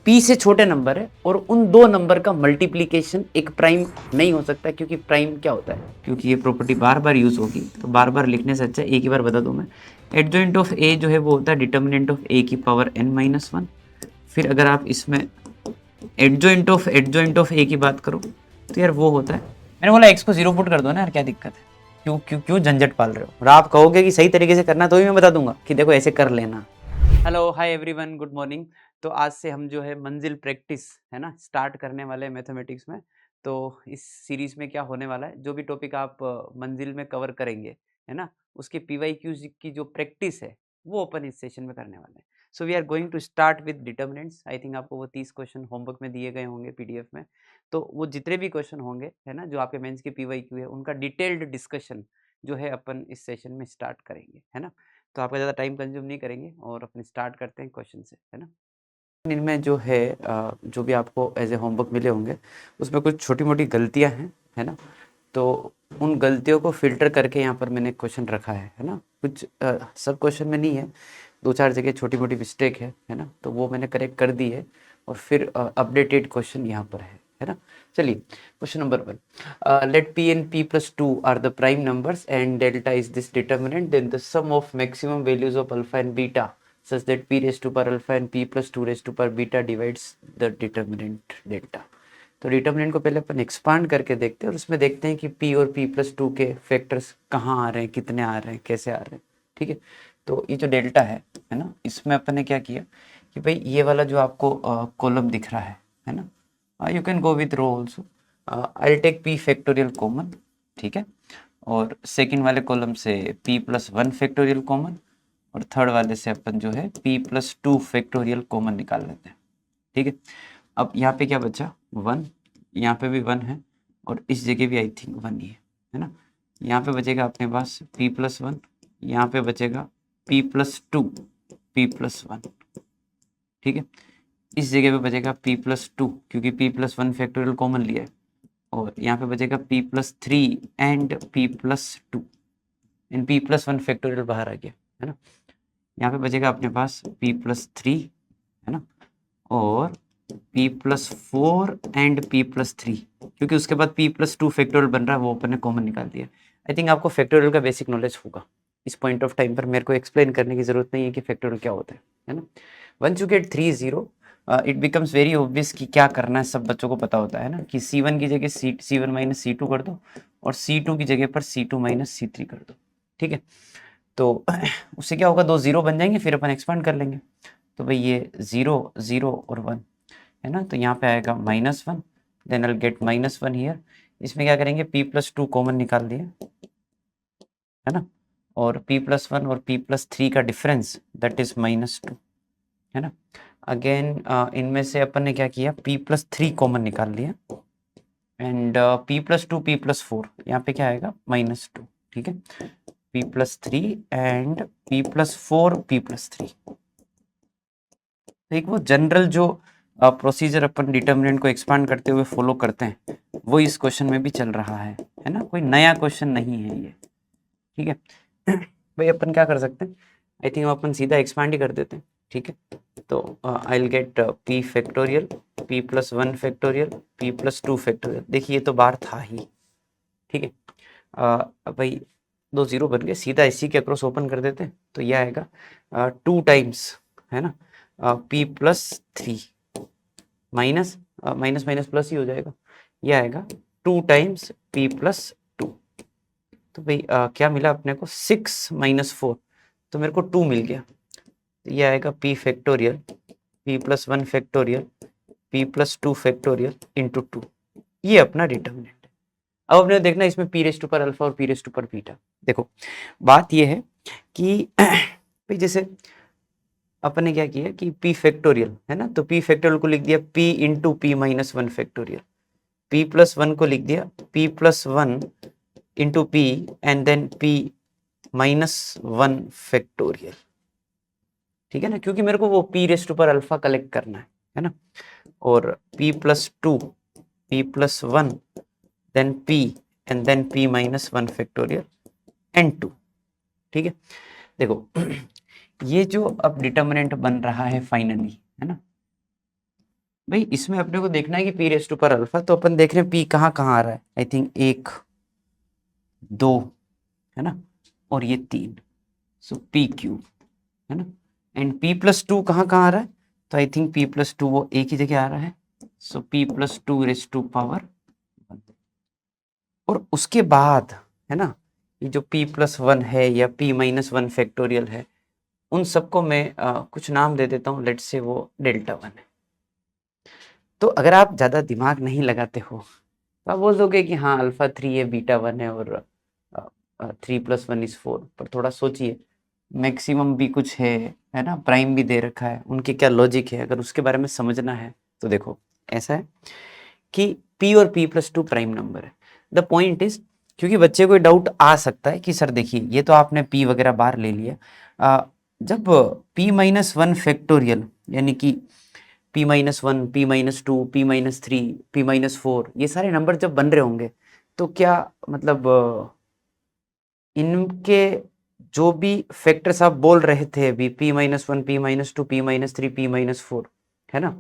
p से छोटे number है और उन दो नंबर का मल्टीप्लीकेशन एक प्राइम नहीं हो सकता, क्योंकि प्राइम क्या होता है, क्योंकि ये प्रॉपर्टी बार बार यूज होगी तो बार बार लिखने से अच्छा एक ही बार बता दूं मैं। एडजॉइंट ऑफ ए जो है वो होता है डिटर्मिनेंट ऑफ ए की पावर n-1। फिर अगर आप इसमें एडजॉइंट ऑफ ए की बात करो तो यार वो होता है, मैंने बोला एक्स को 0 पुट कर दो ना यार, क्या दिक्कत है, क्यों क्यों क्यों झंझट पाल रहे हो। और आप कहोगे कि सही तरीके से करना तो भी मैं बता दूंगा कि देखो ऐसे कर लेना। Hello hi everyone, good morning. तो आज से हम जो है मंजिल प्रैक्टिस है ना स्टार्ट करने वाले हैं मैथमेटिक्स में। तो इस सीरीज में क्या होने वाला है, जो भी टॉपिक आप मंजिल में कवर करेंगे है ना, उसके पीवाईक्यूज की जो प्रैक्टिस है वो अपन इस सेशन में करने वाले हैं। So we are going to start with determinants. I think आपको वो 30 क्वेश्चन होमवर्क में दिए गए होंगे पीडीएफ में। तो वो जितने भी क्वेश्चन होंगे है ना जो आपके मेंस के पीवाईक्यू है, उनका डिटेल्ड डिस्कशन जो है अपन इस सेशन में स्टार्ट करेंगे है ना। तो आपका ज़्यादा टाइम कंज्यूम नहीं करेंगे और अपने स्टार्ट करते हैं क्वेश्चन से है ना। इनमें जो है जो भी आपको एज ए होमवर्क मिले होंगे उसमें कुछ छोटी मोटी गलतियां हैं है ना। तो उन गलतियों को फिल्टर करके यहाँ पर मैंने क्वेश्चन रखा है ना। कुछ सब क्वेश्चन में नहीं है, दो चार जगह छोटी मोटी मिस्टेक है ना, तो वो मैंने करेक्ट कर दी है और फिर अपडेटेड क्वेश्चन यहाँ पर है ना। चलिए question number 1, let p and p plus 2 are the prime numbers and delta is this determinant, then the sum of maximum values of alpha and beta such that p raised to power alpha and p plus 2 raised to power beta divides the determinant delta। तो determinant को पहले अपन expand करके देखते हैं और उसमें देखते हैं कि p और p प्लस 2 के फैक्टर्स कहाँ आ रहे हैं, कितने आ रहे हैं, कैसे आ रहे हैं। ठीक है, तो ये जो डेल्टा है ना, इसमें अपन ने क्या किया कि भाई ये वाला जो आपको कॉलम दिख रहा है ना, you can go with row also. I take p factorial common, ठीक है, और सेकेंड वाले कॉलम से p प्लस 1 फैक्टोरियल कॉमन और थर्ड वाले से अपन जो है p प्लस 2 फैक्टोरियल कॉमन निकाल लेते हैं। ठीक है, अब यहाँ पे क्या बचा 1, यहाँ पे भी 1 है और इस जगह भी आई थिंक 1 ही है ना। यहाँ पे बचेगा अपने पास p प्लस 1, यहाँ पे बचेगा p प्लस 2 p प्लस 1। ठीक है, इस जगह पे बचेगा p प्लस 2 क्योंकि p प्लस 1 फैक्टोरियल कॉमन लिया है और यहाँ पे बचेगा p plus 3 and p plus 2 and p plus 1 factorial बाहर आ गया है ना। यहाँ पे बचेगा अपने पास p प्लस 3 है ना और p plus 4 and p plus 3, क्योंकि उसके बाद p प्लस 2 फैक्टोरियल बन रहा है, वो अपन ने कॉमन निकाल दिया। आई थिंक आपको फैक्टोरियल का बेसिक नॉलेज होगा। इस पॉइंट ऑफ टाइम पर मेरे को एक्सप्लेन करने की जरूरत नहीं है कि फैक्टोरियल क्या होता है ना। Once you get 3 0 it becomes very obvious कि क्या करना है, सब बच्चों को पता होता है ना कि C1 की जगह C1 माइनस C2 कर दो और C2 की जगह पर C2 माइनस C3 कर दो। ठीक है, तो उससे क्या होगा, दो जीरो बन जाएंगे, फिर अपन एक्सपांड कर लेंगे। तो भाई ये 0 0 और 1 है ना, तो यहाँ पे आएगा -1, देन आई गेट -1 हियर। इसमें क्या करेंगे, p प्लस 2 कॉमन निकाल दिए है ना, और p प्लस 1 और p प्लस 3 का डिफरेंस दैट इज -2 है ना। अगेन इनमें से अपन ने क्या किया, p प्लस 3 कॉमन निकाल लिया and p plus 2 p plus 4, यहाँ पे क्या आएगा -2। ठीक है, p plus 3 and p plus 4 p plus 3। एक वो जनरल जो प्रोसीजर अपन डिटर्मिनेंट को एक्सपांड करते हुए फॉलो करते हैं वो इस क्वेश्चन में भी चल रहा है ना, कोई नया क्वेश्चन नहीं है ये। ठीक है भाई अपन क्या कर सकते हैं, आई थिंक अपन सीधा एक्सपांड ही कर देते हैं। ठीक है, तो आई will gate p factorial p plus 1 factorial p plus 2 factorial. देखिए ये तो बाहर था ही। ठीक है, भाई दो जीरो बन गए, सीधा इसी के अक्रॉस ओपन कर देते हैं तो ये आएगा 2 टाइम्स है ना p plus 3 minus minus minus plus ही हो जाएगा, ये आएगा 2 टाइम्स p प्लस 2। तो भाई क्या मिला अपने को 6 माइनस 4, तो मेरे को 2 मिल गया, तो ये आएगा p factorial p plus 1 factorial p plus 2 factorial into 2। ये अपना डिटर्मिनेंट है। अब अपने देखना इसमें p raise to power alpha और p raise to power beta. देखो बात ये है कि भाई जैसे अपन ने क्या किया कि p फैक्टोरियल है ना, तो p फैक्टोरियल को लिख दिया p into p minus 1 factorial, p plus 1 को लिख दिया p plus 1 into p and then p minus 1 factorial. ठीक है ना, क्योंकि मेरे को वो p raise to power alpha collect करना है ना, और p plus 2 p plus 1 then p and then p minus 1 factorial and 2। ठीक है, देखो ये जो अब डिटर्मिनेंट बन रहा है फाइनली है ना, भाई इसमें अपने को देखना है कि पी रेस टू पर अल्फा, तो अपन देख रहे हैं पी कहाँ कहाँ आ रहा है। आई थिंक 1 2 है ना, और ये 3, सो पी क्यूब है ना। एंड p प्लस टू कहाँ कहाँ आ रहा है, तो I think p plus two वो एक ही जगह आ रहा है, सो p plus two raise to power 1। और उसके बाद है ना, ये जो p प्लस वन है या p माइनस वन फैक्टोरियल है, उन सबको मैं कुछ नाम दे देता हूँ, लेट्स से वो डेल्टा वन है। तो अगर आप ज़्यादा दिमाग नहीं लगाते हो तो आप बोल दोगे कि हाँ अल्फा 3 है, बीटा 1 है और 3 प्लस 1 इज 4। पर थोड़ा सोचिए, मैक्सिमम भी कुछ है ना, प्राइम भी दे रखा है, उनके क्या लॉजिक है, अगर उसके बारे में समझना है तो देखो ऐसा है कि p और p plus to prime number है। द पॉइंट इज, क्योंकि बच्चे को डाउट आ सकता है कि सर देखिए ये तो आपने p वगैरह बाहर ले लिया, जब p माइनस वन फैक्टोरियल यानी कि p minus one, p minus two, p minus three, p minus four, ये सारे नंबर जब बन रहे होंगे तो क्या मतलब इनके जो भी फैक्टर्स आप बोल रहे थे अभी, p minus one, p minus two, p minus three, p minus four, है ना,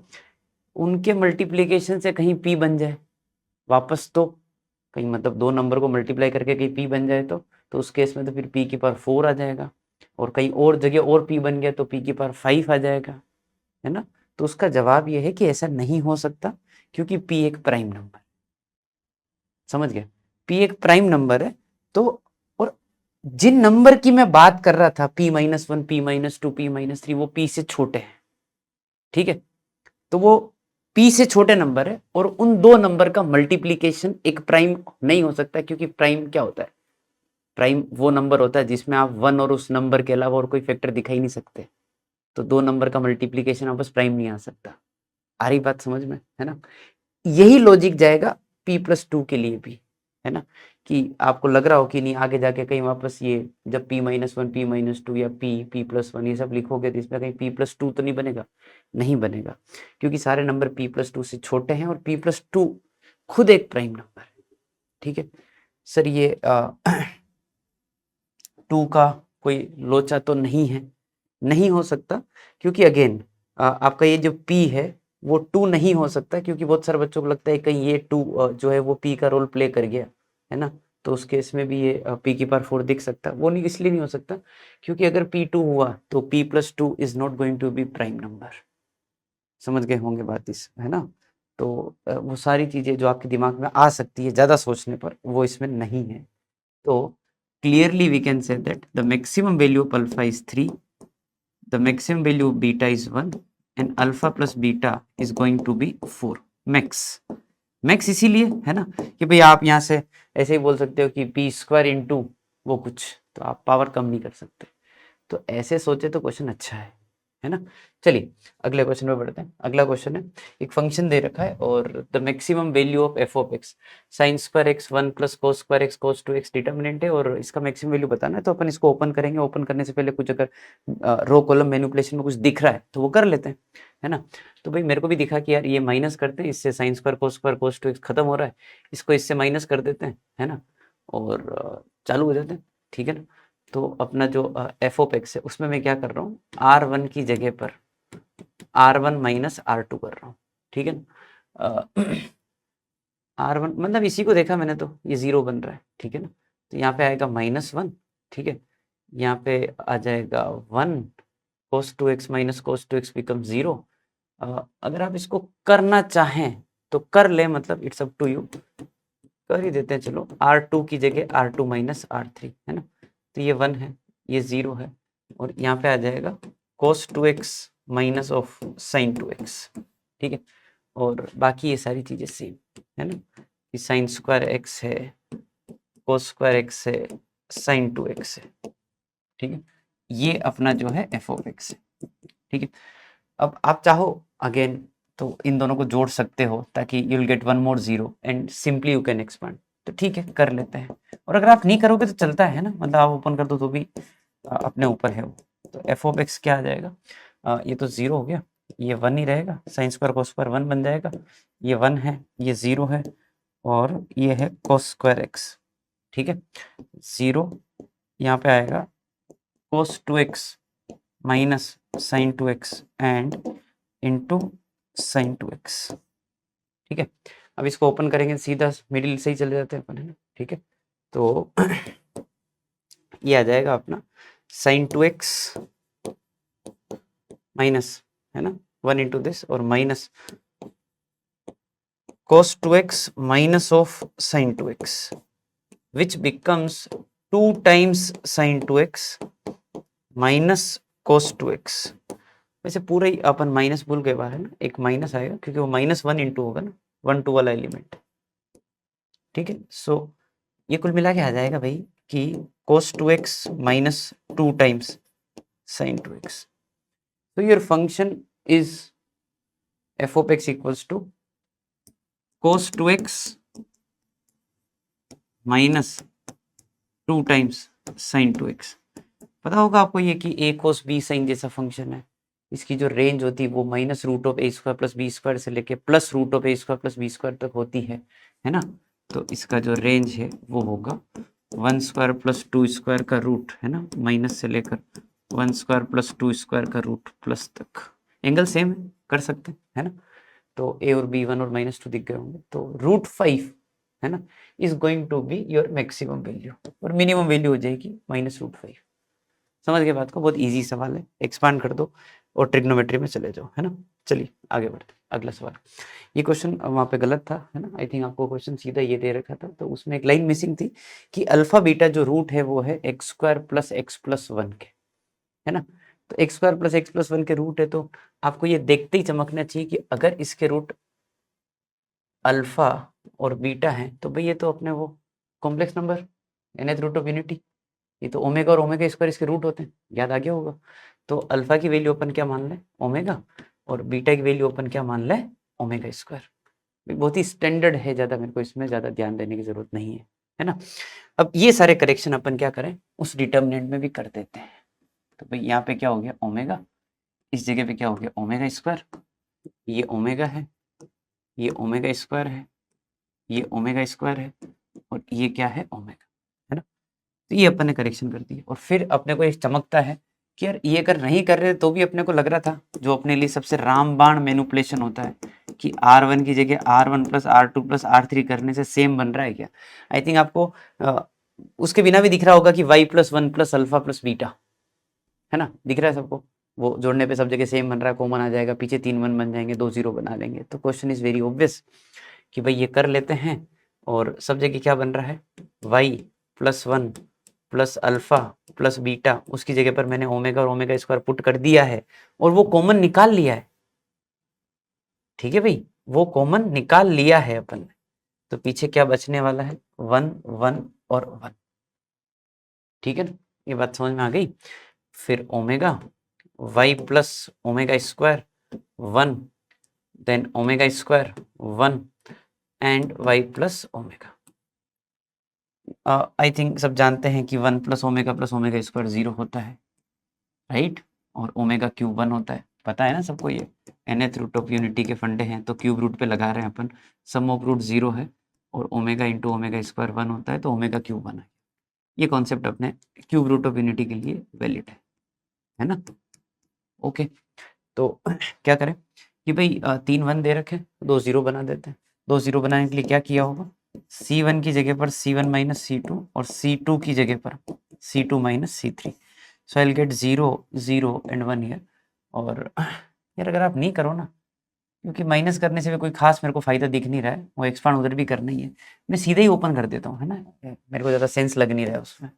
उनके मल्टीप्लीकेशन से कहीं p बन जाए वापस, तो कहीं मतलब दो नंबर को मल्टीप्लाई करके कहीं p बन जाए तो उस केस में तो फिर p की पावर 4 आ जाएगा, और कहीं और जगह और p बन गया तो p की पावर 5 आ जाएगा, है ना। तो उसका जवाब ये है कि ऐसा नहीं हो सकता, क्योंकि p एक प्राइम नंबर, समझ गए, p एक प्राइम नंबर है। तो और जिन नंबर की मैं बात कर रहा था, p minus one, p minus two, p minus three, वो p से छोटे हैं, ठीक है। तो वो p से छोटे नंबर है, और उन दो नंबर का मल्टीप्लीकेशन एक प्राइम नहीं हो सकता, क्योंकि प्राइम क्या होता है, प्राइम वो नंबर होता है जिसमें आप वन और उस नंबर के अलावा और कोई फैक्टर दिखा ही नहीं सकते। तो दो नंबर का मल्टीप्लीकेशन आपस प्राइम नहीं आ सकता। आ रही बात समझ में, है ना। यही लॉजिक जाएगा p प्लस टू के लिए भी, है ना, कि आपको लग रहा हो कि नहीं आगे जाके कहीं वापस ये जब p minus one, p minus two या p प्लस वन ये सब लिखोगे तो इसमें कहीं p प्लस टू तो नहीं बनेगा, नहीं बनेगा, क्योंकि सारे नंबर p प्लस टू से छोटे हैं और p प्लस टू खुद एक प्राइम नंबर है, ठीक है। सर ये टू का कोई लोचा तो नहीं है, नहीं हो सकता, क्योंकि अगेन आपका ये जो p है वो टू नहीं हो सकता, क्योंकि बहुत सारे बच्चों को लगता है कहीं ये टू जो है वो p का रोल प्ले कर गया, है ना, तो उस केस में भी ये p की पावर 4 दिख सकता है। वो नहीं, इसलिए नहीं हो सकता क्योंकि अगर p टू हुआ तो p plus two is not going to be prime number. समझ गए होंगे बात इस, है ना। तो वो सारी चीजें जो आपके दिमाग में आ सकती है ज्यादा सोचने पर, वो इसमें नहीं है। तो clearly we can say that the maximum value of alpha is 3, the maximum value of beta is 1, and alpha plus beta is going to be 4 max। Max इसीलिए है ना कि भाई आप यहाँ से ऐसे ही बोल सकते हो कि पी स्क्वायर इंटू वो कुछ, तो आप पावर कम नहीं कर सकते। तो ऐसे सोचे तो क्वेश्चन अच्छा है ना। चलिए अगले क्वेश्चन पे बढ़ते हैं। अगला क्वेश्चन है, एक फंक्शन दे रखा है और the maximum value of f of x sine square x one plus cos square x cos two x determinant है, और इसका मैक्सिमम वैल्यू बताना है। तो अपन इसको ओपन करेंगे, ओपन करने से पहले कुछ अगर रो कॉलम मैनिपुलेशन में कुछ दिख रहा है तो वो कर लेते हैं, है ना। तो भाई मेरे को भी दिखा कि यार ये माइनस करते हैं, इससे sine square cos two x खत्म हो रहा है, इसको इससे माइनस कर देते हैं, है ना, और चालू हो जाते हैं, ठीक है ना। तो अपना जो एफ ऑफ एक्स है उसमें मैं क्या कर रहा हूँ, आर वन की जगह पर R one minus R two कर रहा हूँ, ठीक है ना। आर वन मतलब इसी को देखा मैंने, तो ये जीरो बन रहा है, ठीक है ना। तो यहाँ पे आएगा माइनस वन, ठीक है, यहाँ पे आ जाएगा one, cos two x minus cos two x become zero. अगर आप इसको करना चाहें तो कर ले, मतलब इट्स अप टू यू, कर ही देते हैं चलो। आर टू की जगह R two minus R three, है ना, तो ये वन है, ये जीरो है, और यहाँ पे आ जाएगा cos two x minus of sine two x, ठीक है। और बाकी ये सारी चीजें सेम है ना, कि साइन स्क्वायर एक्स है, कोस स्क्वायर एक्स है, साइन टू एक्स है, ठीक है। ये अपना जो है एफ ऑफ एक्स है, ठीक है। अब आप चाहो अगेन तो इन दोनों को जोड़ सकते हो ताकि you will get one more zero and simply you can expand. तो ठीक है कर लेते हैं, और अगर आप नहीं करोगे तो चलता है ना, मतलब आप ओपन कर दो तो भी अपने ऊपर है वो। तो एफ ऑफ एक्स क्या आ जाएगा, ये तो जीरो हो गया, ये वन ही रहेगा, sign square cos square one बन जाएगा, ये वन है, ये जीरो है, और ये है कोस स्क्वायर एक्स, ठीक है, जीरो, यहाँ पे आएगा cos two x minus sine two x and into sin 2x। ठीक है, अब इसको ओपन करेंगे सीधा मिडिल से ही चले जाते हैं अपन, है ना। ठीक है, तो ये आ जाएगा अपना sin 2x माइनस, है ना, 1 इंटू दिस और minus cos 2x minus of sin 2x which becomes 2 times sin 2x minus cos 2x। वैसे पूरा ही अपन माइनस भूल गए बाहर, है ना, एक माइनस आएगा क्योंकि वो -1 इंटू होगा ना, 1 2 वाला एलिमेंट। ठीक है, सो ये कुल मिला के आ जाएगा भाई कि cos 2x minus 2 times sin 2x। so your function is f of x equals to cos 2x minus 2 times sin 2x। पता होगा आपको ये कि a cos b sin जैसा फंक्शन है, इसकी जो रेंज होती है वो minus root of A square plus B square से लेके plus root of A square plus B square तक होती है ना। तो इसका जो रेंज है वो होगा 1 स्क्वायर प्लस 2 स्क्वायर का रूट, है ना, माइनस से लेकर 1 स्क्वायर प्लस 2 स्क्वायर का रूट प्लस तक। एंगल सेम है, कर सकते हैं, है ना। तो ए और बी 1 और -2 दिख गए होंगे, तो √5, है ना, is going to be your maximum value और मिनिमम वैल्यू हो जाएगी -√5। समझ गए बात को, बहुत इजी सवाल है, एक्सपांड कर दो और ट्रिग्नोमेट्री में चले जाओ, है ना। चलिए आगे बढ़ते, अगला सवाल। ये क्वेश्चन वहाँ पे गलत था, है ना, आई थिंक आपको क्वेश्चन सीधा ये दे रखा था, तो उसमें एक लाइन मिसिंग थी कि अल्फा बीटा जो रूट है वो है x square plus x plus 1 के, है ना। तो x square plus x plus 1 के रूट है, तो आपको ये देखते ही चमकना चाहिए कि अगर इसके रूट अल्फा और बीटा है तो भाई ये तो अपने वो complex number nth root of unity, ये तो ओमेगा और ओमेगा स्क्वायर इसके रूट होते हैं, याद आ गया होगा। तो अल्फा की वैल्यू अपन क्या मान लें, ओमेगा, और बीटा की वैल्यू अपन क्या मान लें, ओमेगा स्क्वायर। बहुत ही स्टैंडर्ड है, ज़्यादा मेरे को इसमें ज़्यादा ध्यान देने की ज़रूरत नहीं है ना। अब ये सारे करेक्शन अपन क्या करें, उस डिटर्मिनेंट में भी कर देते हैं। तो भाई यहाँ पे क्या हो गया ओमेगा, इस जगह पे क्या हो गया ओमेगा स्क्वायर, ये ओमेगा है, ये ओमेगा स्क्वायर है, ये ओमेगा स्क्वायर है, और ये क्या है ओमेगा, है ना। तो ये अपन ने करेक्शन कर दिया, और फिर अपने को एक चमकता है कि यार ये अगर नहीं कर रहे तो भी अपने को लग रहा था, जो अपने लिए सबसे रामबाण मैनिपुलेशन होता है कि R1 की जगह R1 plus R2 plus R3 करने से सेम बन रहा है क्या। आई थिंक आपको उसके बिना भी दिख रहा होगा कि y plus 1 plus alpha plus beta, है ना, दिख रहा है सबको। वो जोड़ने पे सब जगह सेम बन रहा है, कॉमन आ जाएगा, पीछे 3 1 बन जाएंगे, 2 0 बना लेंगे। तो क्वेश्चन इज वेरी ऑब्वियस कि भाई ये कर लेते हैं, और सब जगह क्या बन रहा है y plus 1 plus alpha plus beta, उसकी जगह पर मैंने ओमेगा और ओमेगा स्क्वायर पुट कर दिया है, और वो कॉमन निकाल लिया है। ठीक है भाई, वो कॉमन निकाल लिया है अपन ने, तो पीछे क्या बचने वाला है 1 1 और 1। ठीक है ना, ये बात समझ में आ गई। फिर omega y plus omega square 1, then omega square 1 and y plus omega. I think सब जानते हैं कि 1 प्लस ओमेगा स्क्वायर 0 होता है, राइट, और ओमेगा क्यूब 1 होता है, पता है ना सबको। ये nth रूट ऑफ यूनिटी के फंडे हैं, तो क्यूब रूट पे लगा रहे हैं अपन, सम ऑफ रूट 0 है, और ओमेगा इंटू ओमेगा स्क्वायर 1 होता है, तो ओमेगा क्यूब 1 है। ये कॉन्सेप्ट अपने क्यूब रूट ऑफ यूनिटी के लिए वैलिड है ना। ओके, तो क्या करें कि भाई 3 1 दे रखे, 2 0 बना देते हैं। 2 0 बनाने के लिए क्या किया होगा, C1 की जगह पर C1 माइनस C2, और C2 की जगह पर C2 minus C3। So I will get 0 0 and 1 here. और यार अगर आप नहीं करो ना, क्योंकि माइनस करने से भी कोई खास मेरे को फायदा दिख नहीं रहा है, वो एक्सपांड उधर भी करना ही है, मैं सीधे ही ओपन कर देता हूँ, है ना, मेरे को ज़्यादा सेंस लग नहीं रहा है उसमें।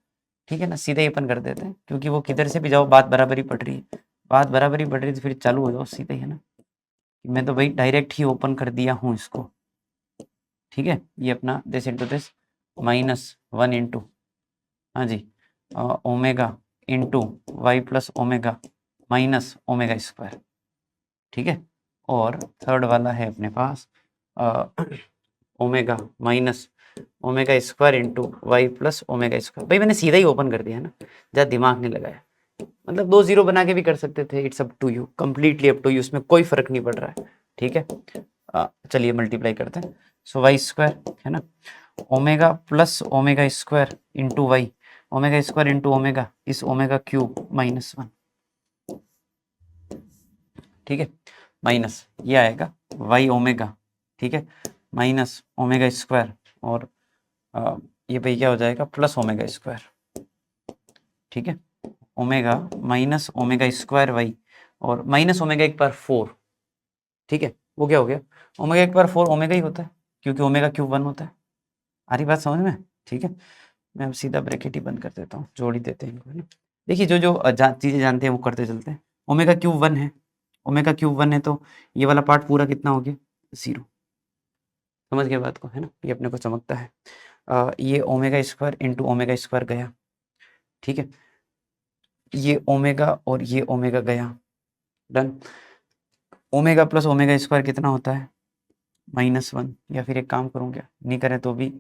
ठीक है ना, सीधे ही ओपन कर देते हैं, क्योंकि वो किधर से भी जाओ बात बराबरी पड़ रही है, बात बराबरी पड़ रही है, तो फिर चालू हो जाओ सीधे ही, है ना। मैं तो भाई डायरेक्ट ही ओपन कर दिया हूँ इसको। ठीक है, ये अपना दिस इंटू दिस -1 इंटू, हाँ जी, omega into y plus omega minus omega square. ठीक है, और थर्ड वाला है अपने पास omega minus omega square into y plus omega square. भाई मैंने सीधा ही ओपन कर दिया है ना, ज़्यादा दिमाग नहीं लगाया। मतलब 2 0 बना के भी कर सकते थे, it's up to you, completely up to you, उसमें कोई फर्क नहीं पड़ रहा है। ठीक है, चलिए मल्टीप्लाई करते हैं। सो वाई स्क्वायर, है ना, omega plus omega square into y, omega square into omega is omega cube -1। ठीक है, माइनस ये आएगा वाई ओमेगा, ठीक है, माइनस ओमेगा स्क्वायर, और ये भाई क्या हो जाएगा प्लस ओमेगा स्क्वायर, ठीक है, omega minus omega square y, और माइनस ओमेगा एक बार 4, ठीक है, वो क्या हो गया ओमेगा एक बार 4 ओमेगा ही होता है, क्योंकि ओमेगा क्यूब 1 होता है। आ रही बात समझ में? ठीक है, मैं अब सीधा ब्रैकेट ही बंद कर देता हूँ, जोड़ ही देते हैं इनको, है ना। देखिए जो जो चीज़ें जानते हैं वो करते चलते हैं। ओमेगा क्यूब 1 है, ओमेगा क्यूब 1 है तो ये वाला पार्ट पूरा कितना हो गया 0। समझ गए बात को, है ना, ये अपने को चमकता है। ये omega square into omega square गया, ठीक है, ये ओमेगा और ये ओमेगा गया, done. Omega plus omega square कितना होता है -1, या फिर एक काम करूँ क्या, नहीं करें तो भी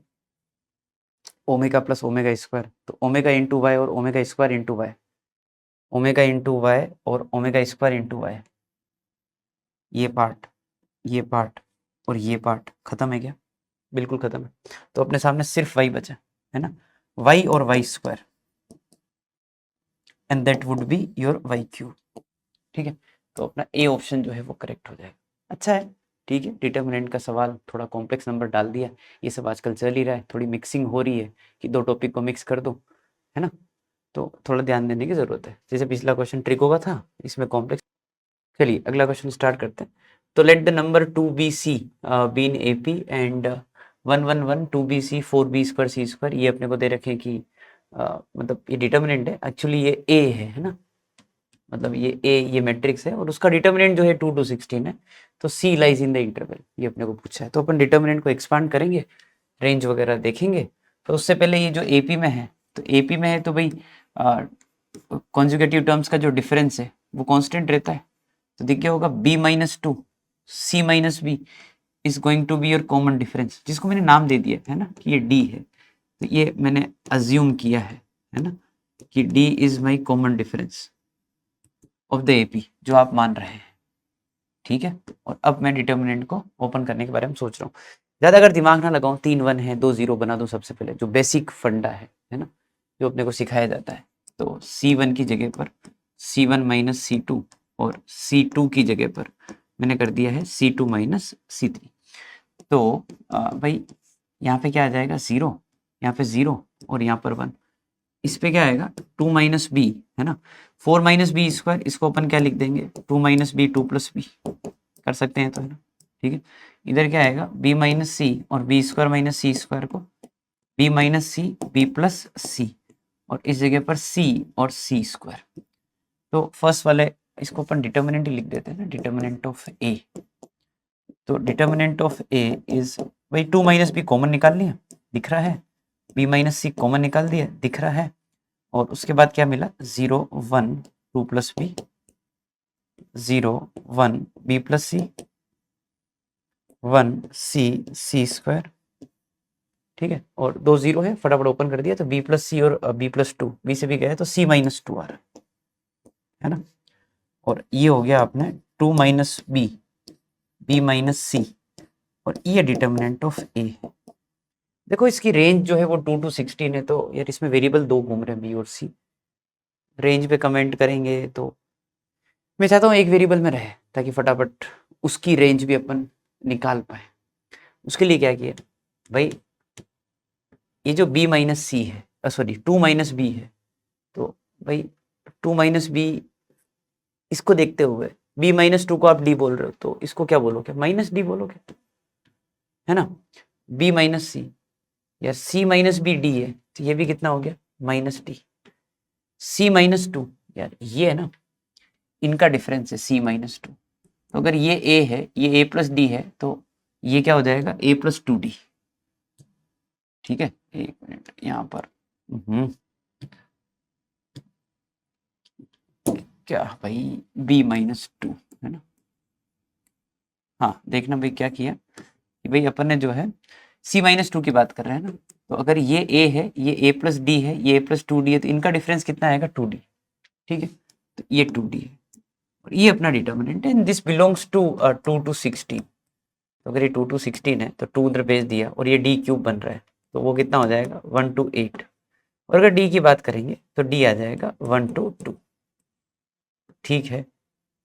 ओमेगा प्लस ओमेगा स्क्वायर, तो ओमेगा इंटू वाई और omega square into y, omega into y और ओमेगा स्क्वायर इंटू वाई, ये पार्ट, ये पार्ट और ये पार्ट खत्म है क्या? बिल्कुल खत्म है। तो अपने सामने सिर्फ वाई बचा है ना, वाई और y square, and that would be your y cube, ठीक है। तो अपना ए ऑप्शन जो है वो करेक्ट हो जाएगा। अच्छा है, ठीक है, डिटर्मिनेंट का सवाल थोड़ा कॉम्प्लेक्स नंबर डाल दिया, ये सब आजकल चल ही रहा है, थोड़ी मिक्सिंग हो रही है कि दो टॉपिक को मिक्स कर दो, है ना, तो थोड़ा ध्यान देने की ज़रूरत है। जैसे पिछला क्वेश्चन ट्रिको का था, इसमें कॉम्प्लेक्स। चलिए अगला क्वेश्चन स्टार्ट करते हैं। तो let the number 2bc be in AP and 111 2bc 4b square c square, ये अपने को दे रखे कि मतलब ये डिटर्मिनेंट है, एक्चुअली ये a है ना, मतलब ये a ये मैट्रिक्स है और उसका डिटर्मिनेंट जो है 2 to 16 है, तो c lies in the interval, ये अपने को पूछा है। तो अपन डिटर्मिनेंट को एक्सपांड करेंगे, रेंज वगैरह देखेंगे। तो उससे पहले ये जो AP में है, तो AP में है तो भाई कॉन्जुगेटिव टर्म्स का जो डिफरेंस है वो कांस्टेंट रहता है। तो देखिए होगा b minus 2 c minus b is going to be your common difference, जिसको मैंने नाम दे दिया है ना कि ये d है, तो ये मैंने अज्यूम किया है ना, कि d is my common difference of the AP जो आप मान रहे हैं, ठीक है। और अब मैं डिटर्मिनेंट को ओपन करने के बारे में सोच रहा हूँ। ज़्यादा अगर दिमाग ना लगाऊं, 3 1 है 2 0 बना दूं सबसे पहले, जो बेसिक फंडा है ना, जो अपने को सिखाया जाता है। तो C1 की जगह पर C1 माइनस C2 और C2 की जगह पर मैंने कर दिया है C2 माइनस C3। तो भाई यहाँ पे क्या आ जाएगा 0, यहाँ पे 0 और यहाँ पर 1, इस पे क्या आएगा 2 माइनस बी, है ना, 4 माइनस बी स्क्वायर, इसको अपन क्या लिख देंगे 2 माइनस बी 2 प्लस बी, कर सकते हैं तो, है ना, ठीक है। इधर क्या आएगा बी माइनस सी और b square minus c square को b minus c b plus c, और इस जगह पर सी और सी स्क्वायर। तो फर्स्ट वाले इसको अपन डिटर्मिनेंट ही लिख देते हैं ना, डिटर्मिनेंट ऑफ ए। तो डिटर्मिनेंट ऑफ ए इज भाई 2 माइनस बी कॉमन निकाल लिया, दिख रहा है, बी माइनस सी कॉमन निकाल दिया, दिख रहा है, और उसके बाद क्या मिला 0 1 2 प्लस बी 0 1 बी प्लस सी 1 सी सी स्क्वायर, ठीक है। और 2 0 है, फटाफट ओपन कर दिया, तो बी प्लस सी और बी प्लस 2, बी से भी गया तो सी माइनस 2 आ रहा है ना। और ये हो गया आपने 2 minus B B minus c, और ये डिटर्मिनेंट ऑफ ए है। देखो इसकी रेंज जो है वो 2 to 16 है, तो यार इसमें वेरिएबल दो घूम रहे हैं बी और सी, रेंज पे कमेंट करेंगे तो मैं चाहता हूँ एक वेरिएबल में रहे, ताकि फटाफट उसकी रेंज भी अपन निकाल पाए। उसके लिए क्या किया भाई, ये जो b माइनस सी है, सॉरी 2 माइनस बी है, तो भाई 2 माइनस बी, इसको देखते हुए b माइनस 2 को आप d बोल रहे हो, तो इसको क्या बोलोगे माइनस d बोलोगे, है ना। b माइनस सी या c माइनस बी d है, तो ये भी कितना हो गया माइनस d। c माइनस 2 यार ये है ना, इनका डिफरेंस है c माइनस 2, तो अगर ये a है ये a प्लस डी है, तो ये क्या हो जाएगा a प्लस 2d, ठीक है। एक मिनट यहाँ पर क्या भाई b माइनस 2, है ना। हाँ देखना भाई क्या किया कि भाई अपन ने जो है c माइनस 2 की बात कर रहे हैं ना, तो अगर ये a है ये a प्लस डी है ये a प्लस 2d है, तो इनका डिफरेंस कितना आएगा 2d, ठीक है। तो ये 2d है और ये अपना डिटर्मिनेंट है, and this belongs to 2 to 16। तो अगर ये 2 to 16 है तो 2 उधर भेज दिया, और ये d क्यूब बन रहा है, तो वो कितना हो जाएगा 1 to 8, और अगर d की बात करेंगे तो d आ जाएगा 1 to 2, ठीक है।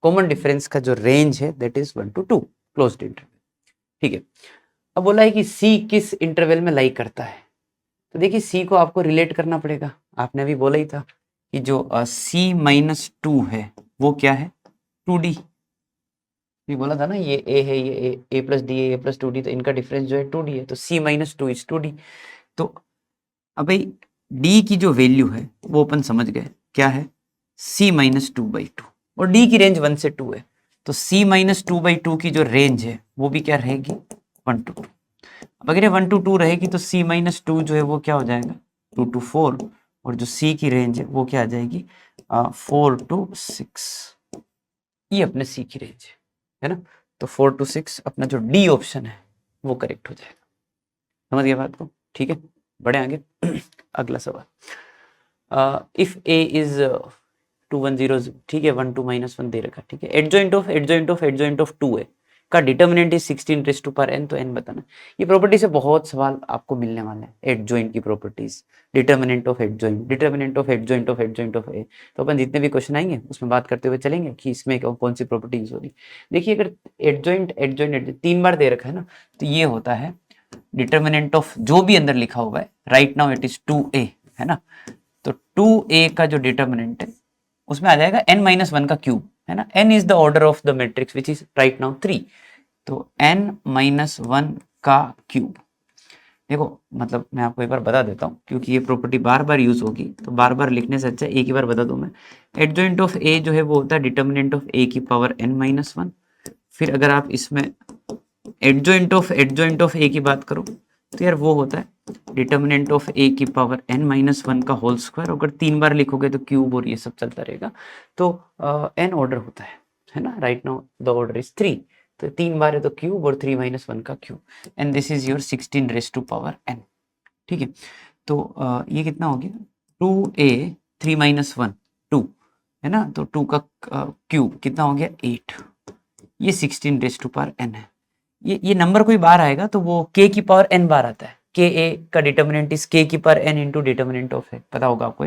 कॉमन डिफरेंस का जो रेंज है that is 1 to 2 closed interval. ठीक है, अब बोला है कि सी किस इंटरवल में लाई करता है। तो देखिए सी को आपको रिलेट करना पड़ेगा, आपने अभी बोला ही था कि जो सी माइनस टू है वो क्या है, 2D। ये बोला था ना ये ए है, ये ए प्लस डी है, ए प्लस 2D, तो इनका डिफरेंस जो है 2D है, तो सी माइनस टू इज 2D। तो अब भाई डी की जो वैल्यू है वो अपन समझ गए क्या है, सी माइनस 2/2, और डी की रेंज 1 से 2 है, तो सी माइनस 2/2 की जो रेंज है वो भी क्या रहेगी, 1 to 2। अब अगर ये 1 to 2 रहेगी तो सी माइनस 2 जो है वो क्या हो जाएगा, 2 to 4, और जो सी की रेंज है वो क्या आ जाएगी, 4 to 6। ये अपने सी की रेंज है ना, तो 4 to 6 अपना जो डी ऑप्शन है वो करेक्ट हो जाएगा। समझ गया बात को, ठीक है, बढ़े आगे। अगला सवाल, इफ ए इज 2 1 0, ठीक है, 1 2 -1 दे रखा, ठीक है, एडजॉइंट ऑफ 2 ए का डिटर्मिनेंट इज 16 तो n बताना। ये प्रॉपर्टी से बहुत सवाल आपको मिलने वाले हैं, एडजॉइंट की properties, determinant of adjoint of A. तो अपन जितने भी क्वेश्चन आएंगे उसमें बात करते हुए चलेंगे कि इसमें कौन सी प्रॉपर्टी यूज होगी। देखिए अगर एडजॉइंट 3 बार दे रखा है ना, तो ये होता है डिटर्मिनेंट ऑफ जो भी अंदर लिखा हुआ है, right now it is 2a, है ना, तो 2a का जो डिटर्मिनेंट है उसमें आ जाएगा n-1 का क्यूब, है ना, n is the order of the matrix which is right now 3, तो n-1 का क्यूब। देखो मतलब मैं आपको एक बार बता देता हूँ क्योंकि ये प्रॉपर्टी बार बार यूज होगी, तो बार बार लिखने से अच्छा एक ही बार बता दूं मैं। एडजॉइंट ऑफ ए जो है वो होता है डिटर्मिनेंट ऑफ ए की पावर n-1। फिर अगर आप इसमें एडजॉइंट ऑफ ए की बात करो तो यार वो होता है डिटर्मिनेंट ऑफ ए की पावर n-1 का होल स्क्वायर। अगर 3 बार लिखोगे तो क्यूब और ये सब चलता रहेगा, तो n ऑर्डर होता है ना, right now the order is 3, तो 3 बार है तो क्यूब और 3-1 का cube, and this is your 16 raise to power n। ठीक है, तो ये कितना हो गया, 2a 3-1 2, है ना, तो 2 का क्यूब कितना हो गया 8, ये 16 रेज टू पावर n है। ये नंबर कोई बार आएगा तो वो k की पावर n बार आता है, k a का डिटर्मिनेंट इज k की power n into determinant of है, पता होगा आपको,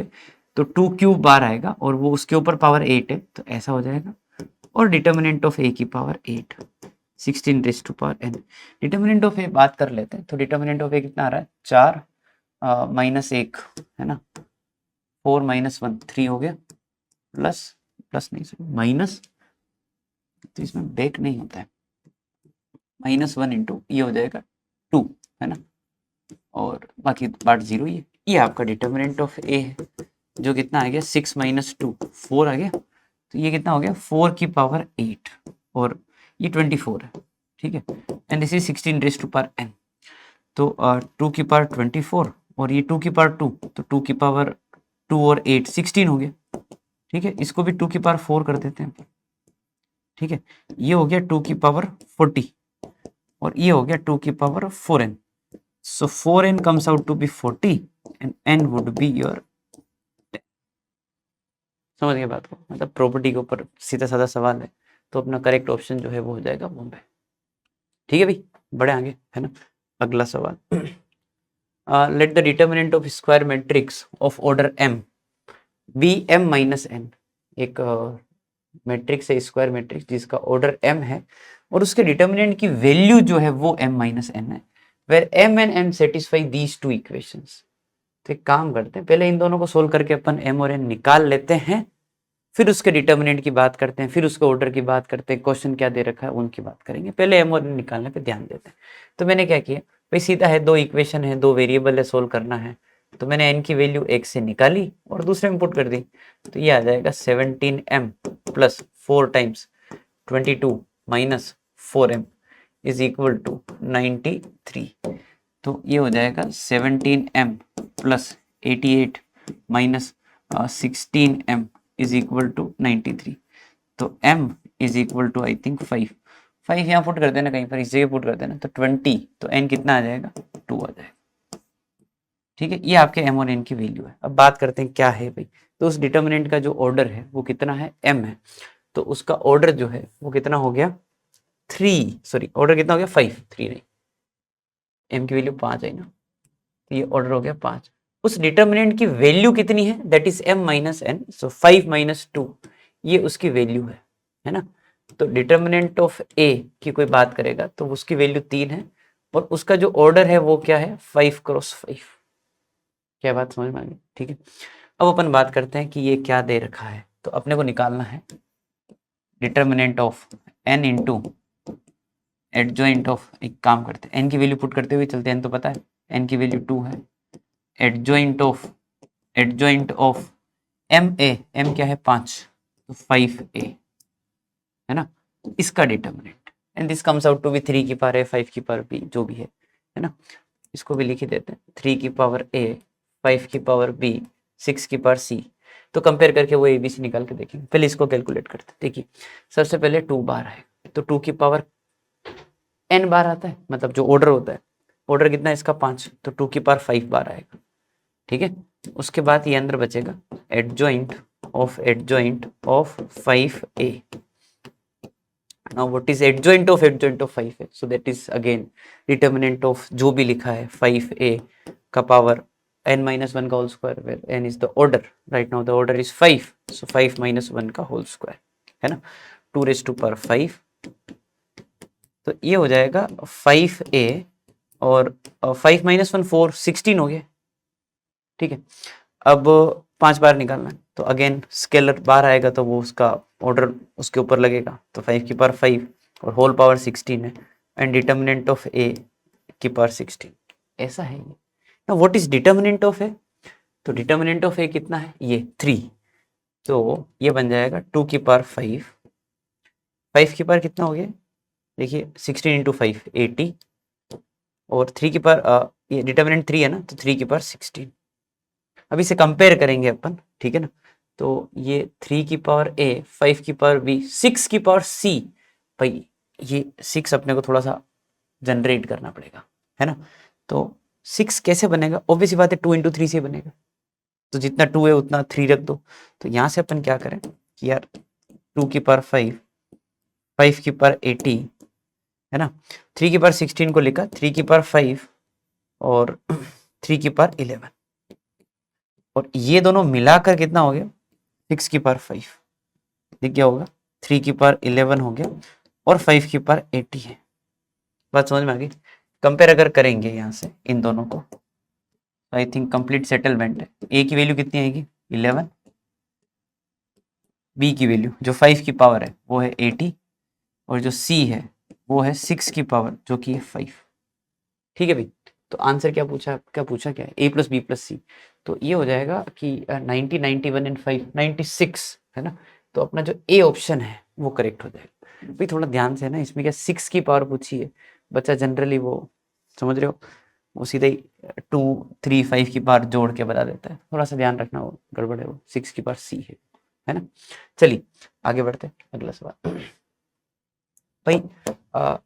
तो 2 क्यूब बार आएगा और वो उसके ऊपर पावर 8 है, तो ऐसा हो जाएगा, और डिटर्मिनेंट ऑफ a की power 8, 16 raise to power n। Determinant of a बात कर लेते हैं, तो डिटर्मिनेंट ऑफ a कितना आ रहा है, 4 -1, है ना, 4 -1 3 हो गया, प्लस नहीं माइनस, तो इसमें ब्रेक नहीं होता है, -1 इंटू ये हो जाएगा 2, है ना, और बाकी पार्ट 0 ये आपका डिटर्मिनेंट ऑफ ए है, जो कितना आ गया 6 - 2 4 आ गया, तो ये कितना हो गया 4 की पावर 8, और ये 24 है, ठीक है, and this is 16 raise to power n, तो 2 की पावर 24 और ये 2 की पावर 2, तो 2 की पावर 2 और 8 16 हो गया, ठीक है, इसको भी 2 की पावर 4 कर देते हैं, ठीक है, ये हो गया 2 की पावर 40 और ये हो गया 2 की power 4n, so 4n comes out to be 40 and n would be your 10। समझ गए बात को, मतलब प्रॉपर्टी के ऊपर सीधा साधा सवाल है, तो अपना करेक्ट ऑप्शन जो है वो हो जाएगा बॉम्बे। ठीक है भाई, बड़े आगे, है ना। अगला सवाल, let the determinant of square matrix of order m be m minus n। एक मैट्रिक्स है स्क्वायर मैट्रिक्स जिसका ऑर्डर m है और उसके डिटर्मिनेंट की वैल्यू जो है वो m माइनस n है, where m and n satisfy these two equations. तो एक काम करते हैं, पहले इन दोनों को सोल्व करके अपन m और n निकाल लेते हैं, फिर उसके डिटर्मिनेंट की बात करते हैं, फिर उसके ऑर्डर की बात करते हैं, क्वेश्चन क्या दे रखा है उनकी बात करेंगे, पहले m और n निकालने पे ध्यान देते हैं। तो मैंने क्या किया भाई, सीधा है, दो इक्वेशन है, दो वेरिएबल है, सोल्व करना है, तो मैंने n की वैल्यू एक से निकाली और दूसरे में पुट कर दी, तो ये आ जाएगा 17m plus 4 times 22 minus 4m is equal to 93। तो ये हो जाएगा 17m plus 88 minus 16m is equal to 93। तो m is equal to I think 5 यहाँ पुट कर देना, कहीं पर इस जगह पुट कर देना, तो 20, तो n कितना आ जाएगा 2 आ जाएगा। ठीक है, ये आपके m और n की वैल्यू है। अब बात करते हैं क्या है भाई, तो उस डिटर्मिनेंट का जो ऑर्डर है वो कितना है, m है, तो उसका ऑर्डर जो है वो कितना हो गया 3, सॉरी ऑर्डर कितना हो गया 5, 3 नहीं, m की वैल्यू 5 है ना, तो ये ऑर्डर हो गया 5। उस डिटर्मिनेंट की वैल्यू कितनी है, that is m minus n, सो 5 - 2 ये उसकी वैल्यू है। है ना। तो डिटर्मिनेंट ऑफ ए की कोई बात करेगा तो उसकी वैल्यू 3 है और उसका जो ऑर्डर है वो क्या है 5 क्रॉस 5। क्या बात समझ में आ गई? ठीक है, अब अपन बात करते हैं कि ये क्या दे रखा है। तो अपने को निकालना है determinant of n into adjoint of, एक काम करते हैं n की वैल्यू पुट करते हुए चलते हैं, n तो पता है n की वैल्यू 2 है, एडजॉइंट ऑफ m क्या है 5, तो 5a है ना, इसका determinant, and this comes out to be 3 की पावर a 5 की पावर b जो भी है ना। इसको भी लिख ही देते हैं, 3 की पावर a 5 की पावर b 6 की पावर c। तो कंपेयर करके वो ABC निकाल के देखेंगे। पहले इसको कैलकुलेट करते हैं। देखिए सबसे पहले 2 बार आएगा, तो 2 की पावर n बार आता है, मतलब जो ऑर्डर होता है, ऑर्डर कितना है इसका 5, तो 2 की पावर 5 बार आएगा। ठीक है, उसके बाद ये अंदर बचेगा adjoint of 5a। now what is adjoint of 5a, so that is again determinant of जो भी लिखा है 5a का पावर n minus 1 का whole square, where n is the order, right now the order is 5, so 5 minus 1 का whole square है ना, 2 raised to power 5। तो ये हो जाएगा 5a और 5 minus 1 4 16 हो गया। ठीक है, अब 5 बार निकालना है तो अगेन स्केलर बार आएगा तो वो उसका ऑर्डर उसके ऊपर लगेगा, तो 5 की पावर 5 और होल पावर 16 है, एंड डिटर्मिनेंट ऑफ a की पावर 16, ऐसा है ये। ना what is determinant of a, तो डिटर्मिनेंट ऑफ a कितना है ये 3, तो ये बन जाएगा 2 की पावर 5, 5 की पावर कितना हो गया देखिए 16 इंटू 5 80, और 3 की पावर ये डिटर्मिनेंट 3 है ना, तो 3 की पावर 16। अब इसे कंपेयर करेंगे अपन, ठीक है ना, तो ये 3 की पावर a 5 की पावर b 6 की पावर c, भाई ये 6 अपने को थोड़ा सा जनरेट करना पड़ेगा है ना। तो 6 कैसे बनेगा, ऑब्वियसली बात है 2 इंटू 3 से बनेगा, तो जितना 2 है उतना 3 रख दो। तो यहाँ से अपन क्या करें कि यार 2 की पावर 5 5 की पावर 80 है ना, 3 की पावर 16 को लिखा 3 की पावर 5 और 3 की पावर 11, और ये दोनों मिलाकर कितना हो गया 6 की पावर 5, ये क्या होगा 3 की पावर 11 हो गया और 5 की पावर 80 है। बात समझ में आ गई। कंपेयर अगर करेंगे यहाँ से इन दोनों को, आई थिंक कंप्लीट सेटलमेंट है। ए की वैल्यू कितनी आएगी 11, बी की वैल्यू जो 5 की पावर है वो है 80, और जो सी है वो है 6 की पावर जो कि है 5। ठीक है भाई, तो आंसर क्या पूछा, क्या है a प्लस बी प्लस सी, तो ये हो जाएगा कि 90 91 एंड 5 96 है ना। तो अपना जो ए ऑप्शन है वो करेक्ट हो जाएगा। भाई थोड़ा ध्यान से है ना, इसमें क्या 6 की पावर पूछी है, बच्चा जनरली वो समझ रहे हो वो सीधे ही 2 3 5 की पावर जोड़ के बता देता है, थोड़ा सा ध्यान रखना, वो गड़बड़ है, वो 6 की पावर सी है ना। चलिए आगे बढ़ते हैं, अगला सवाल। भाई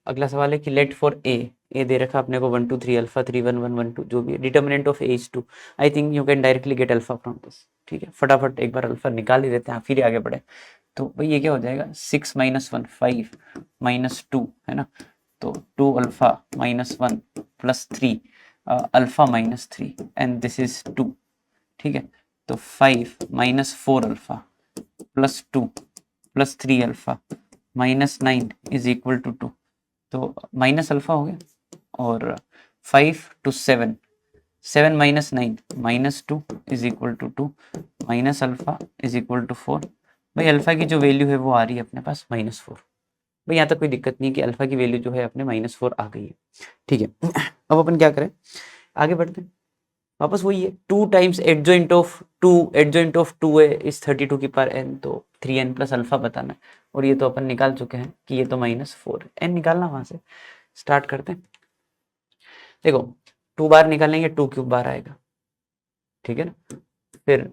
अगला सवाल है कि लेट फॉर ए दे रखा अपने को 1 2 3 अल्फा 3 1 1 1 2 जो भी है, determinant of A is 2। I think you can directly get alpha from this. ठीक है, फटाफट एक बार अल्फा निकाल ही देते हैं, फिर आगे बढ़े। तो भाई ये क्या हो जाएगा 6 माइनस 1 5 माइनस 2 है ना, तो 2 alpha minus 1 plus 3 alpha minus 3 and this is 2। ठीक है, तो 5 minus 4 alpha plus 2 plus 3 alpha minus 9 is equal to 2, तो माइनस अल्फा हो गया, और 5 to 7 7 minus 9 minus 2 is equal to 2 minus alpha is equal to 4। भाई अल्फा की जो वैल्यू है वो आ रही है अपने पास -4। भाई यहाँ तक कोई दिक्कत नहीं कि अल्फा की वैल्यू जो है अपने -4 आ गई है। ठीक है, अब अपन क्या करें, आगे बढ़ते हैं। वापस वही है 2 टाइम्स एडजॉइंट ऑफ 2 इज 32 की पावर n, तो 3n प्लस अल्फा बताना है, और ये तो अपन निकाल चुके हैं कि ये तो -4 है, n निकालना वहां से। स्टार्ट करते हैं, देखो 2 बार निकालेंगे 2 क्यूब बार आएगा, ठीक है ना। फिर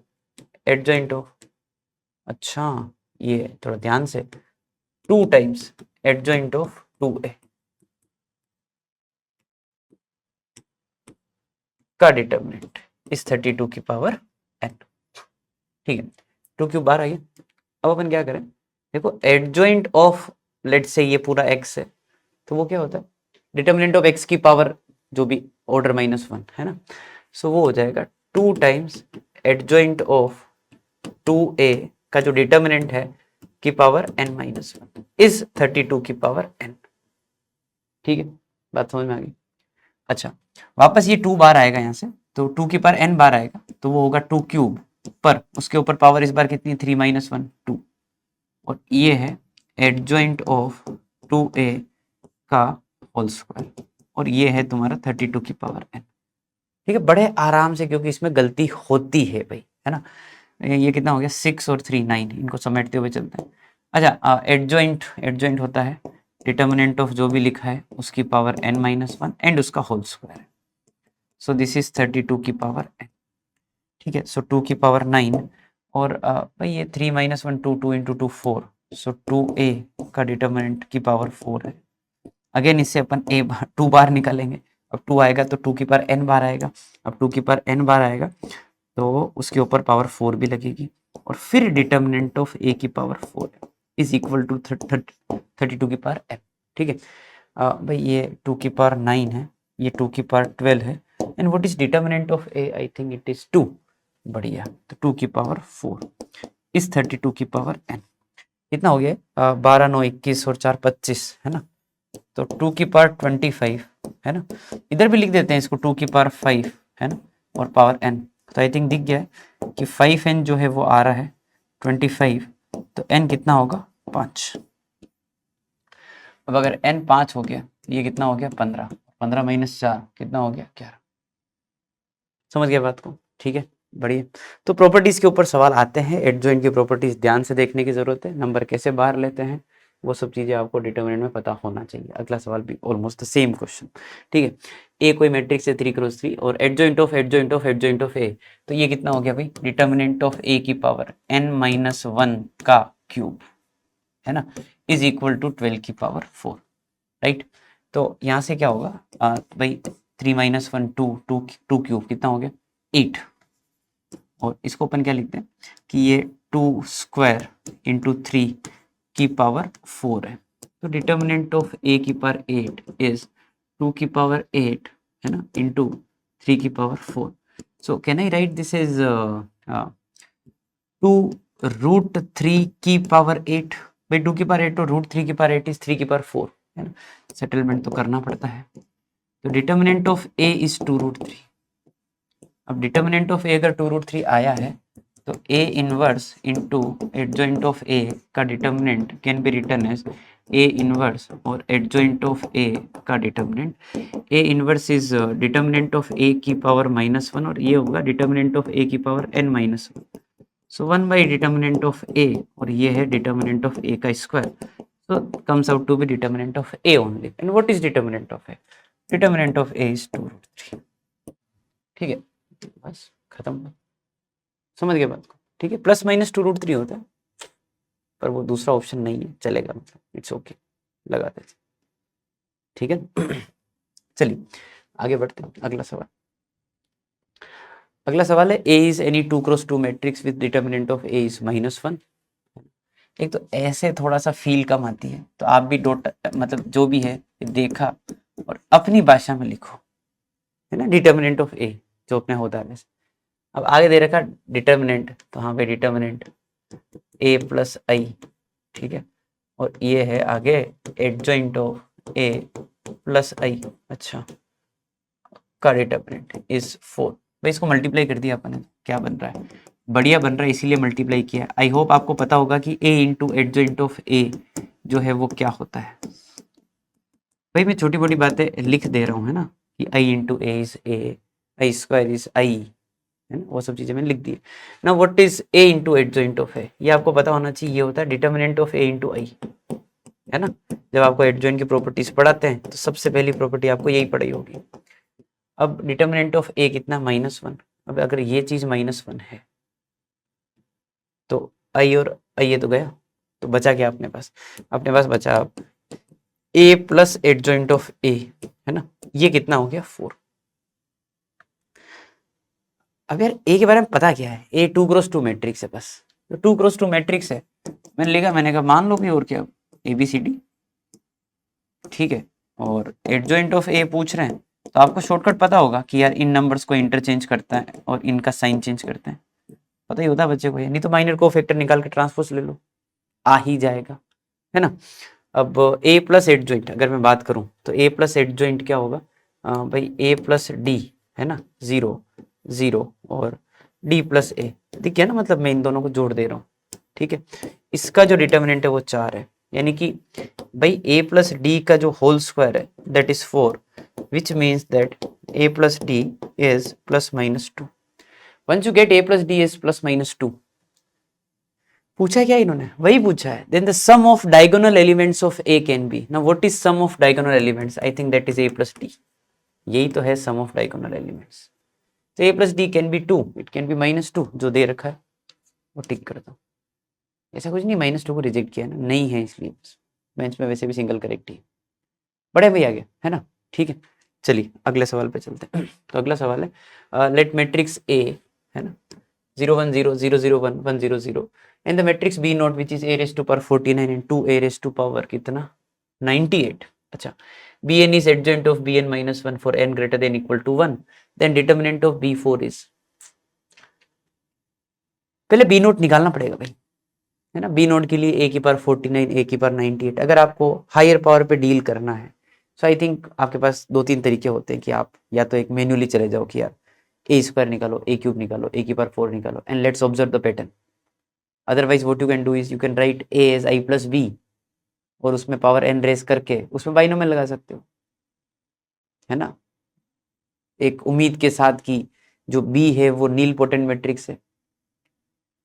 एडजॉइंट ऑफ, अच्छा ये थोड़ा ध्यान से, 2 टाइम्स एडजॉइंट ऑफ 2a का डिटर्मिनेंट इस 32 की पावर n। ठीक है, 2 क्यूब बार आइए। अब अपन क्या करें, देखो एडजॉइंट ऑफ लेट से ये पूरा x है, तो वो क्या होता है डिटर्मिनेंट ऑफ x की पावर जो भी ऑर्डर -1 है ना, सो वो हो जाएगा 2 टाइम्स एडजॉइंट ऑफ 2a का जो डिटर्मिनेंट है की power n minus one is 32 की पावर n। ठीक है, बात समझ में आ गई। अच्छा, वापस ये 2 बार आएगा यहाँ से, तो 2 की पावर n बार आएगा, तो वो होगा 2 क्यूब, पर उसके ऊपर पावर इस बार कितनी, 3 माइनस वन 2, और ये है एडजॉइंट ऑफ 2a का होल स्क्वायर, और ये है तुम्हारा 32 की पावर n। ठीक है, बड़े आराम से, क्योंकि इसमें गलती होती है भाई, है ना। ये कितना हो गया, 6 और 3 9, इनको समेटते हुए चलते हैं। अच्छा, एडजॉइंट होता है डिटर्मिनेंट ऑफ जो भी लिखा है उसकी power n minus one and उसका होल स्क्वायर है। सो दिस इज 32 की पावर n। ठीक है, सो 2 की पावर 9, और भाई ये 3 माइनस वन 2 2 इंटू 2 4, सो 2a का डिटर्मिनेंट की पावर 4 है। अगेन इससे अपन 2 बार निकालेंगे, अब 2 आएगा तो 2 की पावर n बार आएगा, अब 2 की पावर n बार आएगा तो उसके ऊपर पावर 4 भी लगेगी, और फिर डिटर्मिनेंट ऑफ a की पावर 4 इज इक्वल टू 32 की पावर m। ठीक है, भाई ये 2 की पावर 9 है, ये 2 की पावर 12 है, and what is determinant of a, I think it is 2। बढ़िया, तो 2 की पावर 4 इस 32 की पावर n। कितना हो गया, 12 9 21 और 4 25, है ना। तो 2 की पावर 25, है ना। इधर भी लिख देते हैं इसको 2 की पावर 5, है ना, और पावर n। तो आई थिंक दिख गया है कि 5n जो है वो आ रहा है 25, तो n कितना होगा 5। अब अगर n 5 हो गया, ये कितना हो गया 15, 15 माइनस 4 कितना हो गया 11। समझ गया बात को, ठीक है, बढ़िया। तो प्रॉपर्टीज के ऊपर सवाल आते हैं, एडजॉइंट की प्रॉपर्टीज ध्यान से देखने की जरूरत है, नंबर कैसे बाहर लेते हैं वो सब चीजें आपको डिटरमिनेंट में पता होना चाहिए। अगला सवाल भी ऑलमोस्ट द सेम क्वेश्चन। ठीक है, ए कोई मैट्रिक्स है 3 क्रॉस 3 और एडजॉइंट ऑफ ए, तो ये कितना हो गया भाई, डिटरमिनेंट ऑफ ए की पावर n माइनस वन का क्यूब, है ना, इज इक्वल टू 12 की पावर 4, राइट। तो यहाँ से क्या होगा, भाई 3 माइनस वन 2 2 क्यूब कितना हो गया 8, और इसको अपन क्या लिखते हैं कि ये 2 स्क्वायर इंटू 3 की पावर 4 है। तो डिटर्मिनेंट ऑफ ए की पावर 8 इज 2 की पावर 8, है ना, इंटू 3 की power 4। So can I write this is 2 root 3 की पावर 8। भाई 2 की पावर 8 और रूट 3 की पावर 8 इज 3 की पावर 4, है ना, सेटलमेंट तो करना पड़ता है। तो determinant of A is 2 root 3। अब डिटर्मिनेंट ऑफ ए अगर 2 रूट 3 आया है तो A inverse into adjoint of A का determinant can be return as A inverse और एडजॉइंट ऑफ ए का determinant. A inverse is determinant of A की power minus one, और ये होगा डिटर्मिनेंट ऑफ ए की power n minus one. So 1 by determinant of A, और ये है डिटर्मिनेंट ऑफ ए का square, so comes out to be determinant of a only। and what is determinant of a? determinant of a is 2 root 3। ठीक है, बस खत्म, समझ गए बात को। ठीक है, प्लस माइनस 2 रूट 3 होता है, पर वो दूसरा ऑप्शन नहीं है, चलेगा, मतलब इट्स ओके, लगा देते। ठीक है चलिए आगे बढ़ते हैं। अगला सवाल, अगला सवाल है A is any 2 cross 2 matrix with determinant of A is minus one. एक तो ऐसे थोड़ा सा फील कम आती है, तो आप भी डॉट मतलब जो भी है देखा और अपनी भाषा में लिखो, है ना, डिटर्मिनेंट ऑफ ए जो अपने होता है वैसे। अब आगे दे रखा डिटर्मिनेंट, तो हाँ भाई डिटर्मिनेंट ए प्लस आई, ठीक है, और ये है आगे एडजॉइंट ऑफ ए प्लस आई, अच्छा, का डिटर्मिनेंट इज 4। भाई इसको मल्टीप्लाई कर दिया अपन ने, क्या बन रहा है, बढ़िया बन रहा है, इसीलिए मल्टीप्लाई किया। आई होप आपको पता होगा कि a into adjoint of a जो है वो क्या होता है। भाई मैं छोटी मोटी बातें लिख दे रहा हूँ, है ना, कि i into A is a, I square is I, है ना, वो सब चीजें मैंने लिख दी। ना what is a into adjoint of a, ये आपको पता होना चाहिए, ये होता है डिटर्मिनेंट ऑफ a इंटू आई, है ना। जब आपको एडजॉइंट की प्रॉपर्टीज पढ़ाते हैं तो सबसे पहली प्रॉपर्टी आपको यही पढ़ी होगी। अब डिटर्मिनेंट ऑफ a कितना माइनस वन। अब अगर ये चीज माइनस वन है तो आई और आई ये तो गया, तो बचा क्या अपने पास, अपने पास बचा अब a plus adjoint of a, है ना, ये कितना हो गया 4। अब यार a के बारे में पता क्या है, a 2 क्रॉस 2 मैट्रिक्स है बस, तो 2 क्रॉस 2 मैट्रिक्स है, मैंने लिखा, मैंने कहा मान लो कि और क्या ABCD, ठीक है, और एडजॉइंट ऑफ a पूछ रहे हैं तो आपको शॉर्टकट पता होगा कि यार इन नंबर्स को इंटरचेंज करता है और इनका साइन चेंज करते हैं, पता ही होता है बच्चे को ये, नहीं तो माइनर को फैक्टर निकाल के ट्रांसपोज ले लो, आ ही जाएगा, है ना। अब a प्लस एडजॉइंट अगर मैं बात करूं तो a प्लस एडजॉइंट क्या होगा, भाई a प्लस डी, है ना, 0 0 और d प्लस a, ठीक है ना, मतलब मैं इन दोनों को जोड़ दे रहा हूँ, ठीक है। इसका जो डिटर्मिनेंट है वो 4 है, यानी कि भाई a प्लस डी का जो होल स्क्वायर है that is 4, which means that a plus D is plus minus 2। Once you get a plus D is plus minus 2, पूछा क्या इन्होंने, वही पूछा है। Then the sum of diagonal elements of A can be, now what is sum of diagonal elements, I think that is a plus D, यही तो है sum of diagonal elements. तो a plus D can be 2, it can be minus 2, जो दे रखा है वो टिक कर दो। ऐसा कुछ नहीं माइनस 2 को रिजेक्ट किया ना, नहीं है इसलिए, बेंच में वैसे भी सिंगल करेक्ट ही बड़े भाई आ गया, है ना, ठीक है। चलिए अगले सवाल पे चलते हैं। तो अगला सवाल है लेट मैट्रिक्स ए, है ना, 0 1 0 0 0 1 1 0 0 and the matrix B nought which is a raise to power 49 and 2 a raise to power कितना 98। अच्छा, bn is adjoint of bn minus 1 for n greater than equal to 1, then determinant of b4 is, पहले b note निकालना पड़ेगा भाई, है ना। B note के लिए ए की पावर 49, ए की पावर 98, अगर आपको हायर पावर पे डील करना है सो आई थिंक आपके पास 2-3 तरीके होते हैं कि आप या तो एक मैन्युअली चले जाओ कि यार ए स्क्वायर निकालो, ए क्यूब निकालो, ए की पावर 4 निकालो and let's observe the pattern. Otherwise what you can do is you can write A as I plus B और उसमें पावर एन रेस करके उसमें बाइनोमियल लगा सकते हो, है ना, एक उम्मीद के साथ कि जो बी है वो नील पोटेंट मैट्रिक्स है,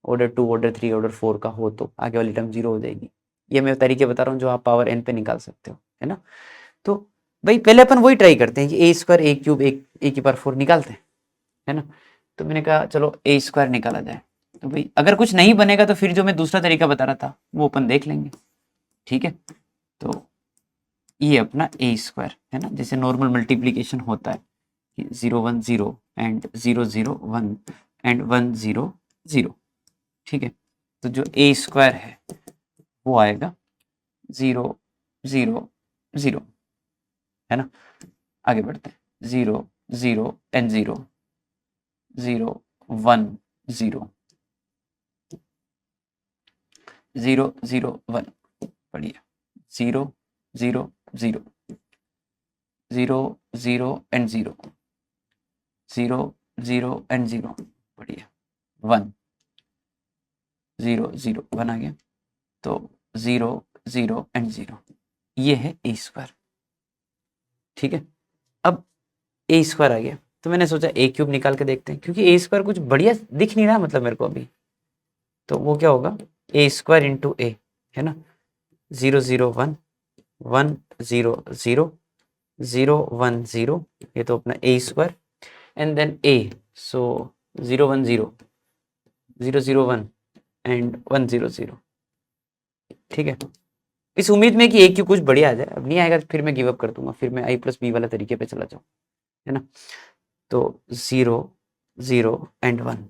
ऑर्डर 2 ऑर्डर 3 ऑर्डर 4 का हो तो आगे वाली टर्म 0 हो जाएगी। ये मैं तरीके बता रहा हूँ जो आप पावर एन पे निकाल सकते हो, है ना। तो भाई पहले अपन वही ट्राई करते हैं कि ए स्क्वायर ए क्यूब ए की पावर 4 निकालते हैं, है ना। तो मैंने कहा चलो ए स्क्वायर निकाला जाए, तो भाई अगर कुछ नहीं बनेगा तो फिर जो मैं दूसरा तरीका बता रहा था वो अपन देख लेंगे, ठीक है। तो ये अपना ए स्क्वायर है ना, जैसे नॉर्मल मल्टीप्लीकेशन होता है 0 1 0 एंड 0 0 1 एंड 1 0 0, ठीक है। तो जो ए स्क्वायर है वो आएगा 0 0 0, है ना। आगे बढ़ते हैं 0 0 एंड 0 0 1 0 0 0 1, बढ़िया 0 0 0 0 0 एंड 0 0 0 एंड 0, बढ़िया 1 0 0 1 आ गया। तो 0 0 एंड 0, ये है ए स्क्वायर, ठीक है। अब ए स्क्वायर आ गया तो मैंने सोचा ए क्यूब निकाल के देखते हैं, क्योंकि ए स्क्वायर कुछ बढ़िया दिख नहीं रहा मतलब मेरे को अभी, तो वो क्या होगा ए स्क्वायर इंटू ए, है ना, 0 0 1 1 0 0 0 1 0, ये तो अपना A square and then A, so 0 1 0 0 0 1 and 1 0 0, ठीक है। इस उम्मीद में कि ए क्यू कुछ बढ़िया आ जाए, अब नहीं आएगा तो फिर मैं गिव अप कर दूंगा, फिर मैं आई प्लस बी वाला तरीके पे चला जाऊँ, है ना। तो 0 0 एंड 1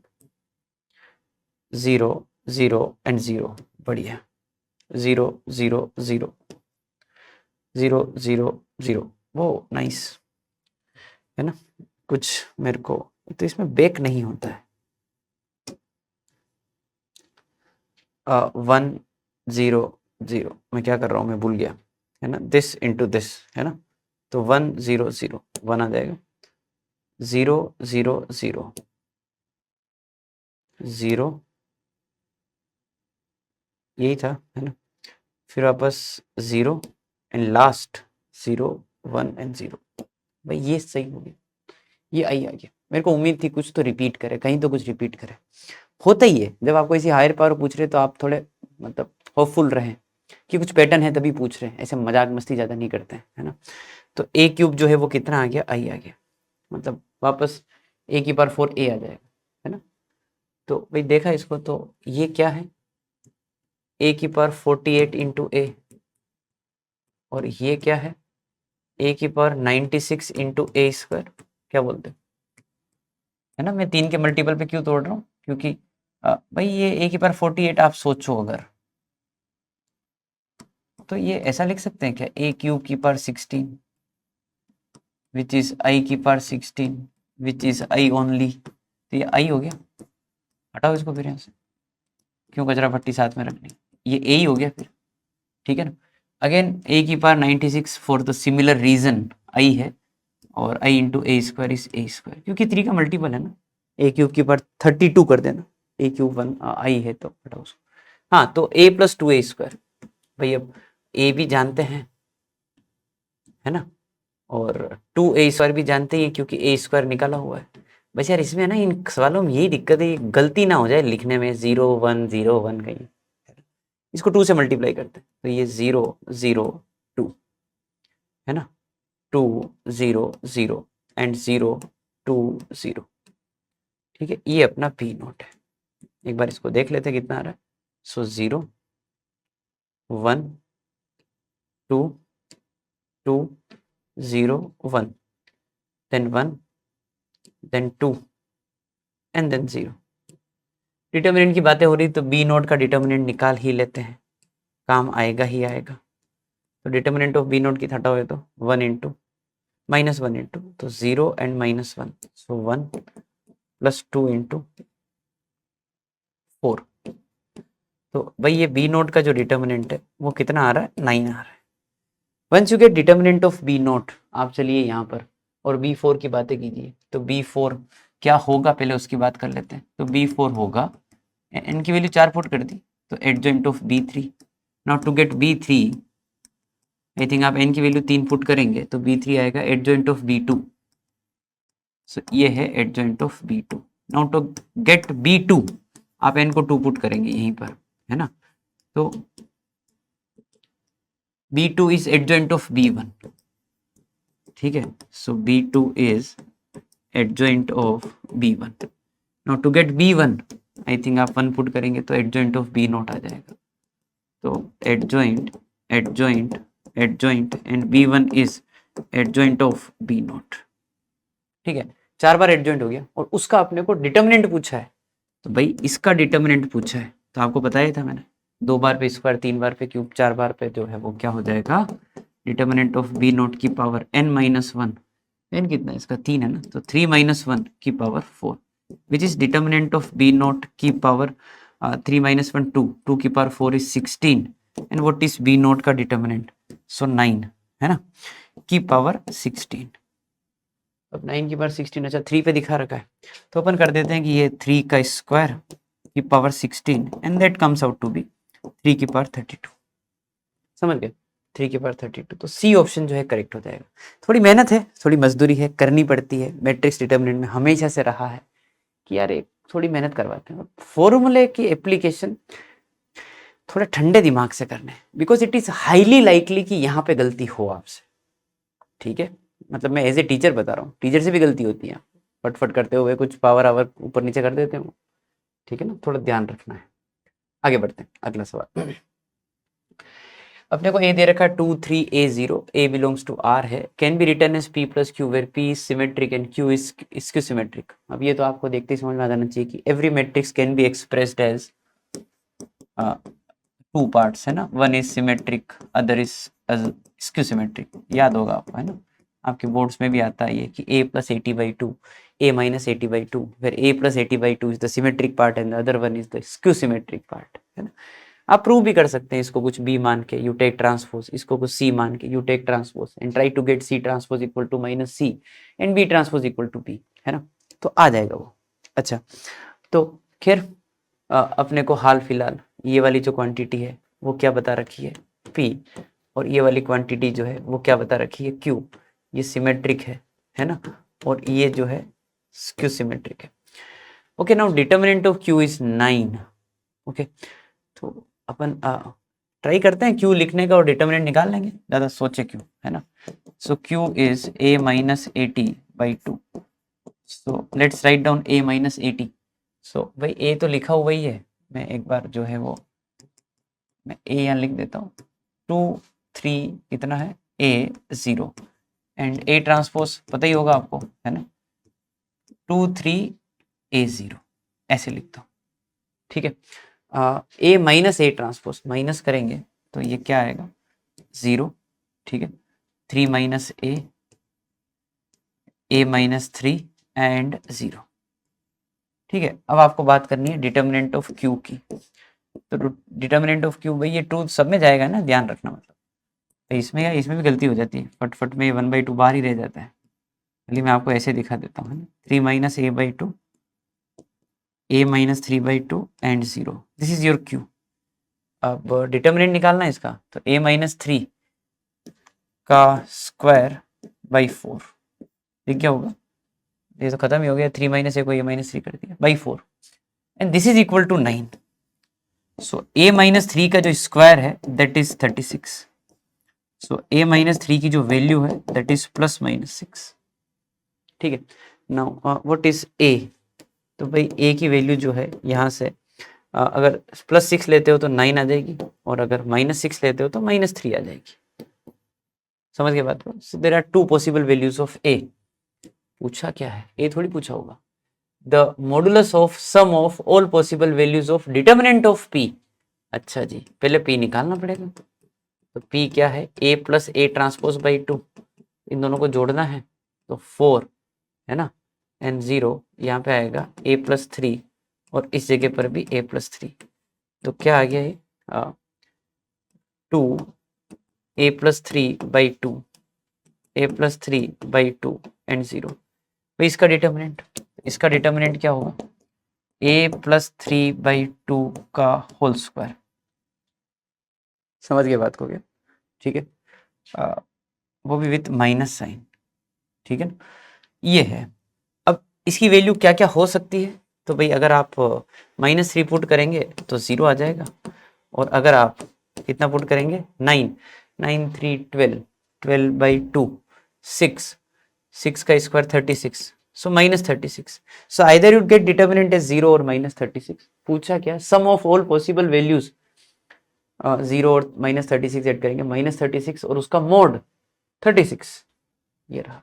0 0 एंड 0, बढ़िया 0 0 0 0 0 0, वो नाइस, है ना। कुछ मेरे को तो इसमें बेक नहीं होता है, 1 0 0, मैं क्या कर रहा हूँ मैं भूल गया, है ना, दिस इंटू दिस, है ना। तो 1 0 0 1 आ जाएगा, 0 0 0 0, यही था, है ना। फिर वापस 0 एंड लास्ट 0 1 एंड 0, भाई ये सही हो गया, ये आई आ गया। मेरे को उम्मीद थी कुछ तो रिपीट करे, कहीं तो कुछ रिपीट करे, होता ही है जब आपको इसी हायर पावर पूछ रहे तो आप थोड़े मतलब होपफुल रहें कि कुछ पैटर्न है तभी पूछ रहे हैं, ऐसे मजाक मस्ती ज़्यादा नहीं करते हैं, है ना। तो ए क्यूब जो है वो कितना आ गया, आई आ गया, मतलब वापस ए की पावर 4 ए आ जाएगा, है ना। तो भाई देखा इसको तो ये क्या है, ए की पावर 48 इंटू ए, और ये क्या है ए की पावर 96 इंटू ए स्क्वायर, क्या बोलते हैं, है ना। मैं 3 के मल्टीपल पे क्यों तोड़ रहा हूँ, क्योंकि भाई ये ए की पावर 48 आप सोचो अगर, तो ये ऐसा लिख सकते हैं क्या, ए क्यूब की पावर 16 विच इज आई की power 16 which is I only, तो ये आई हो गया, हटाओ इसको फिर यहाँ से, क्यों कचरा भट्टी साथ में रखनी, ये ए ही हो गया फिर, ठीक है ना। अगेन ए की power 96 for the similar reason I है, और I into A square is A square, क्योंकि 3 का मल्टीपल है ना, ए क्यूब की पावर 32 कर देना, ए क्यूब 1 आई है तो हटाओ उसको। हाँ, तो ए प्लस 2 ए स्क्वायर, भाई अब ए भी जानते हैं, है ना, और 2 ए स्क्वायर भी जानते हैं क्योंकि ए स्क्वायर निकाला हुआ है। बस यार इसमें ना इन सवालों में यही दिक्कत है, गलती ना हो जाए लिखने में, 0 1 0 1 कहीं, इसको 2 से मल्टीप्लाई करते हैं तो ये 0 0 2 है ना, 2 0 0 एंड 0 2 0, ठीक है। ये अपना पी नोट है, एक बार इसको देख लेते हैं कितना आ रहा है। So 0 1 2 2 0 1 then 1 then 2 and then 0। Determinant की बातें हो रही तो बी नोट का डिटर्मिनेंट निकाल ही लेते हैं, काम आएगा ही आएगा। तो डिटर्मिनेंट ऑफ बी नोट की थटा हुए तो 1 इंटू माइनस 1 इंटू, तो 0 and minus 1, so 1 plus 2 into 4। तो भाई ये बी नोट का जो डिटर्मिनेंट है वो कितना आ रहा है, 9 आ रहा है। Once you get determinant of B nought, आप चलिए यहाँ पर और बी 4 की बातें कीजिए। तो बी 4 क्या होगा पहले उसकी बात कर लेते हैं। तो बी 4 होगा, एन की वैल्यू 4 पुट कर दी, तो adjoint of B 3। Now to get B 3, I think आप एन की वैल्यू 3 पुट करेंगे तो बी 3 आएगा एडजॉइंट ऑफ बी 2। सो ये है adjoint of B 2। Now to get B 2, आप एन को 2 पुट करेंगे यहीं पर, है ना। तो B2 is adjoint of B1, ठीक है। So B2 is adjoint of B1. Now to get B1, I think आप 1 पुट करेंगे तो adjoint of B नोट आ जाएगा। तो adjoint adjoint adjoint and B1 is adjoint of B note, ठीक है। 4 बार adjoint हो गया, और उसका अपने को डिटर्मिनेंट पूछा है। तो भाई इसका डिटर्मिनेंट पूछा है तो आपको बताया था मैंने, 2 बार पे स्क्वायर, 3 बार पे क्यूब, 4 बार पे जो है वो क्या हो जाएगा, डिटर्मिनेंट ऑफ बी नोट की पावर n माइनस 1, एन कितना है इसका 3 है ना, तो 3 माइनस 1 की power 4, which is determinant of B nought की पावर 3 माइनस 1 2 की power 4 is 16, and what is B nought का डिटर्मिनेंट, सो 9 है ना, की पावर 16। अब 9 की पावर 16, अच्छा 3 पे दिखा रखा है तो अपन कर देते हैं कि ये 3 का स्क्वायर की power 16 and that comes out to be 3 की पावर 32, समझ गए, 3 की पावर 32। तो सी ऑप्शन जो है करेक्ट हो जाएगा। थोड़ी मेहनत है, थोड़ी मजदूरी है, करनी पड़ती है, मैट्रिक्स डिटर्मिनेंट में हमेशा से रहा है कि यार एक थोड़ी मेहनत करवाते हैं, फॉर्मूले की एप्लीकेशन थोड़ा ठंडे दिमाग से करने, because it is highly likely कि यहाँ पे गलती हो आपसे, ठीक है। मतलब मैं एज ए टीचर बता रहा हूँ, टीचर से भी गलती होती है, फटफट करते हुए कुछ पावर आवर ऊपर नीचे कर देते हो, ठीक है ना, थोड़ा ध्यान रखना है। आगे बढ़ते हैं, अगला सवाल। अपने को ए दे रखा है 2 3 a 0, a belongs to r है, can be return as p plus Q where p is symmetric and q is skew symmetric. अब ये तो आपको देखते ही समझ में आ जाना चाहिए कि every matrix can be expressed as 2 parts, है ना, one is symmetric other is skew symmetric, याद होगा आपको, है ना, आपके बोर्ड्स में भी आता है ये कि a plus 80/2 a minus 80/2, where a plus 80/2 is the symmetric part and the other one is the skew symmetric part, है ना। आप प्रूव भी कर सकते हैं इसको, कुछ b मान के यू टेक ट्रांसपोज, इसको कुछ c मान के you take transpose, and try to get c transpose equal to minus c and b transpose equal to b, है ना, तो आ जाएगा वो। अच्छा, तो खैर अपने को हाल फिलहाल ये वाली जो क्वांटिटी है वो क्या बता रखी है, p, और ये वाली क्वांटिटी जो है वो क्या बता रखी है, q। ये सिमेट्रिक है ना, और ये जो है स्क्यू सिमेट्रिक है। Okay, now determinant of q is 9। Okay, तो अपन ट्राई करते हैं q लिखने का और डिटर्मिनेंट निकाल लेंगे, ज़्यादा सोचे क्यों, है ना। सो q is a minus 80/2, so let's write down a minus 80। सो भाई a तो लिखा हुआ ही है, मैं एक बार जो है वो मैं a यहाँ लिख देता हूँ, 2 3 कितना है a 0, एंड a ट्रांसपोज पता ही होगा आपको, है ना, 2 3 a 0 ऐसे लिखता हूँ, ठीक है। a minus A transpose minus करेंगे तो ये क्या आएगा 0, ठीक है, 3 माइनस a माइनस 3 एंड 0, ठीक है। अब आपको बात करनी है डिटर्मिनेंट ऑफ q की। तो डिटर्मिनेंट ऑफ क्यूब भाई ये टू सब में जाएगा ना, ध्यान रखना। मतलब तो इसमें या इसमें भी गलती हो जाती है, फटफट में 1/2 बाहर ही रह जाता है। चलिए मैं आपको ऐसे दिखा देता हूँ, 3 - a/2 a - 3/2 and 0, this is your Q. अब डिटर्मिनेंट निकालना है इसका, तो a - 3 का स्क्वायर बाई 4, ये क्या होगा, ये तो खत्म ही हो गया, 3 - a को a - 3 कर दिया by 4 and this is equal to 9। So a - 3 का जो स्क्वायर है दैट इज 36। सो a - 3 की जो वैल्यू है दैट इज +/6। ठीक है, नाउ व्हाट इज a, तो भाई a की वैल्यू जो है यहाँ से अगर +6 लेते हो तो 9 आ जाएगी, और अगर -6 लेते हो तो -3 आ जाएगी। समझ गए बात को? So there are two possible values of a। पूछा क्या है, a थोड़ी पूछा होगा। The modulus of sum of all possible values of determinant of p। अच्छा जी, पहले p निकालना पड़ेगा। तो p क्या है, a + a ट्रांसपोज बाई 2, इन दोनों को जोड़ना है तो 4 है ना, एंड 0 यहाँ पे आएगा a + 3, और इस जगह पर भी a + 3, तो क्या आ गया ये 2 a + 3/2 a + 3/2 एंड 0। तो इसका डिटर्मिनेंट क्या होगा, a + 3/2 का होल स्क्वायर। समझ गए बात को क्या? ठीक है, वो भी विथ माइनस साइन। ठीक है ना, ये है। अब इसकी वैल्यू क्या क्या हो सकती है, तो भाई अगर आप -3 पुट करेंगे तो 0 आ जाएगा, और अगर आप कितना पुट करेंगे 9 9 3 12 12/2 6 का square 36, so -36। So either you get determinant as 0 और -36। पूछा क्या, sum of all possible values 0 और -36 ऐड करेंगे, -36 और उसका मोड 36, ये रहा।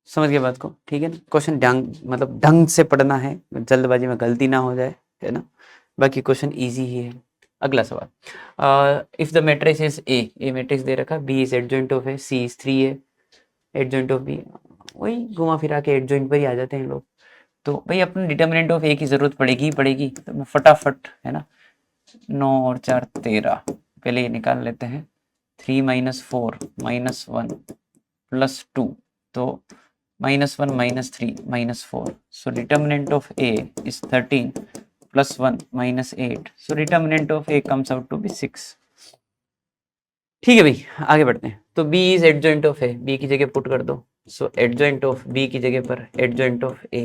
समझ गए बात को? ठीक है ना, क्वेश्चन मतलब ढंग से पढ़ना है, जल्दबाजी में गलती ना हो जाए, है ना। बाकी क्वेश्चन इजी ही है। अगला सवाल, if the matrix is a matrix दे रखा, B is adjoint of A, C is 3a, adjoint of B, वही घुमा फिरा के एडजॉइंट पर ही आ जाते हैं लोग। तो भाई अपने डिटर्मिनेंट ऑफ ए की जरूरत पड़ेगी ही पड़ेगी, तो फटाफट, है ना, 9 और 4 13, पहले ये निकाल लेते हैं। 3 - 4 -1 +2, तो -1 -3 -4, so determinant of a is 13 + 1 - 8, so determinant of a comes out to be 6। ठीक है भाई, आगे बढ़ते हैं। तो b is adjoint of a, b की जगह पुट कर दो, so adjoint of b की जगह पर adjoint of a,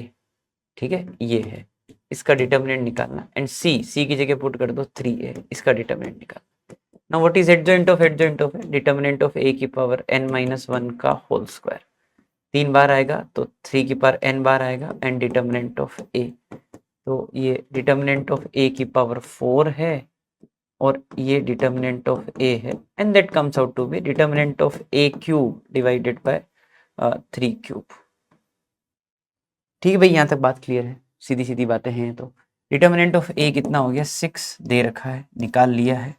ठीक है, ये है, इसका डिटर्मिनेंट निकालना। एंड c की जगह पुट कर दो 3a, इसका डिटर्मिनेंट निकालना। Now what is adjoint of a, determinant of a की पावर n - 1 का होल स्क्वायर, 3 बार आएगा तो 3 की पावर n बार आएगा, एंड डिटर्मिनेंट ऑफ a, तो ये डिटर्मिनेंट ऑफ a की पावर 4 है, और ये डिटर्मिनेंट ऑफ a है, and that comes out to be determinant of a cube divided by 3 cube. ठीक है भाई, यहाँ तक बात क्लियर है, सीधी सीधी बातें हैं। तो डिटर्मिनेंट ऑफ a कितना हो गया, 6 दे रखा है, निकाल लिया है,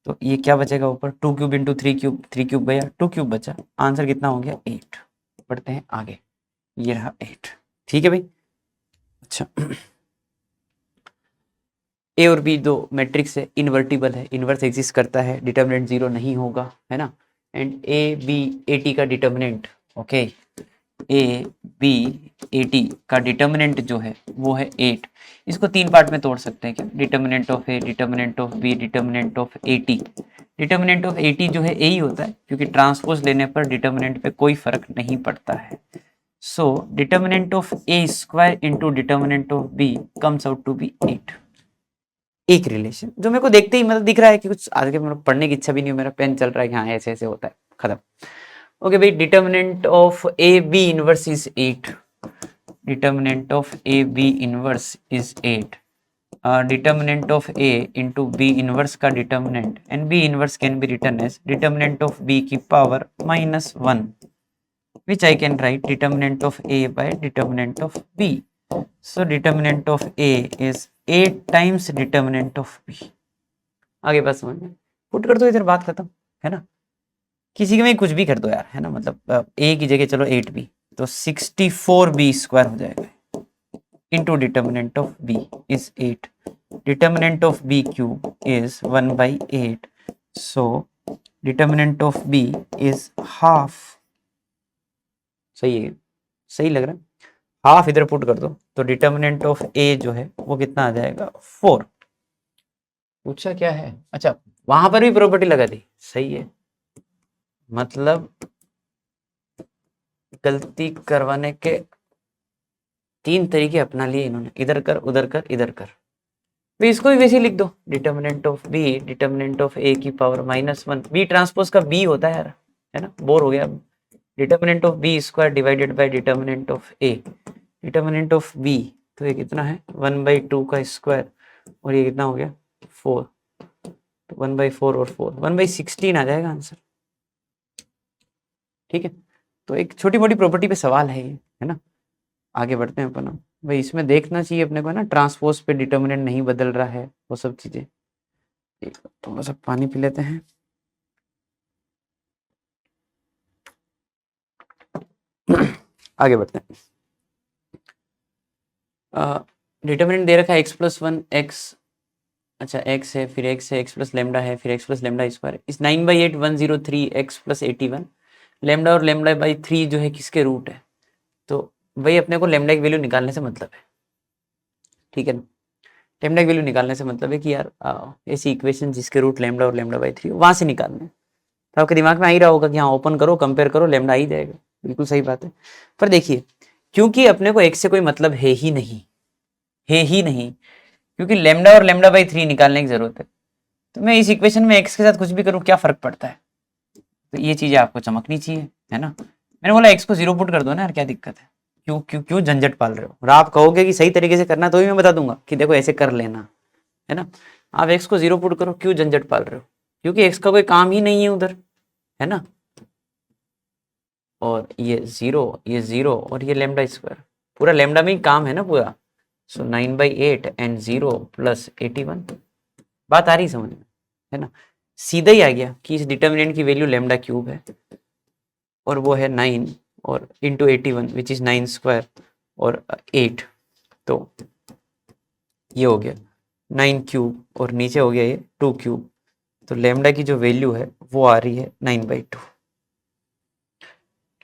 तो ये क्या बचेगा ऊपर, 2 क्यूब इंटू 3 क्यूब, 3 क्यूब गया, 2 क्यूब बचा, आंसर कितना हो गया 8। बढ़ते हैं आगे, ये रहा 8। ठीक है भाई, अच्छा ए और बी दो मैट्रिक्स है, इन्वर्टिबल है, इन्वर्स एग्जिस्ट करता है, डिटर्मिनेंट 0 नहीं होगा, है ना। And A B A T का determinant, okay, A B A T का डिटर्मिनेंट जो है वो है 8। इसको 3 पार्ट में तोड़ सकते हैं क्या, determinant of A, determinant of B, determinant of A T. Determinant of A T जो है ए ही होता है, क्योंकि ट्रांसपोज लेने पर डिटर्मिनेंट पे कोई फर्क नहीं पड़ता है। So determinant of A square into determinant of B comes out to be 8। एक रिलेशन जो मेरे को देखते ही मतलब दिख रहा है कि कुछ आगे मतलब पढ़ने की इच्छा भी नहीं हो, मेरा पेन चल रहा है कि हाँ ऐसे ऐसे होता है, खत्म। ओके भाई, determinant of A B inverse is 8, determinant of A B inverse is 8, determinant of A into B inverse का determinant, and B inverse can be return as determinant of B की power -1, which I can write determinant of A by determinant of B. So determinant of A is 8 times determinant of B। आगे बात समझ में, put कर दो इधर, बात खत्म, है ना। किसी के में कुछ भी कर दो यार, है ना, मतलब A की जगह चलो 8B, तो 64B स्क्वायर हो जाएगा, into determinant of B is 8, determinant of B cube is 1/8, so determinant of B is half. सही है, सही लग रहा है। हाफ इधर पुट कर दो तो डिटर्मिनेंट ऑफ ए जो है वो कितना आ जाएगा 4। पूछा क्या है, अच्छा वहां पर भी प्रॉपर्टी लगा दी, सही है। मतलब गलती करवाने के 3 तरीके अपना लिए इन्होंने, इधर कर उधर कर इधर कर। तो इसको भी वैसे लिख दो, determinant of B determinant of A की पावर -1, बी ट्रांसपोज का बी होता है यार, है ना, बोर हो गया। Determinant of B square divided by determinant of A, determinant of B तो ये कितना है 1/2 का स्क्वायर, और ये कितना हो गया 4, तो 1/4 और 4 1/16 आ जाएगा आंसर। ठीक है, तो एक छोटी मोटी प्रॉपर्टी पे सवाल है ये, है ना। आगे बढ़ते हैं अपन। भाई इसमें देखना चाहिए अपने को, है ना, ट्रांसपोज पे डिटर्मिनेंट नहीं बदल रहा है, वो सब चीजें। थोड़ा सा पानी पी लेते हैं। आगे बढ़ते हैं। डिटर्मिनेंट दे रखा है x+1 x, अच्छा x है, फिर x है, x प्लस लेमडा है, फिर x प्लस लेमडा स्क्वायर इस 9/8 103 x प्लस 81। लेमडा और लेमडा बाई 3 जो है किसके रूट है, तो वही अपने को लेमडा की वैल्यू निकालने से मतलब है। ठीक है ना, लेमडा की वैल्यू निकालने से मतलब है कि यार ऐसी इक्वेशन जिसके रूट लेमडा और लेमडा बाई 3 वहां से निकालने, तो आपके दिमाग में आ ही रहा होगा कि हाँ ओपन करो कंपेयर करो लेमडा आ ही जाएगा, बिल्कुल सही बात है। पर देखिए क्योंकि अपने को x से कोई मतलब है ही नहीं, है ही नहीं, क्योंकि लेमडा और लेमडा बाई 3 निकालने की जरूरत है, तो मैं इस इक्वेशन में x के साथ कुछ भी करूँ क्या फर्क पड़ता है, तो ये चीजें आपको चमकनी चाहिए, है ना। मैंने बोला x को 0 पुट कर दो ना यार, क्या दिक्कत है, क्यों क्यों क्यों झंझट पाल रहे हो। और आप कहोगे कि सही तरीके से करना, तो भी मैं बता दूंगा कि देखो ऐसे कर लेना, है ना। आप x को 0 पुट करो, क्यों झंझट पाल रहे हो, क्योंकि x का कोई काम ही नहीं है उधर, है ना। और ये 0 और ये लेमडा स्क्वायर, पूरा लेमडा में ही काम है ना पूरा। सो 9/8 एंड 0 प्लस 81, बात आ रही समझ में, है ना। सीधा ही आ गया कि इस डिटर्मिनेंट की वैल्यू लेमडा क्यूब है, और वो है 9 और इंटू 81 विच इज 9 स्क्वायर और 8, तो ये हो गया 9 क्यूब और नीचे हो गया ये 2 क्यूब, तो लेमडा की जो वैल्यू है वो आ रही है 9/2।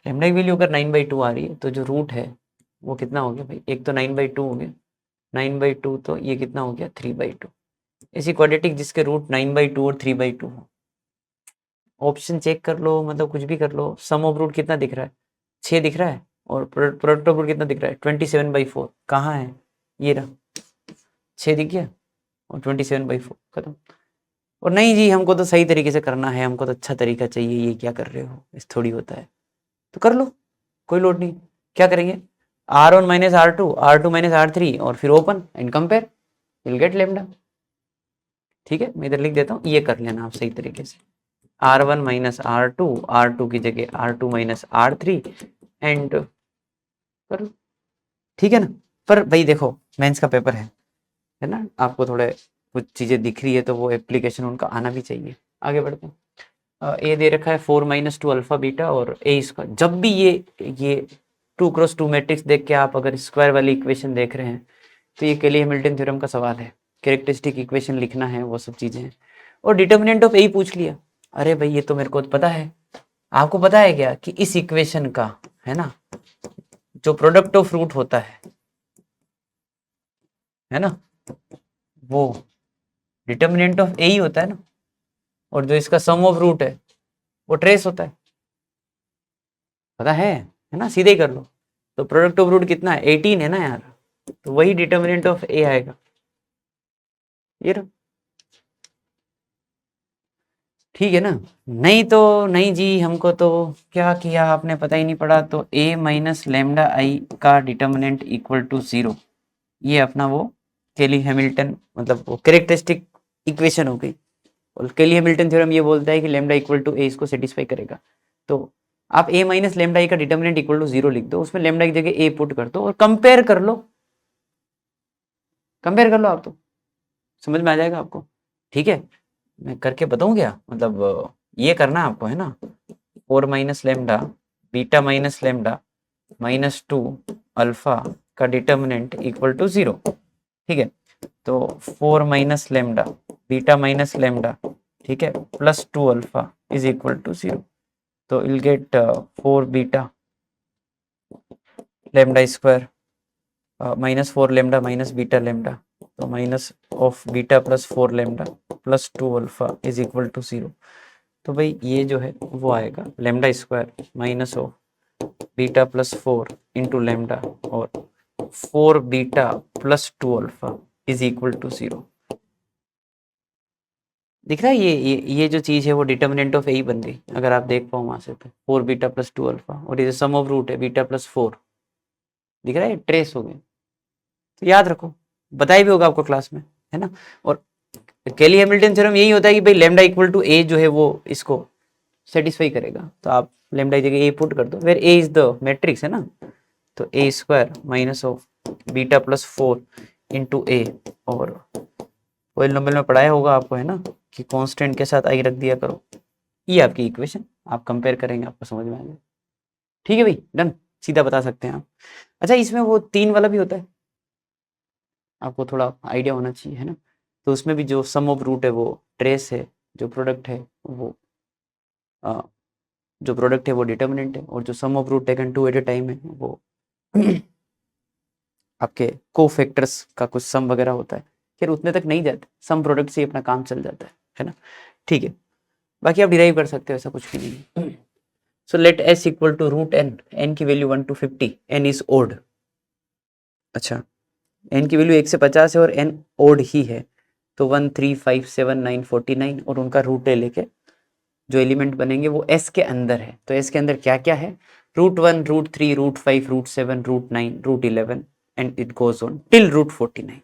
लेमडा की वैल्यू अगर 9/2 आ रही है तो जो रूट है वो कितना हो गया भाई, एक तो 9/2 हो गया, 9/2 तो ये कितना हो गया 3/2। ऐसी क्वाड्रेटिक जिसके रूट 9/2 और 3/2 हो, ऑप्शन चेक कर लो, मतलब कुछ भी कर लो। सम ऑफ रूट कितना दिख रहा है 6 दिख रहा है, और प्रोडक्ट ऑफ रूट कितना दिख रहा है 27/4, कहाँ है ये रहा 6 दिख गया और 27/4 खत्म। और नहीं जी हमको तो सही तरीके से करना है, हमको तो अच्छा तरीका चाहिए, ये क्या कर रहे हो, इस थोड़ी होता है, तो कर लो, कोई लोड नहीं। क्या करेंगे R1 minus R2, R2 minus R3 और फिर open and compare, will get lambda. ठीक है, मैं इधर लिख देता हूँ, ये कर लेना आप सही तरीके से। R1 माइनस R2, R2 की जगह R2 माइनस R3 एंड कर लो। ठीक है ना। पर भाई देखो मेंस का पेपर है ना, आपको थोड़े कुछ चीजें दिख रही है तो वो एप्लीकेशन उनका आना भी चाहिए। आगे बढ़ते हैं। ए दे रखा है 4 - 2 अल्फा बीटा और ए इसका, जब भी ये 2x2 मैट्रिक्स देख के आप अगर स्क्वायर वाली इक्वेशन देख रहे हैं तो ये केली हैमिल्टन थ्योरम का सवाल है, कैरेक्टरिस्टिक इक्वेशन लिखना है, वो सब चीजें हैं। और डिटर्मिनेंट ऑफ ए पूछ लिया, अरे भाई ये तो मेरे को पता है, आपको पता है क्या कि इस इक्वेशन का, है ना, जो प्रोडक्ट ऑफ रूट होता है ना, वो डिटर्मिनेंट ऑफ ए ही होता है ना, और जो इसका सम ऑफ रूट है वो ट्रेस होता है, पता है ना, सीधे ही कर लो। तो प्रोडक्ट ऑफ रूट कितना है 18 है ना यार, तो वही डिटर्मिनेंट ऑफ ए आएगा, ये रहा। ठीक है ना। नहीं तो नहीं जी हमको तो क्या किया आपने पता ही नहीं पड़ा, तो a माइनस लेमडा आई का डिटर्मिनेंट इक्वल टू 0, ये अपना वो केली हैमिल्टन मतलब वो कैरेक्टरिस्टिक इक्वेशन हो गई। और केली हैमिल्टन थ्योरम ये बोलता है कि लेमडा इक्वल टू ए इसको सेटिस्फाई करेगा, तो आप a माइनस लेमडा आई का डिटर्मिनेंट इक्वल टू 0 लिख दो, उसमें लेमडा की जगह a पुट कर दो और कंपेयर कर लो, कंपेयर कर लो, आप तो समझ में आ जाएगा आपको। ठीक है, मैं करके बताऊं क्या, मतलब ये करना है आपको, है ना। 4 minus lambda beta minus lambda -2 alpha का डिटर्मिनेंट इक्वल टू 0। ठीक है, तो 4 minus lambda beta minus lambda, ठीक है, plus 2 alpha is equal to 0। तो will get 4 beta lambda square minus 4 lambda minus beta lambda, तो minus of beta plus 4 lambda plus 2 alpha is equal to 0। तो भाई ये जो है वो आएगा lambda square minus of beta plus 4 into lambda और 4 beta plus 2 alpha is equal to 0। दिख रहा है ये जो चीज़ है वो डिटर्मिनेंट ऑफ ए ही बन गई, अगर आप देख पाओ वहां से, तो 4 बीटा प्लस 2 अल्फा और ये सम ऑफ रूट है बीटा प्लस 4, दिख रहा है, ट्रेस हो गए। तो याद रखो, बताया भी होगा आपको क्लास में, है ना। और केली हैमिल्टन थ्योरम यही होता है कि भाई लेमडा इक्वल टू ए जो है वो इसको सेटिस्फाई करेगा। तो आप लेमडा की जगह ए पुट कर दो, where A is the matrix, है ना। तो A square minus of beta plus 4 into A, और पॉलिनोमियल में पढ़ाया होगा आपको, है ना, कि कांस्टेंट के साथ आई रख दिया करो। ये आपकी इक्वेशन, आप कंपेयर करेंगे आपको समझ में आएगा। ठीक है भाई, डन, सीधा बता सकते हैं आप। अच्छा, इसमें वो 3 वाला भी होता है, आपको थोड़ा आइडिया होना चाहिए, है ना। तो उसमें भी जो सम ऑफ रूट है वो ट्रेस है, जो प्रोडक्ट है वो जो प्रोडक्ट है वो डिटर्मिनेंट है, और जो sum of root taken two at a time है वो आपके कोफैक्टर्स का कुछ सम वगैरह होता है। फिर उतने तक नहीं जाते, सम प्रोडक्ट से ही अपना काम चल जाता है ना। ठीक है, बाकी आप डिराइव कर सकते हो, ऐसा कुछ भी नहीं है। So let S equal to root N, N की value 1 to 50, N is odd. अच्छा, एन की वैल्यू 1 से 50 है और एन ओड ही है, तो 1 3 5 7 9 49, और उनका रूट ले लेके जो एलिमेंट बनेंगे वो एस के अंदर है। तो एस के अंदर क्या क्या है, √1 √3 √5 √7 √9 √11 and it goes on till √49।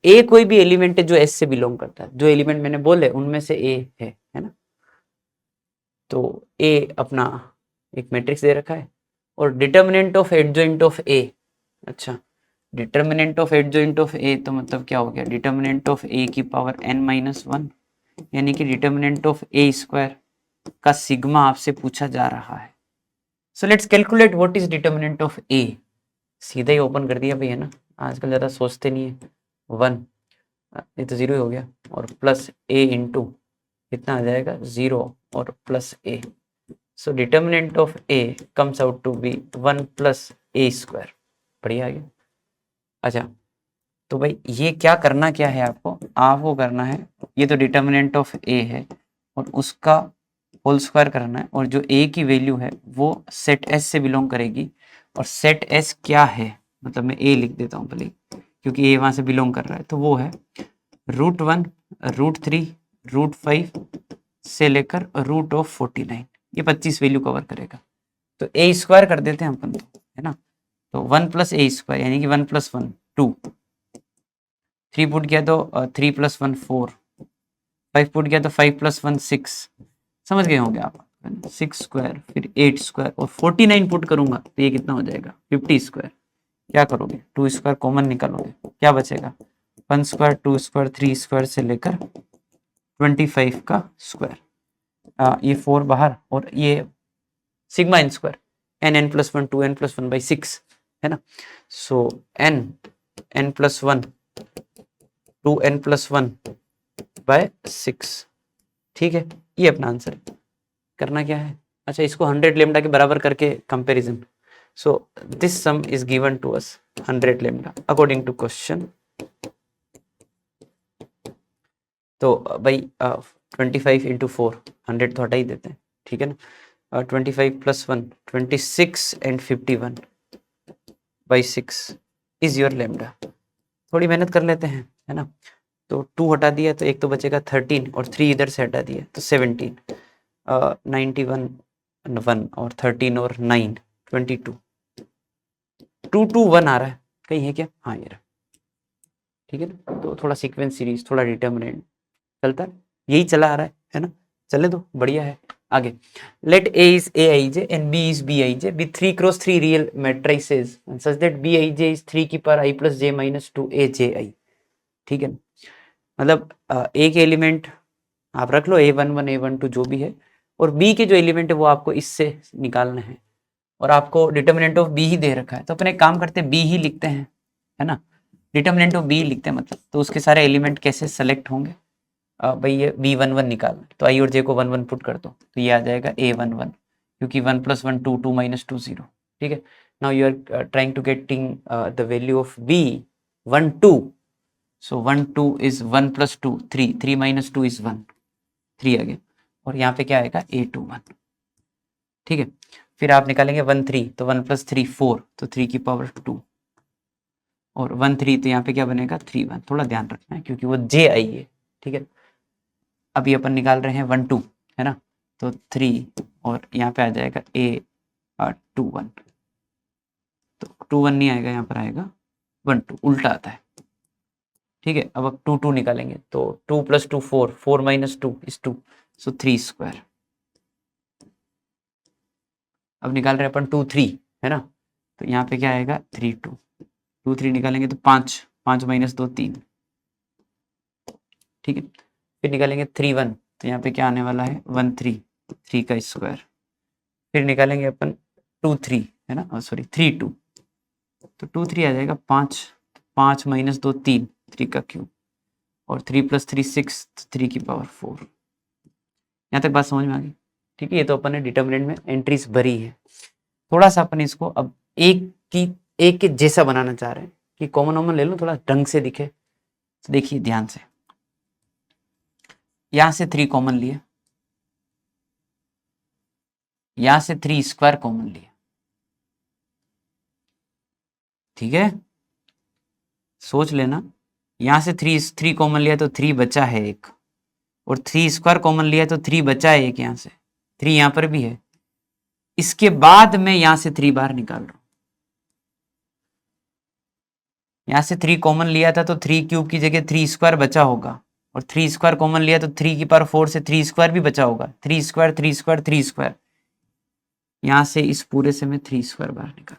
ए कोई भी एलिमेंट है जो एस से बिलोंग करता है, जो एलिमेंट मैंने बोले उनमें से ए है ना। तो ए अपना एक मैट्रिक्स दे रखा है, और डिटर्मिनेंट ऑफ एडजॉइंट ऑफ ए। अच्छा, determinant of adjoint of A तो मतलब क्या हो गया, डिटर्मिनेंट ऑफ ए की पावर n-1, यानी कि डिटर्मिनेंट ऑफ ए स्क्वायर का सिग्मा आपसे पूछा जा रहा है। So let's calculate what is determinant of A. सीधा ही ओपन कर दिया भाई, है ना, आजकल ज़्यादा सोचते नहीं है। 1, ये तो 0 ही हो गया, और प्लस ए इंटू कितना आ जाएगा 0 और plus A. So determinant of A comes out to be 1 plus A square. बढ़िया आ गया। अच्छा, तो भाई ये क्या करना, क्या है आपको करना है, ये तो डिटर्मिनेंट ऑफ ए है और उसका होल स्क्वायर करना है, और जो ए की वैल्यू है वो सेट एस से बिलोंग करेगी। और सेट एस क्या है, मतलब मैं ए लिख देता हूँ भले, क्योंकि ए वहाँ से बिलोंग कर रहा है। तो वो है √1 √3 √5 से लेकर √49, ये 25 वैल्यू कवर करेगा। तो ए स्क्वायर कर देते हैं अपन, तो है ना। तो 1 प्लस ए स्क्वायर यानी कि 1 + 1 2, 3 पुट किया तो 3 + 1 4, 5 पुट किया तो 5 + 1 6, समझ गए होंगे आप। 6 स्क्वायर फिर 8 स्क्वायर और 49 पुट करूंगा तो ये कितना हो जाएगा 50 स्क्वायर। क्या करोगे, 2 स्क्वायर कॉमन निकालोगे, क्या बचेगा 1 स्क्वायर 2 स्क्वायर 3 स्क्वायर से लेकर 25 का स्क्वायर, ये 4 बाहर, और ये sigma n square n + 1 2n + 1 / 6, है ना। सो n + 1 2n + 1 / 6, ठीक है, ये अपना आंसर है। करना क्या है, अच्छा, इसको 100 लेमडा के बराबर करके comparison. So this sum is given to us 100 lambda according to question. तो भाई 25 × 4 100 तो हटा ही देते हैं, ठीक है ना। 25 + 1 26 एंड 51 / 6 इज योर लेमडा। थोड़ी मेहनत कर लेते हैं, है ना। तो 2 हटा दिया तो एक तो बचेगा 13, और 3 इधर से हटा दिया तो 17, 91 1 और 13 और 9 22, 2 2 1 आ रहा है, कहीं है क्या, हाँ ये रहा, ठीक है ना। तो थोड़ा सीक्वेंस सीरीज, थोड़ा डिटर्मिनेंट चलता है, यही चला आ रहा है ना। चले तो बढ़िया है। आगे, late A is Aij and B is Bij with 3 × 3 real matrices such that Bij is 3 की पावर i + j - 2 Aji, ठीक है ना। मतलब A के एलिमेंट आप रख लो A11 A12 जो भी है, और B के जो एलिमेंट है वो आपको इससे निकालना है, और आपको डिटर्मिनेंट ऑफ B ही दे रखा है। तो अपने काम करते हैं B ही लिखते हैं, है ना। डिटर्मिनेंट ऑफ बी लिखते हैं मतलब, तो उसके सारे एलिमेंट कैसे सेलेक्ट होंगे, भाई ये b11 निकालना, तो आई और जे को 1 1 पुट कर दो, तो ये आ जाएगा a11, क्योंकि 1 + 1 2 2 - 2 0, ठीक है। Now you are trying to getting the value of b12, so 1 2 is 1 + 2 3, 3 - 2 is 1, 3 आ गया, और यहाँ पे क्या आएगा a21, ठीक है। फिर आप निकालेंगे 1 3, तो 1 + 3 4, तो 3 की पावर 2, और 1 3, तो यहाँ पे क्या बनेगा 3 1, थोड़ा ध्यान रखना है क्योंकि वो जे आई है, ठीक है। अभी अपन निकाल रहे हैं 1 2, है ना, तो 3, और यहाँ पे आ जाएगा a21, तो 2 1 नहीं आएगा, यहाँ पर आएगा 1 2, उल्टा आता है, ठीक है। अब 2 2 निकालेंगे, तो 2 + 2 4, 4 - 2 इज 2, सो 3 स्क्वायर। अब निकाल रहे हैं अपन 2 3, है ना, तो यहाँ पे क्या आएगा 3 2, 2 3 निकालेंगे तो 5 5 - 2 3, ठीक है। फिर निकालेंगे 3 1, तो यहाँ पे क्या आने वाला है 1 3, 3 का स्क्वायर। फिर निकालेंगे अपन 2 3, है ना, सॉरी 3 2, तो 2 3 आ जाएगा 5, 5 - 2 3, 3 का क्यूब, और 3 + 3 6, 3 की पावर 4। यहाँ तक बात समझ में आ गई, ठीक है। ये तो अपन ने डिटर्मिनेंट में एंट्रीज भरी है। थोड़ा सा अपन इसको अब एक के जैसा बनाना चाह रहे हैं कि कॉमन वॉमन ले लो, थोड़ा ढंग से दिखे, तो देखिए ध्यान से, यहाँ से 3 कॉमन लिए, यहाँ से 3 स्क्वायर कॉमन लिए, ठीक है, सोच लेना। यहाँ से 3 कॉमन लिया तो 3 बचा है एक, और 3 स्क्वायर कॉमन लिया तो 3 बचा है एक, यहाँ से 3 यहाँ पर भी है। इसके बाद मैं यहाँ से 3 बाहर निकाल रहा हूँ, यहाँ से 3 कॉमन लिया था तो 3 क्यूब की जगह 3 स्क्वायर बचा होगा, और 3 स्क्वायर कॉमन लिया तो 3 की पावर 4 से 3 स्क्वायर भी बचा होगा, 3 स्क्वायर 3 स्क्वायर 3 स्क्वायर, यहाँ से इस पूरे से मैं 3 स्क्वायर बाहर निकाल,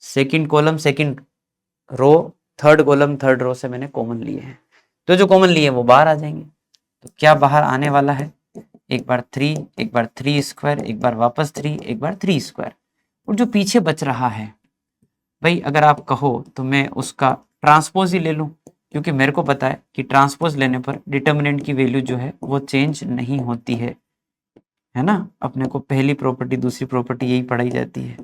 second column second row, third column third row से मैंने कॉमन लिए हैं, तो जो कॉमन लिए वो बाहर आ जाएंगे। तो क्या बाहर आने वाला है, एक बार 3, एक बार 3 स्क्वायर, एक बार वापस 3, एक बार 3 स्क्वायर, और जो पीछे बच रहा है भाई, अगर आप कहो तो मैं उसका ट्रांसपोज ही ले लूं, क्योंकि मेरे को पता है कि ट्रांसपोज लेने पर डिटर्मिनेंट की वैल्यू जो है वो चेंज नहीं होती है ना। अपने को पहली प्रॉपर्टी दूसरी प्रॉपर्टी यही पढ़ाई जाती है,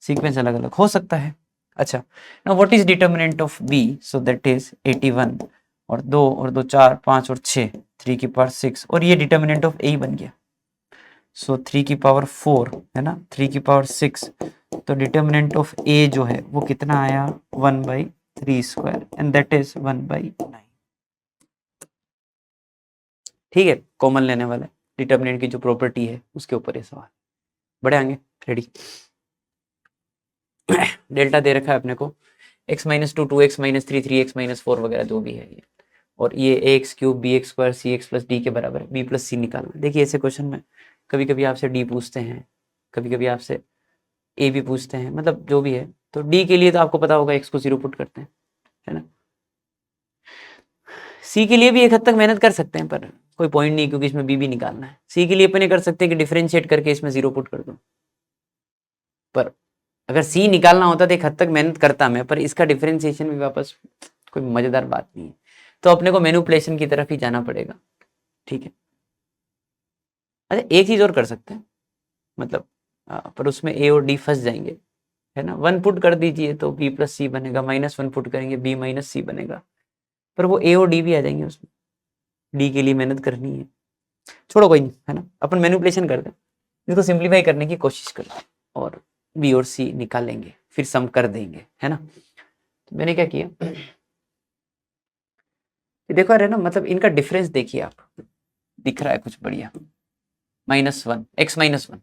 सीक्वेंस अलग अलग हो सकता है। अच्छा, now what is determinant of B, so that is 81, और 2 और 2 4 5 और 6, 3 की पावर 6, और ये डिटर्मिनेंट ऑफ ए बन गया, सो 3 की पावर 4, है ना, 3 की पावर 6, तो डिटर्मिनेंट ऑफ ए जो है वो कितना आया 1/3 स्क्वायर, एंड दैट इज 1/9, ठीक है। कॉमन लेने वाले डिटर्मिनेंट की जो प्रॉपर्टी है उसके ऊपर ये सवाल, बड़े आएंगे, रेडी। डेल्टा दे रखा है अपने को x - 2 2x - 3 3x - 4 वगैरह जो भी है ये, और ये ax³ bx² cx + d के बराबर b + c निकालना। देखिए ऐसे क्वेश्चन में कभी कभी आपसे d पूछते हैं, कभी कभी आपसे a भी पूछते हैं, मतलब जो भी है। तो d के लिए तो आपको पता होगा x को 0 पुट करते हैं, है ना। c के लिए भी एक हद तक मेहनत कर सकते हैं, पर कोई पॉइंट नहीं, क्योंकि इसमें b भी निकालना है। c के लिए अपन ये कर सकते हैं कि डिफरेंशिएट करके इसमें 0 पुट कर दो, पर अगर सी निकालना होता तो एक हद तक मेहनत करता मैं, पर इसका डिफरेंशिएशन भी वापस कोई मजेदार बात नहीं है, तो अपने को मैनिपुलेशन की तरफ ही जाना पड़ेगा, ठीक है। अच्छा, एक चीज और कर सकते हैं, मतलब पर उसमें ए और डी फंस जाएंगे, है ना। 1 पुट कर दीजिए तो b + c बनेगा, -1 पुट करेंगे b - c बनेगा, पर वो ए और डी भी आ जाएंगे उसमें, डी के लिए मेहनत करनी है। छोड़ो कोई नहीं, है ना, अपन मैनिपुलेशन करते हैं, इसको सिंप्लीफाई करने की कोशिश करते हैं, और बी और सी निकालेंगे, फिर सम कर देंगे, है ना। तो मैंने क्या किया, देखो अरे ना, मतलब इनका डिफरेंस देखिए आप, दिख रहा है कुछ बढ़िया, -1 x - 1,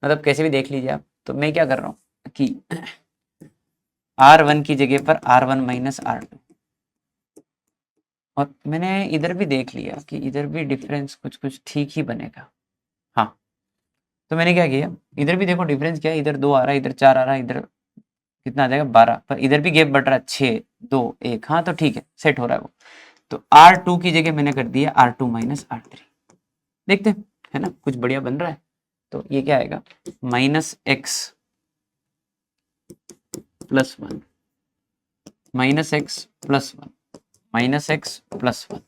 मतलब कैसे भी देख लीजिए आप। तो मैं क्या कर रहा हूँ कि r1 की जगह पर r1 - r2, और मैंने इधर भी देख लिया कि इधर भी डिफरेंस कुछ कुछ ठीक ही बनेगा। हाँ, तो मैंने क्या किया, इधर भी देखो डिफरेंस क्या है, इधर 2 आ रहा है, इधर 4 आ रहा है, इधर कितना आ जाएगा 12, पर इधर भी गैप बढ़ रहा है 6 2 1, हाँ तो ठीक है, सेट हो रहा है वो। तो R2 की जगह मैंने कर दिया R2 - R3, देखते हैं, है ना, कुछ बढ़िया बन रहा है। तो ये क्या आएगा -x plus one, minus x plus one, minus x plus one,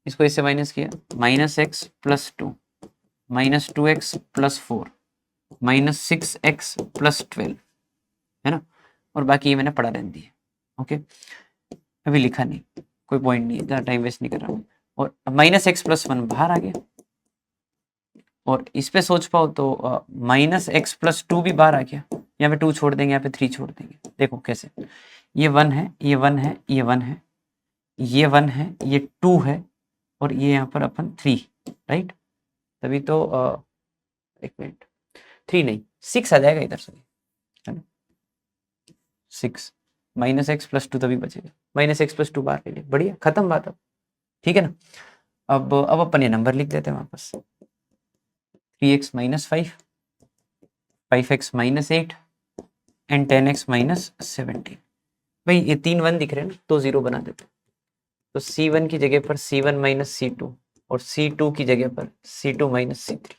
इसको इससे माइनस किया, minus x plus two, minus two x plus four, minus six x plus 12, है ना। और बाकी ये मैंने पढ़ा रहने दिया, ओके, अभी लिखा नहीं, कोई पॉइंट नहीं है, ज़्यादा टाइम वेस्ट नहीं कर रहा हूँ। और माइनस एक्स प्लस वन बाहर आ गया, और इस पे सोच पाओ तो माइनस एक्स प्लस टू भी बाहर आ गया, यहाँ पे टू छोड़ देंगे, यहाँ पे थ्री छोड़ देंगे, देखो कैसे, ये वन है, ये वन है, ये वन है, ये वन है, ये टू है, और ये यहाँ पर अपन थ्री, राइट, तभी तो एक मिनट, थ्री नहीं, सिक्स आ जाएगा इधर से, है ना, six, minus x plus two तभी बचेगा, माइनस एक्स प्लस टू बाहर ले लिया, बढ़िया, खत्म बात अब, ठीक है ना। अब अपन ये नंबर लिख देते हैं वापस, 3x minus 5, 5x minus 8 and 10x minus 17। भाई ये तीन वन दिख रहे हैं ना, तो जीरो बना देते हैं, तो C1 की जगह पर C1 माइनस C2 और C2 की जगह पर C2 माइनस C3,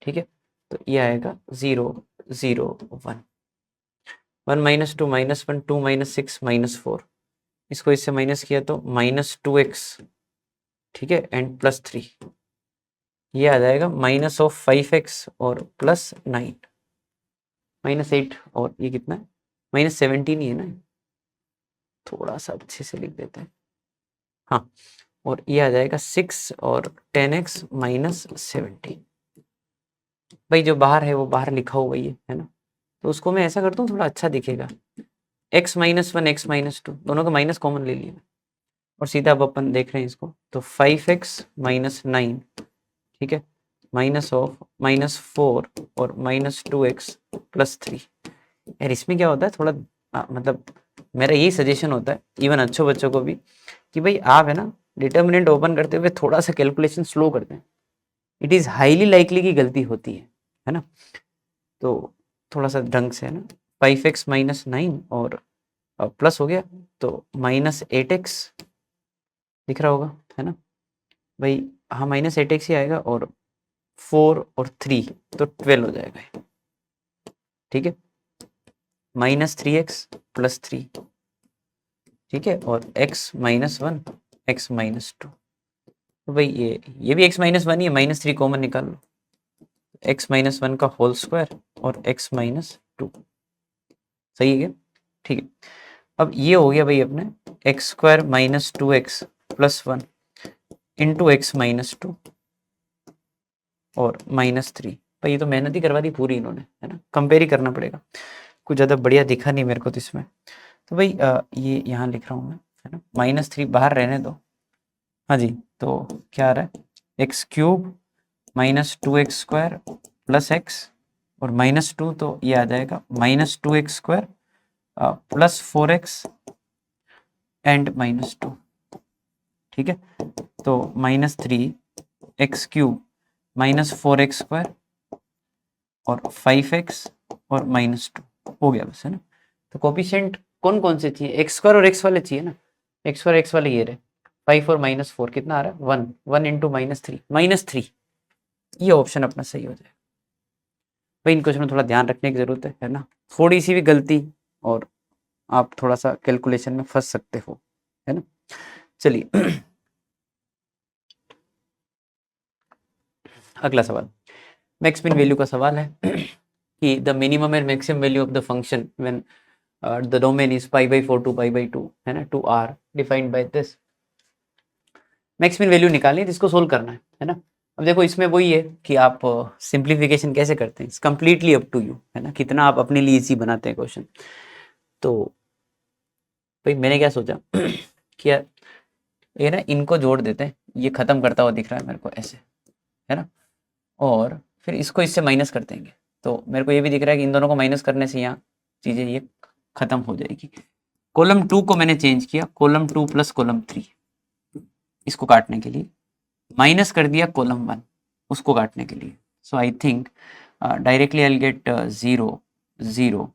ठीक है, तो ये आएगा 0 0 1, 1 minus two minus one, 2 minus six minus 4, इसको इससे माइनस किया तो माइनस 2x, ठीक है, एंड प्लस 3, ये आ जाएगा माइनस ऑफ 5x और प्लस 9, माइनस 8, और ये कितना है, माइनस 17 ही है ना, थोड़ा सा अच्छे से लिख देते हैं, हाँ, और ये आ जाएगा 6 और 10x माइनस 17। भाई जो बाहर है वो बाहर लिखा हुआ ही है ना, तो उसको मैं ऐसा करता हूँ थोड़ा अच्छा दिखेगा, x minus one, x minus two, दोनों का माइनस कॉमन ले लिया, और सीधा अब अपन देख रहे हैं इसको, तो 5x माइनस 9, ठीक है, माइनस ऑफ माइनस 4 और माइनस 2x प्लस 3। यार इसमें क्या होता है थोड़ा मतलब मेरा यही सजेशन होता है इवन अच्छे बच्चों को भी, कि भाई आप है ना डिटर्मिनेंट ओपन करते हुए थोड़ा सा कैलकुलेशन स्लो करते हैं, इट इज़ हाईली लाइकली की गलती होती है ना, तो थोड़ा सा ढंग से है ना, 5x माइनस 9 और प्लस हो गया तो माइनस 8x दिख रहा होगा, है ना भाई, हाँ माइनस 8x ही आएगा, और 4 और 3 तो 12 हो जाएगा, ठीक है, माइनस 3x प्लस 3, ठीक है, और x माइनस 1, x माइनस 2, तो भाई ये भी x माइनस 1 ही है, माइनस 3 कॉमन निकाल लो, x माइनस 1 का होल स्क्वायर और x माइनस 2, सही है क्या, ठीक है। अब ये हो गया भाई अपने x square minus 2x plus 1 into x minus 2 और माइनस 3, भाई ये तो मेहनत ही करवा दी पूरी इन्होंने, है ना, कंपेयर ही करना पड़ेगा, कुछ ज़्यादा बढ़िया दिखा नहीं मेरे को तो इसमें, तो भाई ये यहाँ लिख रहा हूँ मैं, है ना, माइनस 3 बाहर रहने दो, हाँ जी, तो क्या आ रहा है, x cube minus 2x square plus x और माइनस 2, तो ये आ जाएगा minus 2x square plus 4x and minus 2, ठीक है, तो minus 3x cube minus 4x square और 5x और माइनस 2 हो गया बस, है ना। तो कोफिशिएंट कौन कौन से चाहिए, एक्स स्क्वायर और एक्स वाले चाहिए ना, एक्स स्क्वायर एक्स वाले ये रहे, 5 और माइनस 4 कितना आ रहा है 1, 1 इंटू माइनस थ्री, ये ऑप्शन अपना सही हो जाएगा। भाई इन क्वेश्चन में थोड़ा ध्यान रखने की जरूरत है ना, थोड़ी सी भी गलती और आप थोड़ा सा कैलकुलेशन में फंस सकते हो, है ना। चलिए अगला सवाल, मैक्स मिन वैल्यू का सवाल है कि the minimum and maximum value of the function when the domain is pi by 4 to pi by 2, है ना, two are defined by this, max min value निकालनी है, जिसको सोल्व करना है ना। अब देखो इसमें वही है कि आप सिंप्लीफिकेशन कैसे करते हैं, it's completely up to you, है ना, कितना आप अपने लिए इजी बनाते हैं क्वेश्चन। तो भाई मैंने क्या सोचा कि यार ये ना इनको जोड़ देते हैं, ये खत्म करता हुआ दिख रहा है मेरे को ऐसे, है ना, और फिर इसको इससे माइनस कर देंगे, तो मेरे को ये भी दिख रहा है कि इन दोनों को माइनस करने से यहाँ चीज़ें ये खत्म हो जाएगी। कॉलम 2 को मैंने चेंज किया, कॉलम 2 प्लस कॉलम 3, इसको काटने के लिए माइनस कर दिया कॉलम 1 उसको काटने के लिए, so I think directly I will get 0 0,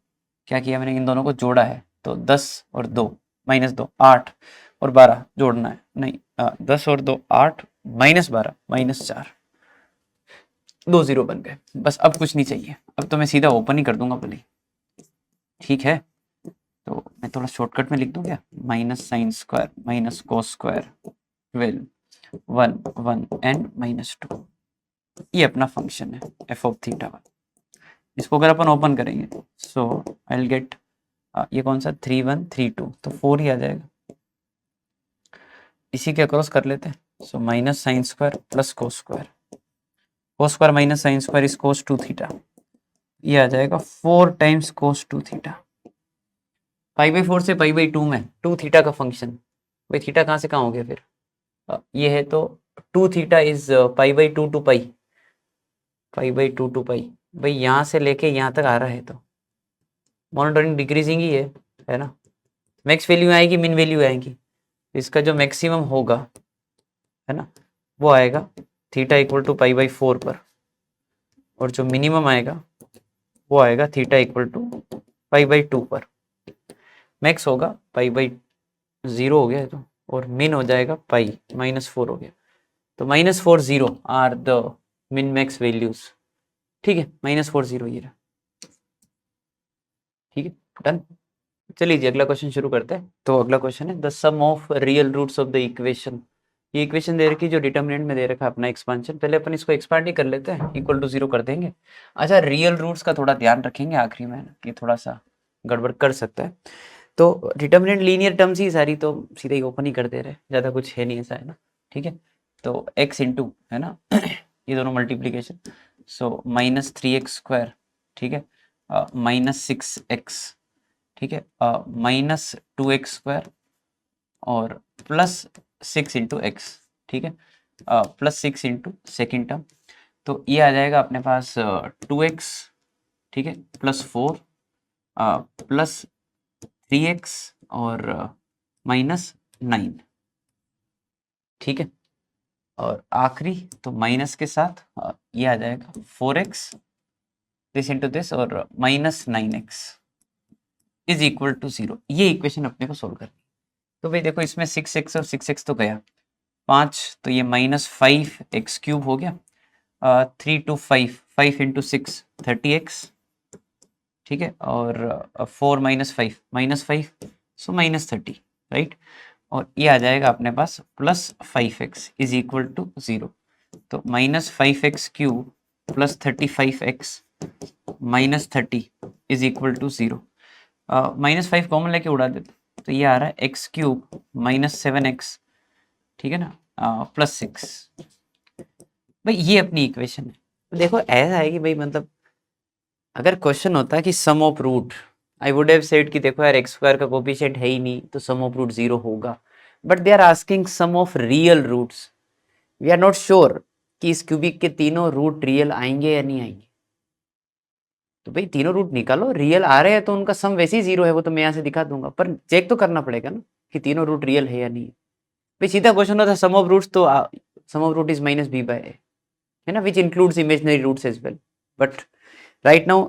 क्या किया मैंने इन दोनों को जोड़ा है, तो 10 और 2 माइनस 2 8 और 12 जोड़ना है, नहीं 10 और 2 8 माइनस 12 माइनस 4, 2 0 बन गए, बस अब कुछ नहीं चाहिए, अब तो मैं सीधा ओपन ही कर दूंगा भले, ठीक है, तो मैं थोड़ा शॉर्टकट में लिख दूं क्या, minus sine square minus cos square 12 1 1 and -2, ये अपना फंक्शन है एफ ऑफ थीटा। इसको अगर अपन ओपन करेंगे सो आई विल गेट, ये कौन सा 3 1 3 2, तो 4 ही आ जाएगा। इसी के अक्रॉस कर लेते हैं, so minus sine square plus cos square minus sine square is cos 2 theta, ये आ जाएगा 4 times cos 2 theta. Pi by 4 से पाई बाई 2 में 2 थीटा का फंक्शन, भाई थीटा कहाँ से कहाँ हो गया फिर, ये है तो 2 theta is pi by 2 two pi, pi by 2 two pi, भाई यहाँ से लेके यहाँ तक आ रहा है तो मोनोटोनिक डिक्रीजिंग ही है ना। मैक्स वैल्यू आएगी मिन वैल्यू आएगी, इसका जो मैक्सिमम होगा है ना वो आएगा theta equal to pi by 4 पर, और जो मिनिमम आएगा वो आएगा theta equal to pi by 2 पर। मैक्स होगा पाई बाई 0 हो गया है तो, और मिन हो जाएगा पाई -4 हो गया, तो -4 0 are the min max values. ठीक है, -4 0 ये रहा, ठीक है डन। चलिए जी अगला क्वेश्चन शुरू करते हैं। तो अगला क्वेश्चन है the sum of real roots of the equation, ये इक्वेशन दे रखी जो डिटर्मिनेंट में दे रखा है अपना एक्सपांशन, पहले अपन इसको एक्सपांड ही कर लेते हैं, इक्वल टू 0 कर देंगे। अच्छा रियल रूट्स का थोड़ा ध्यान रखेंगे आखिरी में, ये थोड़ा सा गड़बड़ कर सकता है। तो डिटर्मिनेंट लीनियर टर्म्स ही सारी, तो सीधे ही ओपन ही कर दे रहे, ज़्यादा कुछ है नहीं ऐसा, है ना। ठीक है, तो x इंटू है ना ये दोनों मल्टीप्लीकेशन, सो -3x², ठीक है, -6x, ठीक है, -2x² और +6 इंटू एक्स, ठीक है, +6 इंटू सेकेंड टर्म, तो ये आ जाएगा अपने पास 2x, ठीक है, +4 +3x और -9, ठीक है, और आखिरी तो माइनस के साथ ये आ जाएगा 4x दिस इंटू दिस और -9x इज इक्वल टू 0। ये इक्वेशन अपने को सोल्व करनी। तो भाई देखो इसमें 6x और 6x तो गया, 5 तो ये -5x³ हो गया, 3 to 5 5 इंटू 6 30x, ठीक है, और 4 -5 -5 सो -30, राइट, और ये आ जाएगा अपने पास +5x इज इक्वल टू 0। तो -5x³ + 35x -30 is equal to 0। -5 common लेके उड़ा देते तो ये आ रहा है x³ -7x, ठीक है ना, +6। भाई ये अपनी इक्वेशन है। तो देखो ऐसा है कि भाई मतलब अगर क्वेश्चन होता है कि sum of root, I would have said कि देखो यार x² का कोफिशिएंट है ही नहीं तो सम ऑफ रूट 0 होगा, but they are asking sum of real roots, we are not sure कि इस क्यूबिक के तीनों रूट रियल आएंगे या नहीं आएंगे। तो भाई तीनों रूट निकालो, रियल आ रहे हैं तो उनका सम वैसे ही 0 है, वो तो मैं यहाँ से दिखा दूंगा, पर चेक तो करना पड़ेगा ना कि तीनों रूट रियल है या नहीं। भाई सीधा क्वेश्चन होता सम ऑफ रूट्स, तो सम ऑफ रूट इज -b/a, है ना, which includes imaginary roots as well, but right now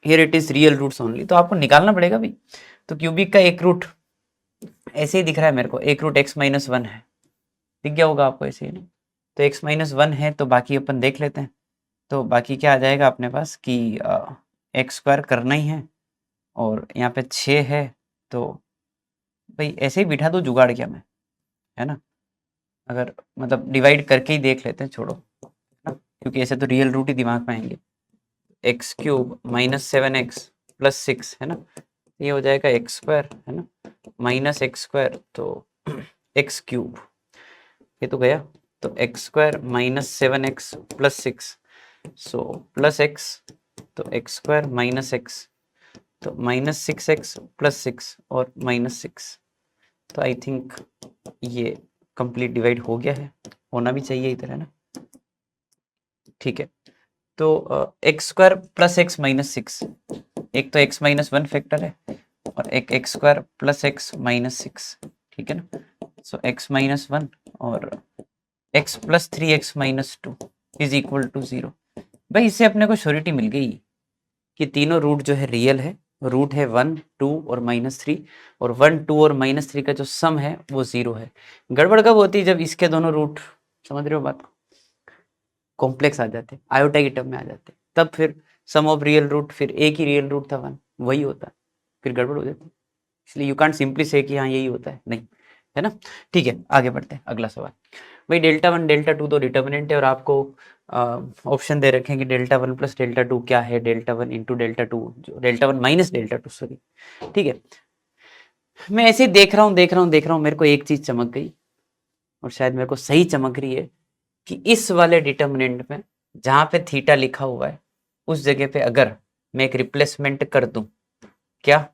here it is real roots only, तो आपको निकालना पड़ेगा भाई। तो क्यूबिक का एक रूट ऐसे ही दिख रहा है मेरे को, एक रूट x-1 है, दिख गया होगा आपको ऐसे ही ना, तो x-1 है, तो बाकी अपन देख लेते हैं। तो बाकी क्या आ जाएगा अपने पास कि x² करना ही है, और यहाँ पे 6 है, तो भाई ऐसे ही बिठा दो जुगाड़ क्या मैं, है ना, अगर मतलब डिवाइड करके ही देख लेते हैं, छोड़ो ना, क्योंकि ऐसे तो रियल रूट ही दिमाग में आएंगे। x³ -7x + 6 है ना, ये हो जाएगा x², है ना, -x², तो x³ ये तो गया, तो x² -7x + 6 सो +x, तो x² -x, तो -6x + 6 और -6, तो आई थिंक ये कंप्लीट डिवाइड हो गया है, होना भी चाहिए इधर, है ना। ठीक है, तो x² + x -6, एक तो x-1 फैक्टर है और एक x² + x -6, ठीक है ना, सो x-1 और x + 3x -2 is equal to 0। भाई इससे अपने को श्योरिटी मिल गई कि तीनों रूट जो है रियल है, रूट है 1 2 और -3, और 1 2 और -3 का जो सम है वो 0 है। गड़बड़ कब होती है, जब इसके दोनों रूट, समझ रहे हो बात को, कॉम्प्लेक्स आ जाते, आयोटा की टर्म में आ जाते, तब फिर सम ऑफ रियल रूट, फिर एक ही रियल रूट था 1, वही होता। फिर गड़बड़ हो जाती है। इसलिए यू कांट सिंपली से कि हाँ यही होता है, नहीं, है ना। ठीक है, आगे बढ़ते हैं, अगला सवाल। भाई डेल्टा वन डेल्टा टू तो डिटर्मिनेंट है और आपको ऑप्शन दे रखे हैं कि delta one plus delta two क्या है, delta one into delta two, delta one minus delta two, sorry. ठीक है, मैं ऐसे ही देख रहा हूँ, मेरे को एक चीज चमक गई और शायद मेरे को सही चमक रही है कि इस वाले डिटर्मिनेंट में जहां पे थीटा लिखा हुआ है उस जगह पे अगर मैं एक रिप्लेसमेंट कर दूं, क्या,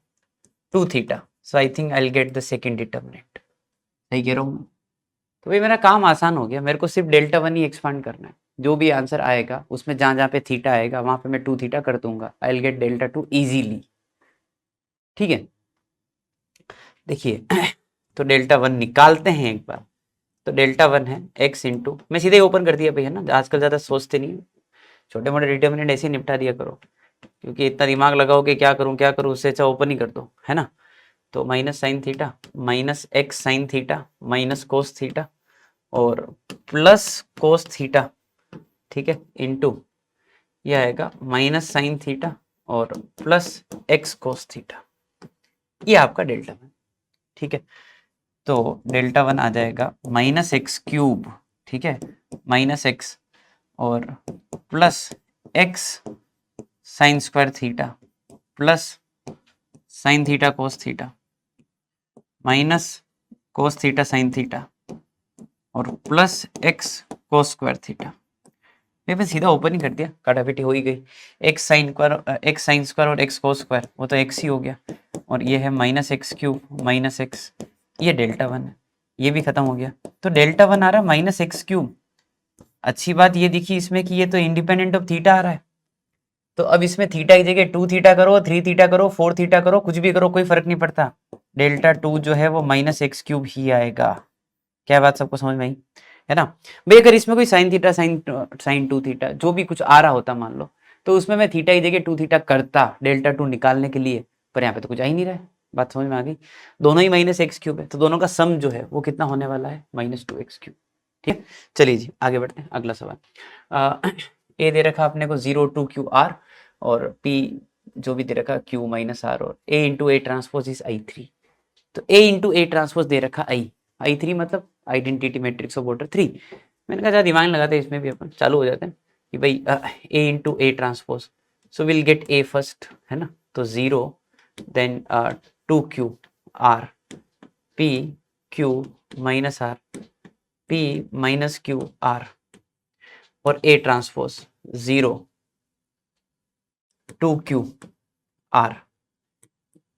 2 theta, so I think I will get the second determinant. सही कह रहा हूँ? तो भाई मेरा काम आसान हो गया, मेरे को सिर्फ डेल्टा वन ही एक्सपांड करना है। जो भी आंसर आएगा उसमें जहां जहां पे थीटा आएगा वहां पे मैं 2 थीटा कर दूंगा, आई will get delta two easily. ठीक है, देखिए तो डेल्टा वन निकालते हैं एक बार। तो डेल्टा वन है x इंटू, मैं सीधे ओपन कर दिया भैया ना, आजकल ज़्यादा सोचते नहीं, छोटे मोटे डिटर्मिनेंट ऐसे ही निपटा दिया करो, क्योंकि इतना दिमाग लगाओ कि क्या करूँ उससे अच्छा ओपन ही कर दो, है ना। तो minus sine theta minus x sign theta minus cos theta और प्लस कोस थीटा, ठीक है, इंटू यह आएगा माइनस साइन थीटा और प्लस एक्स कोस थीटा, ये आपका डेल्टा वन। ठीक है, तो डेल्टा वन आ जाएगा माइनस एक्स क्यूब, ठीक है, माइनस एक्स और plus X sine square theta plus sine theta cos theta minus cos theta sine theta और plus X cos square theta. मैं सीधा ओपन ही कर दिया, काटापीटी हो ही गई। एक्स साइन स्क्वायर और एक्स कोस स्क्वायर, वो तो एक्स ही हो गया, और ये है minus x cube minus x, ये डेल्टा वन है, ये भी खत्म हो गया। तो डेल्टा वन आ रहा है माइनस एक्स क्यूब। अच्छी बात ये दिखी इसमें कि ये तो इंडिपेंडेंट ऑफ थीटा आ रहा है, तो अब इसमें थीटा की जगह 2 थीटा करो, 3 थीटा करो, 4 थीटा करो, कुछ भी करो, कोई फर्क नहीं पड़ता, डेल्टा टू जो है वो माइनस एक्स क्यूब ही आएगा। क्या बात सबको समझ में आई, है ना। भाई अगर इसमें कोई साइन थीटा साइन 2 थीटा जो भी कुछ आ रहा होता मान लो, तो उसमें मैं थीटा की जगह 2 थीटा करता डेल्टा टू निकालने के लिए, पर यहाँ पे तो कुछ आ ही नहीं रहा है। बात समझ में आ गई, दोनों ही माइनस एक्स क्यूब है, तो दोनों का सम जो है वो कितना होने वाला है, माइनस 2x क्यूब। ठीक है, चलिए जी आगे बढ़ते हैं, अगला सवाल। ए दे रखा आपने को 0 2 q r और p जो भी दे रखा q माइनस r और a into A transpose is I3। तो a इंटू ए ट्रांसपोज दे रखा I3 मतलब आइडेंटिटी मैट्रिक्स ऑफ ऑर्डर 3। मैंने कहा दिमाग लगाते हैं, इसमें भी अपन चालू हो जाते हैं कि भाई a into A transpose, so will get a first, है ना। तो 0 then 2 q r p q minus r p minus q r और a transpose 0 2q r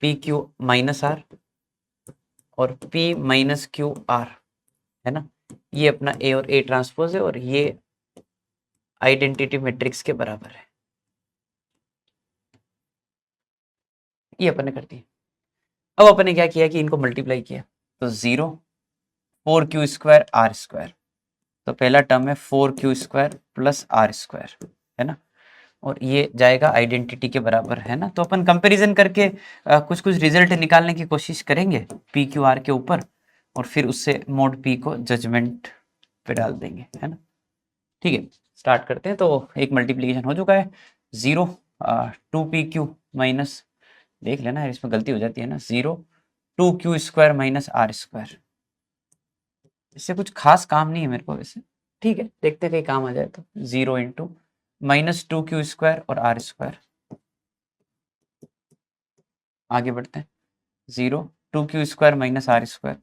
p q minus r और p माइनस q r, है ना। ये अपना a और a ट्रांसपोज है और ये आइडेंटिटी मैट्रिक्स के बराबर है, ये अपन ने कर दिया। अब अपन ने क्या किया कि इनको मल्टीप्लाई किया, तो 0 4q स्क्वायर r स्क्वायर, तो पहला टर्म है 4q square plus r square, है ना, और ये जाएगा आइडेंटिटी के बराबर, है ना। तो अपन कंपैरिजन करके कुछ कुछ रिजल्ट निकालने की कोशिश करेंगे पी क्यू आर के ऊपर, और फिर उससे मोड पी को जजमेंट पे डाल देंगे, है ना। ठीक है, स्टार्ट करते हैं। तो एक मल्टीप्लीकेशन हो चुका है, 0 2pq माइनस, देख लेना है इसमें गलती हो जाती है ना, 0 2q square minus r square. इससे कुछ खास काम नहीं है मेरे को वैसे, ठीक है, देखते हैं कहीं काम आ जाए तो। 0 इंटू माइनस 2q स्क्वायर और r स्क्वायर, आगे बढ़ते हैं। 0 2q square minus r square,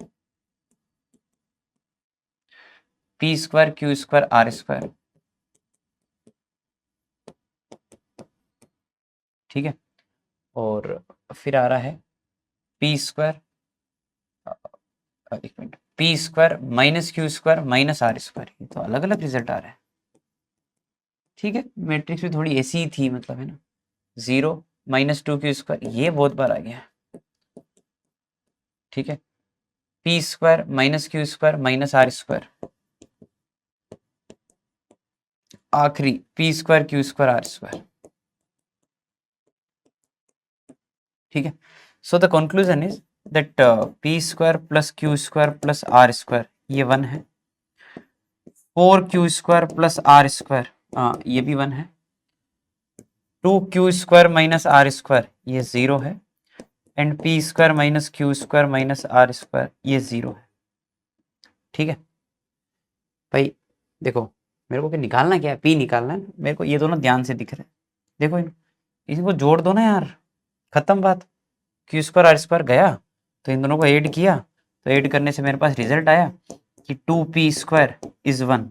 p square q square r square, ठीक है, और फिर आ रहा है p स्क्वायर, एक minute, p square minus q square minus r square, ये तो अलग अलग रिजल्ट आ रहा है। ठीक है, मैट्रिक्स भी थोड़ी ऐसी ही थी, मतलब, है ना। 0 माइनस 2q स्क्वायर, ये बहुत बार आ गया है, ठीक है, p square minus q square minus r square, आखिरी p square q square r square, ठीक है। So the conclusion is that p square plus q square plus r square ये 1 है, 4q square plus r square ये भी 1 है, 2q square minus r square ये 0 है, and P square minus Q square minus R square ये 0 है। ठीक है भाई, देखो मेरे को क्या निकालना, क्या है, पी निकालना है मेरे को, ये दोनों ध्यान से दिख रहे हैं। देखो इनको जोड़ दो ना यार, खत्म बात। क्यू स्क्वायर आर स्क्वायर गया, तो इन दोनों को ऐड किया, तो ऐड करने से मेरे पास रिजल्ट आया कि 2p स्क्वायर इज 1।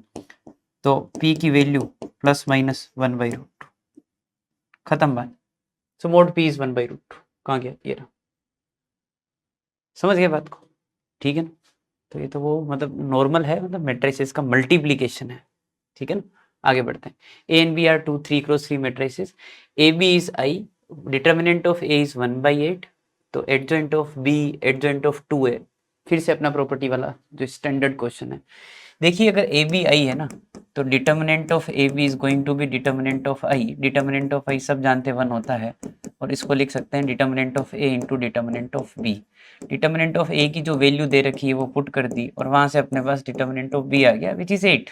तो p की वैल्यू प्लस माइनस 1/√2, खत्म बात। सो मोड p इज 1/√2। कहाँ गया ये रहा, समझ गए बात को? ठीक है ना? तो ये तो वो मतलब नॉर्मल है, मतलब मैट्रिसेस का मल्टीप्लीकेशन है। ठीक है ना, आगे बढ़ते हैं। A and B are 2 3x3 matrices. A B is I, determinant of A is 1/8, तो adjoint of B adjoint of 2a। फिर से अपना प्रॉपर्टी वाला जो स्टैंडर्ड क्वेश्चन है। देखिए अगर ए बी आई है ना, तो determinant of A B is going to be determinant of I. Determinant of I सब जानते हैं 1 होता है, और इसको लिख सकते हैं determinant of A into determinant of B. Determinant of A की जो वैल्यू दे रखी है वो पुट कर दी, और वहां से अपने पास डिटर्मिनेंट ऑफ बी आ गया विच इज 8।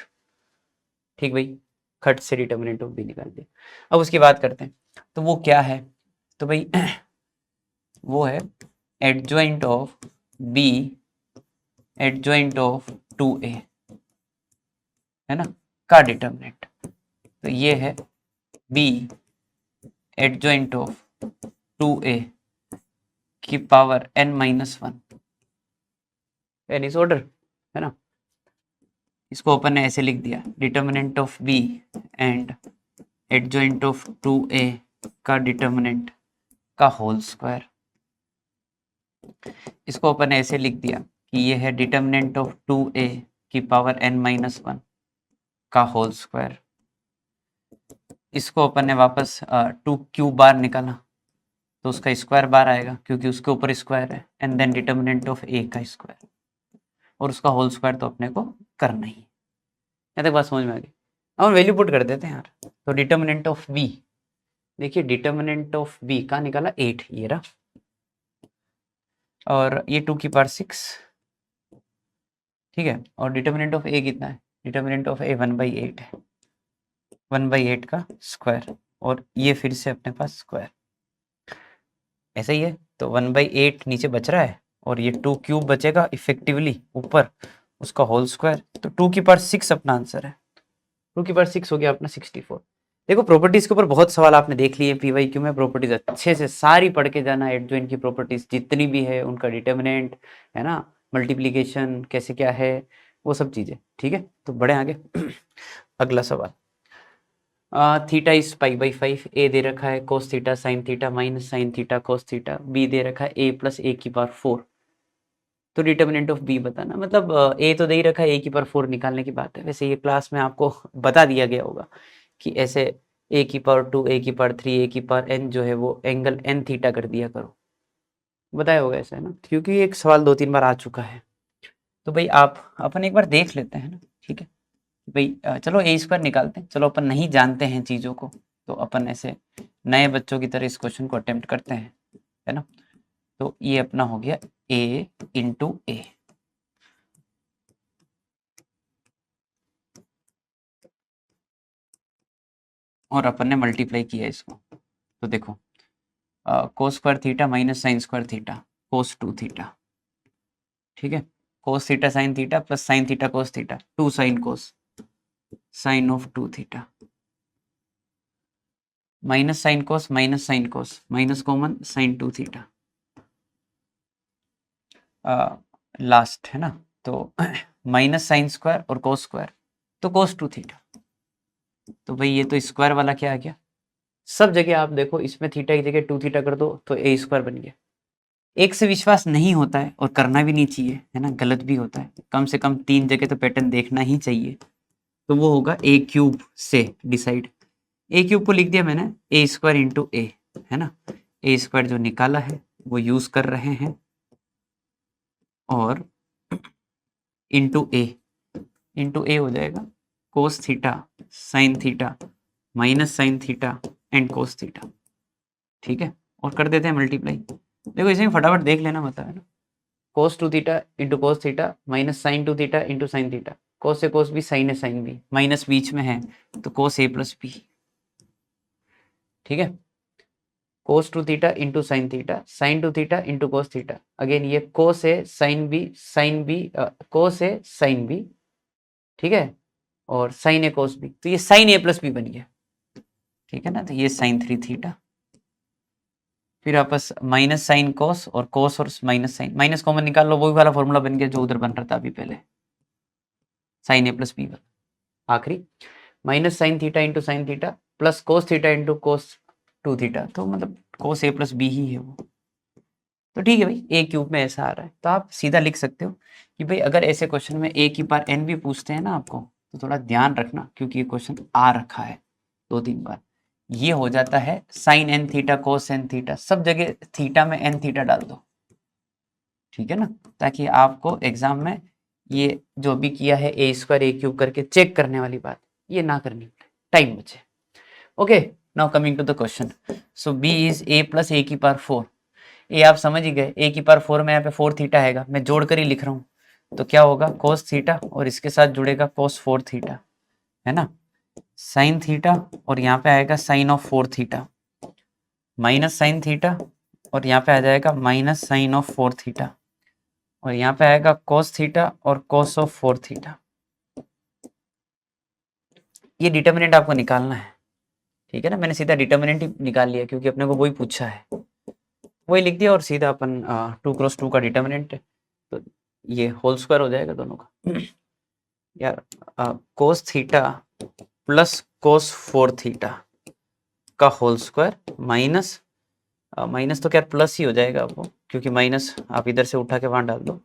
ठीक भाई, खट से डिटर्मिनेंट ऑफ बी निकाल दिया। अब उसकी बात करते हैं, तो वो क्या है? तो भाई वो है adjoint of B adjoint of 2a, है ना, का डिटर्मिनेंट। तो ये है b एडजॉइंट ऑफ 2a की power n-1, N is order, है ना। इसको अपन ने ऐसे लिख दिया, determinant of b and adjoint of 2a का डिटर्मिनेंट का होल स्क्वायर। इसको अपन ने ऐसे लिख दिया कि ये है डिटर्मिनेंट ऑफ 2a की पावर n-1 का होल स्क्वायर। इसको अपन ने वापस 2q बार निकाला, तो उसका स्क्वायर बार आएगा क्योंकि उसके ऊपर स्क्वायर है, and then determinant of a का स्क्वायर, और उसका होल स्क्वायर तो अपने को करना ही है। यहाँ तक बात समझ में आ गई? अब हम वैल्यू पुट कर देते हैं यार। तो डिटर्मिनेंट ऑफ b, देखिए डिटर्मिनेंट ऑफ b का निकाला 8, ये रहा, और ये 2 की पावर 6। ठीक है, और डिटर्मिनेंट ऑफ a कितना है? डिटर्मिनेंट ऑफ a 1/8 है, 1/8 का स्क्वायर, और ये फिर से अपने पास स्क्वायर ऐसा ही है। तो 1/8 नीचे बच रहा है, और ये 2 क्यूब बचेगा इफेक्टिवली ऊपर, उसका होल स्क्वायर। तो 2 की पावर 6 अपना आंसर है। 2 की पावर 6 हो गया अपना 64। देखो प्रॉपर्टीज के ऊपर बहुत सवाल आपने देख लिए पीवाईक्यू में, प्रॉपर्टीज अच्छे से सारी पढ़ के जाना। एडजॉइंट की प्रॉपर्टीज जितनी भी है, उनका डिटर्मिनेंट, है ना, मल्टीप्लीकेशन कैसे क्या है, वो सब चीजें। ठीक है, तो बढ़े आगे। अगला सवाल, थीटा इज π/5, ए दे रखा है cos theta sine theta minus sine theta cos theta, B दे रखा है a + a की पावर 4। तो डिटर्मिनेंट ऑफ बी बताना, मतलब ए तो दे ही रखा है, a की पावर 4 निकालने की बात है। वैसे ये क्लास में आपको बता दिया गया होगा कि ऐसे a की पावर 2, a की पावर 3, a की पावर n जो है वो एंगल n थीटा कर दिया करो, बताया होगा ऐसा, है ना, क्योंकि एक सवाल 2-3 बार आ चुका है। तो भाई आप अपन एक बार देख लेते हैं ना। ठीक है भाई, चलो a स्क्वायर निकालते हैं। चलो अपन नहीं जानते हैं चीज़ों को, तो अपन ऐसे नए बच्चों की तरह इस क्वेश्चन को अटेम्प्ट करते हैं, है ना। तो ये अपना हो गया a × a, और अपन ने मल्टीप्लाई किया इसको। तो देखो cos square theta minus sine square theta cos 2 theta. ठीक है, cos theta sine theta plus sine theta cos theta, 2 sine cos sine of 2 theta, minus sine cos minus common sine 2 theta, last, है ना। तो minus sine square और cos square, तो कोस 2 theta. तो भाई ये तो स्क्वायर वाला क्या आ गया, सब जगह आप देखो इसमें थीटा की जगह 2 थीटा कर दो तो a स्क्वायर बन गया। एक से विश्वास नहीं होता है, और करना भी नहीं चाहिए, है ना, गलत भी होता है। कम से कम 3 जगह तो पैटर्न देखना ही चाहिए। तो वो होगा a³ से डिसाइड। a³ को लिख दिया मैंने a² × a, है ना। a² जो निकाला है वो यूज कर रहे हैं, और इंटू a हो जाएगा कोस theta sine theta minus sine theta and cos theta. ठीक है, और कर देते हैं मल्टीप्लाई। देखो इसे फटाफट देख लेना, मतलब, है ना। Cos 2 theta into cos theta minus sine 2 theta into sine theta, cos से कोस भी, साइन है साइन भी, माइनस बीच में है तो कोस a + b। ठीक है, cos two theta into sine theta, sine two theta into cos theta, again ये कोस है साइन बी कोस है साइन बी, ठीक है, और साइन ए कोस बी, तो ये साइन ए प्लस बी बन गया, ठीक है ना। तो ये साइन 3 थीटा, फिर आपस माइनस साइन कोस और माइनस साइन, माइनस कॉमन निकाल लो, वही वाला फॉर्मूला बन गया जो उधर बन रहा था अभी पहले, साइन ए प्लस बी। आखिरी minus sine theta into sine theta plus cos theta into कोस 2 थीटा, तो मतलब कोस ए प्लस बी ही है वो। तो ठीक है भाई, ए क्यूब में ऐसा आ रहा है, तो आप सीधा लिख सकते हो कि भाई अगर ऐसे क्वेश्चन में ए की पावर एन भी पूछते हैं ना आपको, तो थोड़ा ध्यान रखना, क्योंकि ये क्वेश्चन आ रखा है 2-3 बार। ये हो जाता है sine N theta cos N theta, सब जगह थीटा में एन थीटा डाल दो, ठीक है ना, ताकि आपको एग्जाम में ये जो भी किया है ए स्क्वायर ए क्यूब करके चेक करने वाली बात ये ना करनी पड़े, टाइम बचे। Okay, now coming to the question. So B is A plus A की पावर 4। ये आप समझ ही गए, ए की पावर 4 में यहाँ पे 4 थीटा हैगा, मैं जोड़ कर ही लिख रहा हूँ, तो क्या होगा कोस थीटा और इसके साथ जुड़ेगा कोस 4 थीटा, है ना, साइन थीटा और यहाँ पे आएगा sine of 4 theta, minus sine theta और यहाँ पे आ जाएगा माइनस साइन ऑफ 4 थीटा, और यहाँ पे आएगा कोस थीटा और कोस ऑफ 4 थीटा। ये डिटर्मिनेंट आपको निकालना है, ठीक है ना, मैंने सीधा डिटर्मिनेंट ही निकाल लिया क्योंकि अपने को वही पूछा है, वही लिख दिया और सीधा अपन 2x2 का डिटर्मिनेंट है, तो ये होल स्क्वायर हो जाएगा दोनों का यार, cos theta plus cos 4 theta का होल स्क्वायर माइनस माइनस तो क्या प्लस ही हो जाएगा आपको, क्योंकि माइनस आप इधर से उठा के वहां डाल दो,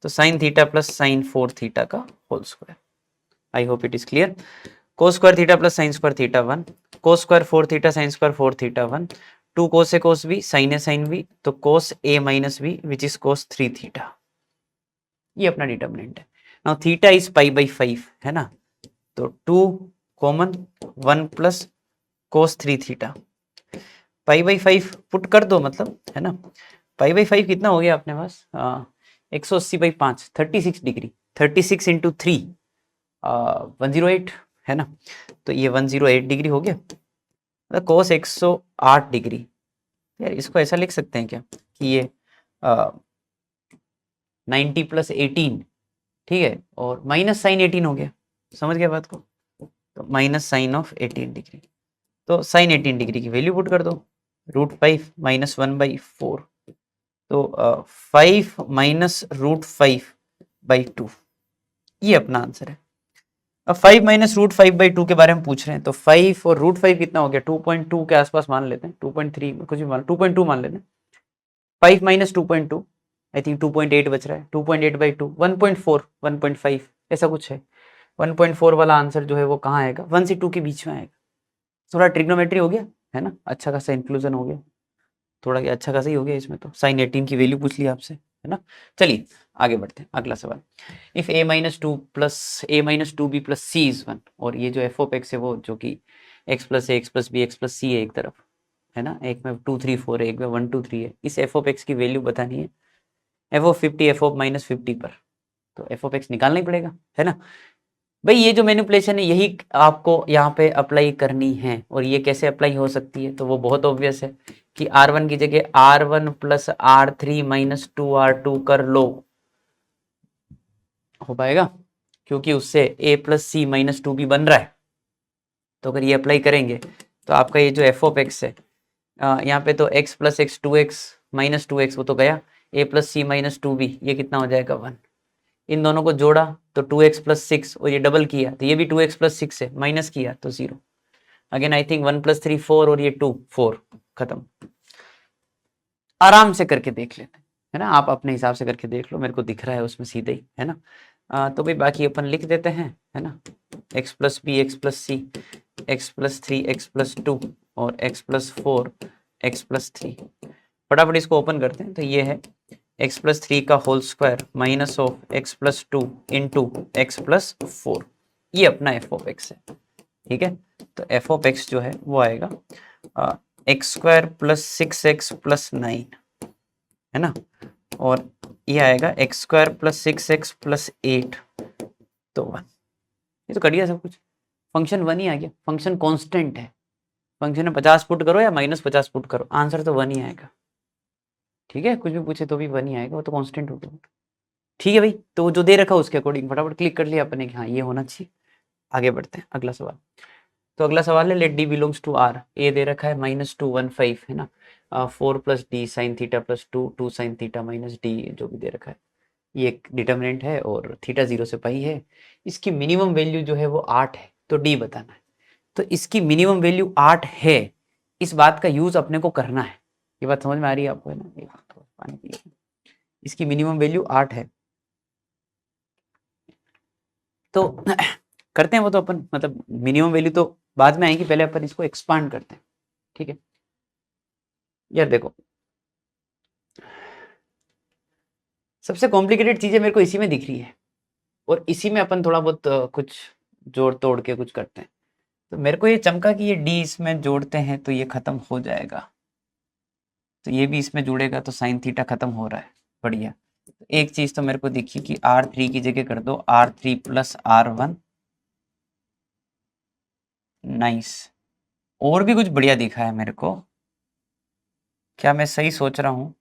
तो sine theta plus sine 4 theta का whole square. I hope it is clear. Cos square theta plus sine square theta 1, cos square 4 theta sine square 4 theta 1, 2 cos A cos B sine A sine B, तो cos A minus B which is cos 3 theta, ये अपना determinant है। Now theta is pi by 5, है ना, तो 2 common 1 plus cos 3 theta, pi by 5 put कर दो, मतलब है ना, पाई बाई 5 कितना हो गया अपने पास 180 बाई 5 36 डिग्री, 36 इंटू 3 108, है ना, तो ये 108 डिग्री हो गया, मतलब कोस 108 डिग्री। यार इसको ऐसा लिख सकते हैं क्या कि ये 90 प्लस 18, ठीक है, और माइनस साइन 18 हो गया, समझ गया बात को, तो माइनस साइन ऑफ 18 डिग्री, तो साइन 18 डिग्री की वैल्यू पुट कर दो, √5 माइनस 1/4, तो 5 माइनस √5/2, ये अपना आंसर है। अब 5 माइनस √5/2 के बारे में पूछ रहे हैं, तो 5 और √5 कितना हो गया 2.2 के आसपास मान लेते हैं, 2.3 कुछ भी मान 2.2 मान लेते हैं, 5 माइनस 2.2 आई थिंक 2.8 बच रहा है, 2.8/2 1.4 1.5 ऐसा कुछ है, 1.4 वाला आंसर जो है वो कहाँ आएगा 1 से 2 के बीच में आएगा। थोड़ा ट्रिग्नोमेट्री हो गया, है ना, अच्छा खासा इंक्लूजन हो गया, थोड़ा अच्छा खासा ही हो गया इसमें, तो साइन 18 की वैल्यू पूछ ली आपसे, है ना। चलिए आगे बढ़ते हैं, अगला सवाल। If a minus 2 plus a minus 2b plus c is 1, और ये जो एफ ऑफ एक्स है वो जो कि x plus A X plus B X plus C है एक तरफ, है ना, एक में 2 3 4 है, एक में 1 2 3 है, इस एफ ऑफ एक्स की वैल्यू बतानी है F of 50 F of minus 50 पर, तो एफ ऑफ एक्स निकालना ही पड़ेगा, है ना भाई। ये जो मैनिपुलेशन है यही आपको यहाँ पे अप्लाई करनी है, और ये कैसे अप्लाई हो सकती है, तो वो बहुत ऑब्वियस है कि R1 की जगह R1 plus R3 minus 2R2 कर लो, हो पाएगा, क्योंकि उससे a plus C minus 2b बन रहा है, तो अगर ये अप्लाई करेंगे तो आपका ये जो एफ ऑफ एक्स है यहाँ पे तो x plus x 2x minus 2x वो तो गया, a plus C minus 2b ये कितना हो जाएगा 1, इन दोनों को जोड़ा तो 2x प्लस 6 और ये डबल किया तो ये भी 2x प्लस 6 है, माइनस किया तो 0, अगेन आई थिंक 1 प्लस 3 4 और ये 2 4, खत्म। आराम से करके देख लेते हैं, है ना, आप अपने हिसाब से करके देख लो, मेरे को दिख रहा है उसमें सीधे ही, है ना। तो भाई बाकी अपन लिख देते हैं, है ना, x plus B X plus C X plus 3 X plus 2 और x प्लस 4 एक्स प्लस 3, फटाफट इसको ओपन करते हैं, तो ये है x प्लस 3 का whole square minus of x plus 2 into X plus 4, ये अपना एफ ऑफ एक्स है, ठीक है। तो एफ ऑफ एक्स जो है वो आएगा x square plus 6x plus 9, है ना, और ये आएगा x square plus 6x plus 8, तो 1, ये तो कट गया सब कुछ, फंक्शन 1 ही आ गया, फंक्शन कांस्टेंट है, फंक्शन में 50 पुट करो या -50 पुट करो, आंसर तो 1 ही आएगा। ठीक है, कुछ भी पूछे तो भी 1 ही आएगा, वो तो कांस्टेंट होगा। ठीक है भाई, तो जो दे रखा उसके अकॉर्डिंग फटाफट क्लिक कर लिया अपने कि हाँ ये होना चाहिए। आगे बढ़ते हैं, अगला सवाल। तो अगला सवाल है let D belongs to R. A दे रखा है -215 है ना, 4 + d sin theta + 2 sin theta - d जो भी दे रखा है, ये एक डिटर्मिनेंट है और थीटा 0 से पाई है। इसकी मिनिमम वैल्यू जो है वो 8 है, तो डी बताना है। तो इसकी मिनिमम वैल्यू 8 है, इस बात का यूज अपने को करना है। ये बात समझ में आ रही है आपको, है ना? पानी पी लें। इसकी मिनिमम वैल्यू 8 है, तो करते हैं वो तो अपन, मतलब मिनिमम वैल्यू तो बाद में आएगी, पहले अपन इसको एक्सपांड करते हैं। ठीक है यार, देखो सबसे कॉम्प्लिकेटेड चीजें मेरे को इसी में दिख रही है, और इसी में अपन थोड़ा बहुत कुछ जोड़ तोड़ के कुछ करते हैं। तो मेरे को ये चमका कि ये डी इसमें जोड़ते हैं तो ये खत्म हो जाएगा, तो ये भी इसमें जुड़ेगा तो साइन थीटा खत्म हो रहा है, बढ़िया। तो एक चीज तो मेरे को दिखी कि R3 की जगह कर दो R3 + R1, नाइस। और भी कुछ बढ़िया दिखा है मेरे को, क्या मैं सही सोच रहा हूँ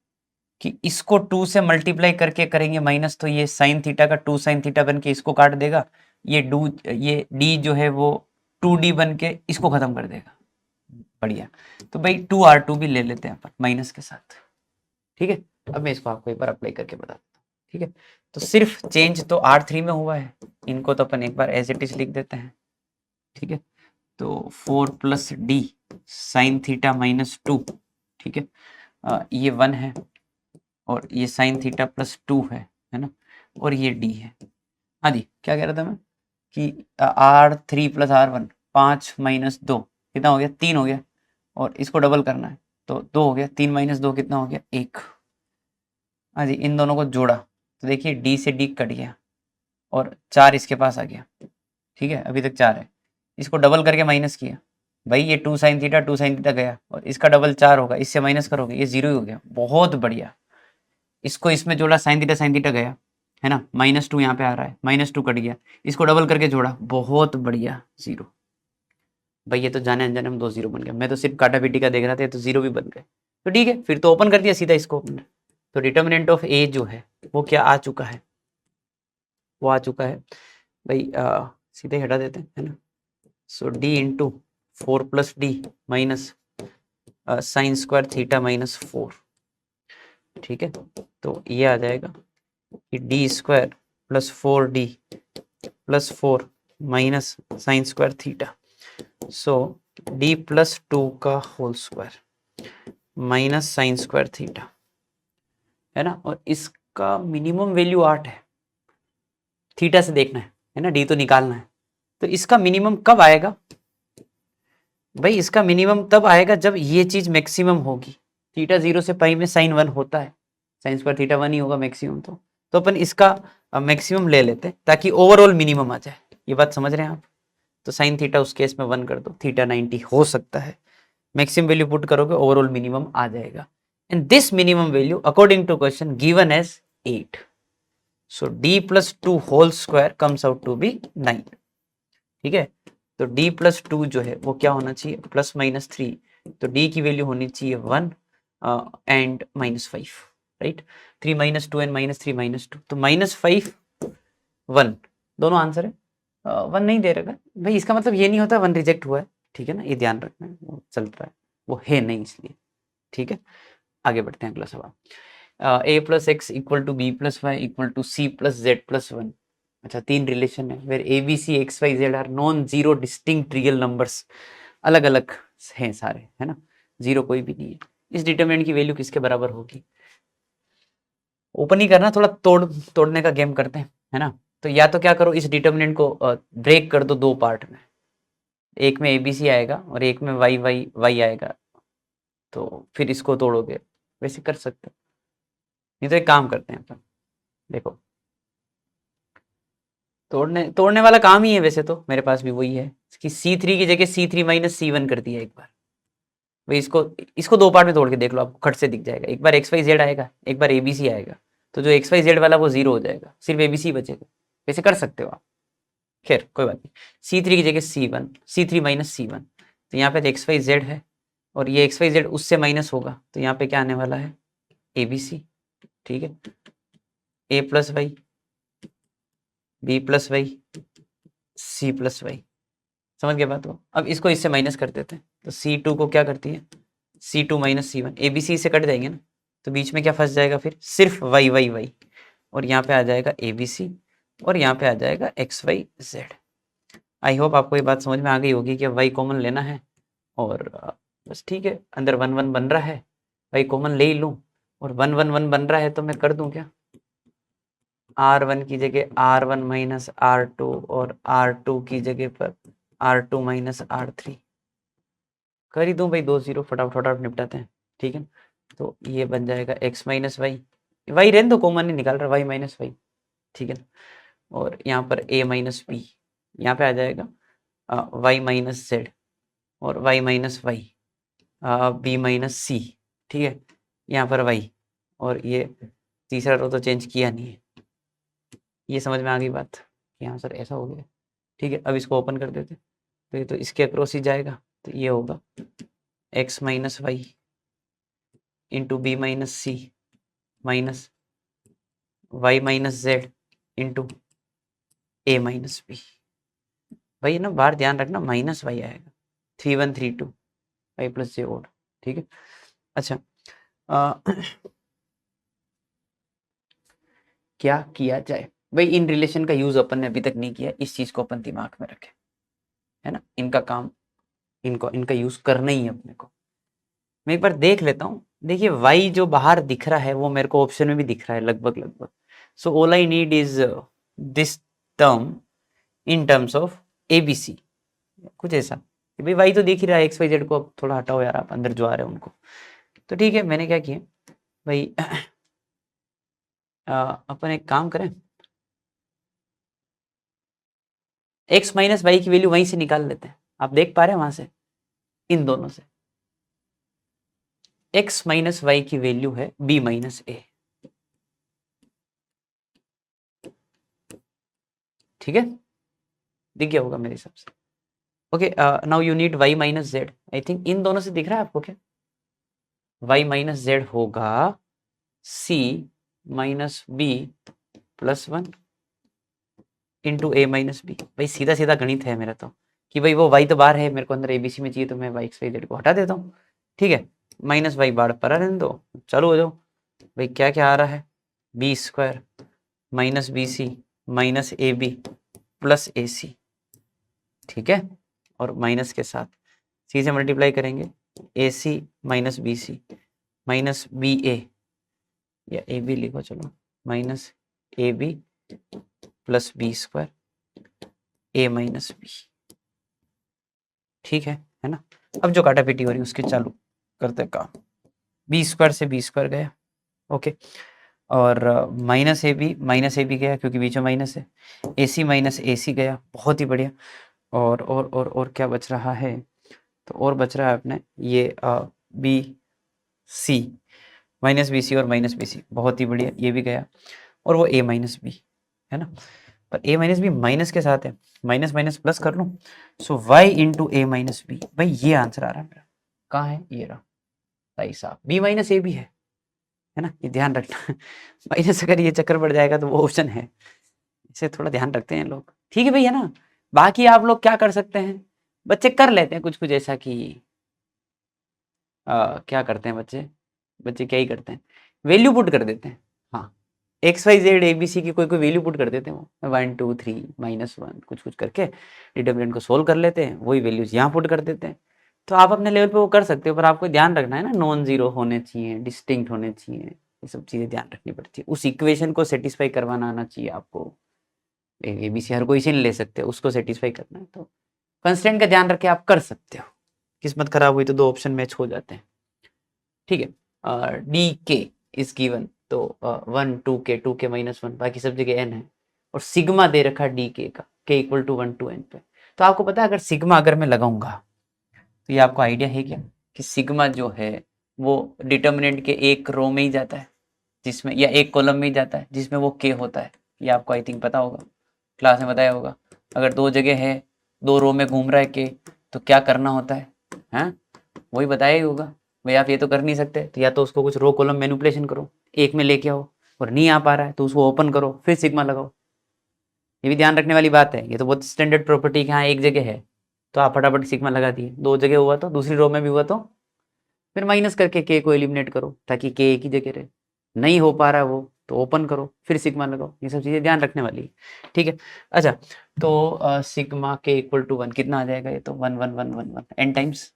कि इसको 2 से मल्टीप्लाई करके करेंगे माइनस, तो ये साइन थीटा का 2 sin थीटा बन के इसको काट देगा, ये डी जो है वो 2D बन के इसको खत्म कर देगा, बढ़िया। तो भाई 2R2 भी ले लेते हैं अपन माइनस के साथ। ठीक है, अब मैं इसको आपको एक बार अप्लाई करके बताता हूँ। ठीक है, तो सिर्फ चेंज तो R3 में हुआ है, इनको तो अपन एक बार एज इट इज लिख देते हैं। ठीक है, तो 4 + d sin थीटा -2, ठीक है, ये 1 है और ये साइन थीटा +2 है ना, और ये डी है। हाँ जी, क्या कह रहा था मैं कि R3 + R1, 5 - 2 कितना हो गया, 3 हो गया, और इसको डबल करना है तो 2 हो गया, 3 - 2 कितना हो गया, 1। हाँ जी, इन दोनों को जोड़ा तो देखिए डी से डी कट गया और 4 इसके पास आ गया। ठीक है, अभी तक 4 है, इसको डबल करके माइनस किया, भाई ये 2 sin थीटा 2 sin थीटा गया, और इसका डबल 4 होगा, इससे माइनस करोगे ये 0 ही हो गया, बहुत बढ़िया। इसको इसमें जोड़ा sin थीटा गया, है ना, -2 यहाँ पे आ रहा है, -2 कट गया, इसको डबल करके जोड़ा, बहुत बढ़िया, 0। भाई ये तो जाने अनजाने में 2 0 बन गया, मैं तो सिर्फ काटा पीटी का देख रहा था, तो 0 भी बन गए। तो ठीक है, फिर तो ओपन कर दिया सीधा इसको अपन। तो डिटर्मिनेंट ऑफ ए जो है वो क्या आ चुका है, वो आ चुका है भाई, सीधे हटा देते हैं, है ना। So D into 4 + d minus sine square theta -4। ठीक है, तो ये आ जाएगा कि d² + 4d + 4 minus sine square theta, so d + 2 का whole square minus sine square theta, है ना। और इसका मिनिमम वैल्यू 8 है, थीटा से देखना है ना, डी तो निकालना है। तो इसका मिनिमम कब आएगा भाई, इसका मिनिमम तब आएगा जब ये चीज मैक्सिमम होगी। थीटा 0 से पाई में साइन 1 होता है, साइन स्क्वायर थीटा 1 ही होगा मैक्सिमम। तो अपन इसका मैक्सिमम ले लेते हैं ताकि ओवरऑल मिनिमम आ जाए। ये बात समझ रहे हैं आप। तो साइन थीटा उस केस में 1 कर दो, थीटा 90 हो सकता है, मैक्सिमम वैल्यू पुट करोगे ओवरऑल मिनिमम आ जाएगा। And this minimum value according to question given as 8। So d + 2 whole square comes out to be 9। ठीक है, तो d + 2 जो है वो क्या होना चाहिए, +-3, तो d की वैल्यू होनी चाहिए 1 एंड -5, राइट। 3 - 2 एंड -3 -2, तो -5 1 दोनों आंसर है। 1 नहीं दे रखा भाई, इसका मतलब ये नहीं होता 1 रिजेक्ट हुआ है, ठीक है ना, ये ध्यान रखना है, वो चल रहा है, वो है नहीं इसलिए। ठीक है, आगे बढ़ते हैं अगला सवाल। a + x = b + y = c + z + 1। अच्छा, 3 रिलेशन है where a b c x y z are non zero distinct real numbers, अलग अलग हैं सारे, है ना, जीरो कोई भी नहीं है। इस डिटरमिनेंट की वैल्यू किसके बराबर होगी। ओपन ही करना, थोड़ा तोड़ने का गेम करते हैं, है ना। तो या तो क्या करो, इस डिटरमिनेंट को ब्रेक कर दो 2 पार्ट में, एक में ABC आएगा और एक में y आएगा, तो फिर इसको तोड़ोगे, वैसे कर सकते हो। नहीं तो एक काम करते हैं अपन, देखो तोड़ने वाला काम ही है वैसे तो, मेरे पास भी वही है कि C3 की जगह C3 - C1 कर दिया एक बार। भाई इसको 2 पार्ट में तोड़ के देख लो, आपको खट से दिख जाएगा। एक बार XYZ आएगा, एक बार ABC आएगा, तो जो XYZ वाला वो 0 हो जाएगा, सिर्फ ABC बचेगा। वैसे कर सकते हो आप, खैर कोई बात नहीं। C3 की जगह C1, C3 - C1, तो यहाँ पे तो एक्स वाई जेड है और ये एक्स वाई जेड उससे माइनस होगा, तो यहाँ पे क्या आने वाला है, ए बी सी। ठीक है, A plus Y, B plus Y, C plus Y. समझ गए बात को? अब इसको इससे माइनस कर देते हैं, तो C2 को क्या करती है, C2 माइनस C1, ए बी सी से कट जाएंगे ना, तो बीच में क्या फंस जाएगा फिर, सिर्फ वाई वाई वाई, और यहाँ पे आ जाएगा ए बी सी और यहाँ पे आ जाएगा X Y Z. I hope आपको ये बात समझ में आ गई होगी कि वाई कॉमन लेना है और बस ठीक है, अंदर 1 1 बन रहा है, वाई कॉमन ले ही लूँ, और 1 1 1 बन रहा है तो मैं कर दूँ क्या, R1 की जगह R1 माइनस R2 और R2 की जगह पर R2 माइनस R3 कर ही दूँ भाई, 2 0 फटाफट फटाफट निपटाते हैं। ठीक है, तो ये बन जाएगा x माइनस वाई, वाई रहने दो, कॉमन नहीं निकाल रहा, वाई माइनस वाई। ठीक है, और यहाँ पर a माइनस बी, यहाँ पे आ जाएगा y माइनस जेड और y minus Y, B minus C. ठीक है, यहाँ पर y और ये तीसरा रो तो चेंज किया नहीं है। ये समझ में आ गई बात कि हाँ सर ऐसा हो गया। ठीक है, अब इसको ओपन कर देते, तो ये तो इसके अक्रॉस ही जाएगा, तो ये होगा x minus Y into B minus C minus Y minus Z into A minus B. भाई ना बाहर ध्यान रखना, माइनस वाई आएगा, 3 1 3 2 वाई प्लस जे ओड। ठीक है, अच्छा क्या किया जाए भाई, इन रिलेशन का यूज अपन ने अभी तक नहीं किया, इस चीज को अपन दिमाग में रखें, है ना, इनका काम, इनका यूज करना ही है अपने को। मैं एक बार देख लेता हूँ, देखिए y जो बाहर दिख रहा है वो मेरे को ऑप्शन में भी दिख रहा है लगभग लगभग, so all I need is this term in terms of ABC, कुछ ऐसा कि भाई y तो दिख ही रहा है, एक्स वाई जेड को अब थोड़ा हटाओ यार आप, अंदर जो आ रहे हैं उनको। तो ठीक है, मैंने क्या किया भाई अपन एक काम करें, x माइनस वाई की वैल्यू वहीं से निकाल लेते हैं, आप देख पा रहे हैं वहां से, इन दोनों से x माइनस वाई की वैल्यू है b माइनस ए। ठीक है, दिख गया होगा मेरे हिसाब से। Okay, now you need y minus Z, I think इन दोनों से दिख रहा है आपको क्या, y माइनस जेड होगा c minus B plus 1 into A minus B. भाई सीधा सीधा गणित है मेरा तो, कि भाई वो y तो बाहर है, मेरे को अंदर ABC में चाहिए, तो मैं y एक्स वाई जेड को हटा देता हूँ। ठीक है, माइनस वाई बाहर पर रहने दो, चलो हो जाओ। भाई क्या क्या आ रहा है, B square minus B C minus A B plus A C. ठीक है, और माइनस के साथ सी से मल्टीप्लाई करेंगे, A C minus B C minus B A, या ए बी लिखो चलो, minus A B plus B square A minus B. ठीक है ना। अब जो काटा पीटी हो रही है उसके चालू करते काम, बी स्क्वायर से बी स्क्वायर गया, ओके, और माइनस ए बी गया क्योंकि बीच में माइनस है, ए सी माइनस ए सी गया, बहुत ही बढ़िया। और क्या बच रहा है, तो और बच रहा है अपने ये B C minus B C और माइनस बी सी, बहुत ही बढ़िया, ये भी गया, और वो ए माइनस बी है ना, पर ए माइनस बी माइनस के साथ है, माइनस माइनस प्लस कर लूँ, सो Y into A minus B. भाई ये आंसर आ रहा है मेरा, कहाँ है ये रहा भाई साहब, बी माइनस ए बी है ना, ये ध्यान रखना माइनस अगर ये चक्कर बढ़ जाएगा तो वो ऑप्शन है, इसे थोड़ा ध्यान रखते हैं लोग। ठीक है भैया ना, बाकी आप लोग क्या कर सकते हैं, बच्चे कर लेते हैं कुछ कुछ ऐसा कि क्या करते हैं बच्चे, बच्चे क्या ही करते हैं, वैल्यू पुट कर देते हैं। हाँ, X Y Z A B C की कोई कोई वैल्यू पुट कर देते हैं, वो 1 2 3 माइनस 1 कुछ कुछ करके डिटर्मिनेंट को सोल्व कर लेते हैं, वही वैल्यूज यहाँ पुट कर देते हैं। तो आप अपने लेवल पे वो कर सकते हो, पर आपको ध्यान रखना है ना, नॉन जीरो होने चाहिए, डिस्टिंक्ट होने चाहिए, ये सब चीज़ें ध्यान रखनी पड़ती है, उस इक्वेशन को सेटिस्फाई करवाना आना चाहिए आपको। ए बी सी हर कोई से नहीं ले सकते, उसको सेटिस्फाई करना है, तो कंस्टेंट का ध्यान रख के आप कर सकते हो। किस्मत खराब हुई तो दो ऑप्शन मैच हो जाते हैं। ठीक है, डी के इज गिवन, तो 1 2 के माइनस 1, बाकी सब जगह एन है, और सिग्मा दे रखा डी के का, के इक्वल टू 1 to n पे। तो आपको पता है अगर सिग्मा अगर मैं लगाऊंगा, तो ये आपको आइडिया है क्या कि सिग्मा जो है वो डिटर्मिनेंट के एक रो में ही जाता है जिसमें, या एक कॉलम में ही जाता है जिसमें वो के होता है, ये आपको आई थिंक पता होगा, क्लास में बताया होगा। अगर दो जगह है, दो रो में घूम रहा है के, तो क्या करना होता है, हैं, वही बताया ही होगा। भाई आप ये तो कर नहीं सकते, तो या तो उसको कुछ रो कॉलम मैनिपुलेशन करो, एक में लेके आओ, और नहीं आ पा रहा है तो उसको ओपन करो, फिर सिग्मा लगाओ। ये भी ध्यान रखने वाली बात है, ये तो बहुत स्टैंडर्ड प्रॉपर्टी है। हाँ एक जगह है तो आप फटाफट सिग्मा लगा दिए, दो जगह हुआ तो दूसरी रो में भी हुआ तो फिर माइनस करके के को एलिमिनेट करो ताकि के एक ही जगह रहे। नहीं हो पा रहा है वो तो ओपन करो, फिर सिग्मा लगाओ। ये सब चीज़ें ध्यान रखने वाली है, ठीक है। अच्छा, तो सिग्मा के इक्वल टू 1 कितना आ जाएगा? ये तो 1 1 1 1 1 एन टाइम्स,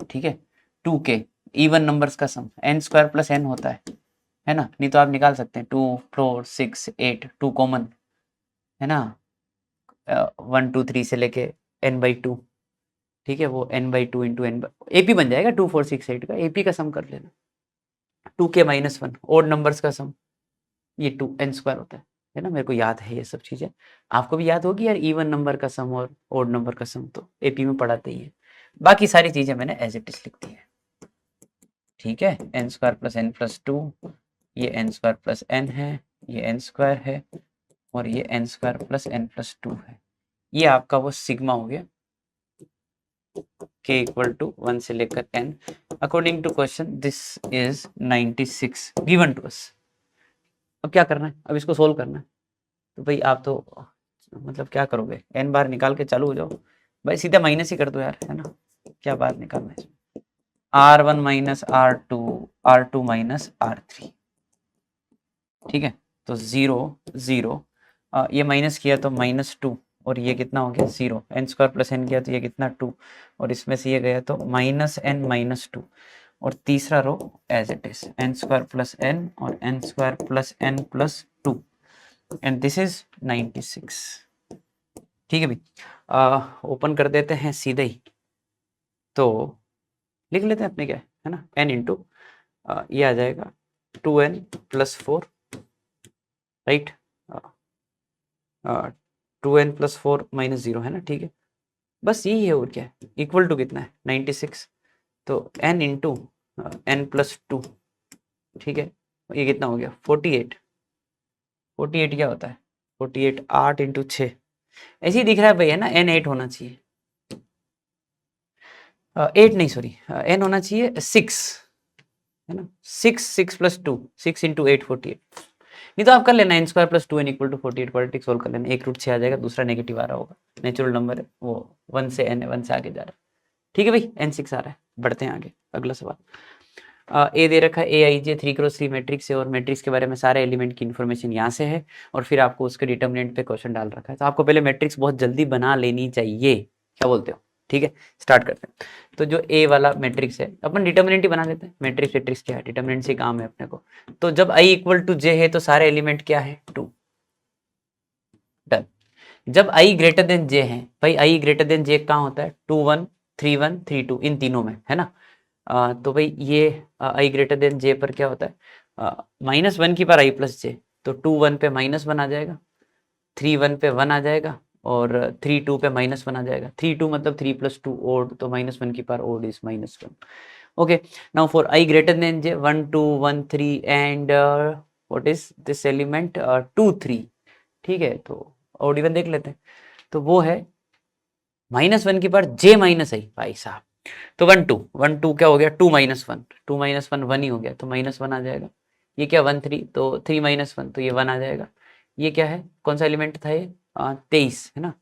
ठीक है। 2k इवन नंबर्स का सम, एन स्क्वायर प्लस एन होता है ना। नहीं तो आप निकाल सकते हैं 2 4 6 8, 2 कॉमन है ना, 1 2 3 से लेके n/2, ठीक है। वो n/2 इंटू एन, एपी बन जाएगा 2 4 6 8 का, एपी का सम कर लेना। 2k-1 ओड नंबर्स का सम, ये 2 एन स्क्वायर होता है ना। मेरे को याद है ये सब चीज़ें, आपको भी याद होगी यार। इवन नंबर का सम और ओड नंबर का सम तो एपी में पढ़ाते ही है। बाकी सारी चीज़ें मैंने एज इट इज लिख दी है, ठीक है। N square plus N plus 2, ये एन स्क्वायर प्लस एन है, ये एन स्क्वायर है, और ये N square plus N plus 2 है। ये आपका वो सिग्मा हो गया k इक्वल टू 1 से लेकर n। According to question this is 96 given to us. अब क्या करना है? अब इसको सोल्व करना है। तो भाई आप तो मतलब क्या करोगे, n बार निकाल के चालू हो जाओ भाई, सीधा माइनस ही कर दो यार, है ना। क्या बात निकालना है, r1 minus r2, r2 minus r3, ठीक है। तो 0 0, ये माइनस किया तो -2, और ये कितना हो गया 0। एन स्क्वायर प्लस एन किया तो ये कितना 2, और इसमें से ये गया तो -n-2, और तीसरा row as it is N square plus N और N square plus N plus 2, and this is 96, ठीक है भाई। ओपन कर देते हैं सीधे ही, तो लिख लेते हैं अपने क्या है ना, n इंटू ये आ जाएगा 2n प्लस 4, राइट। 2n+4 -0 है ना, ठीक है। बस यही है, और क्या है। इक्वल टू कितना है 96, तो n इंटू n+2, ठीक है। ये कितना हो गया 48। 48 क्या होता है 48 8 इंटू 6, ऐसे ही दिख रहा है भाई, है ना। n 8 होना चाहिए, 8 नहीं सॉरी, n होना चाहिए 6, है ना। 6 6 + 2, 6 इंटू 8 48। नहीं तो आप कर लेना n square plus 2n equal to 48, quadratic solve कर लेना। 1√6 आ जाएगा, दूसरा नेगेटिव आ रहा होगा, नेचुरल नंबर है वो, 1 से n है, 1 से आगे जा रहा है, ठीक है भाई। n6 आ रहा है, बढ़ते हैं आगे। अगला सवाल, ए दे रखा है AIJ 3x3 मैट्रिक्स है, और मैट्रिक्स के बारे में सारे एलिमेंट की इन्फॉर्मेशन यहाँ से है, और फिर आपको उसके डिटर्मिनेंट पे क्वेश्चन डाल रखा है। तो आपको पहले मैट्रिक्स बहुत जल्दी बना लेनी चाहिए, क्या बोलते हो, ठीक है। स्टार्ट करते हैं। तो जो ए वाला मैट्रिक्स है, अपन डिटर्मिनेंट ही बना लेते हैं। मैट्रिक्स मैट्रिक्स क्या है, डिटर्मिनेंट से काम है अपने को। तो जब i इक्वल टू j है तो सारे एलिमेंट क्या है 2, डन। जब i ग्रेटर देन j है, भाई i ग्रेटर देन j कहाँ होता है 2 1 3 1 3 2, इन तीनों में, है ना। तो भाई ये i ग्रेटर देन j पर क्या होता है, -1 की पावर i प्लस j, तो 2 1 पे -1 आ जाएगा, 3 1 पे 1 आ जाएगा, और 3 2 पे -1 आ जाएगा। 3 2 मतलब 3 + 2 ओड, तो -1 की power odd is -1। Okay, now for i greater than j 1 2 1 3 and what is this element 2 3, ठीक है। तो ओड इवन देख लेते हैं, तो वो है -1 की पावर j माइनस i, भाई साहब। तो 1 2 1 2 क्या हो गया 2 -1, 2 -1 1 ही हो गया, तो -1 आ जाएगा। ये क्या 1 3, तो 3 -1, तो ये 1 आ जाएगा। ये क्या है, कौन सा एलिमेंट था ये 23, है ना।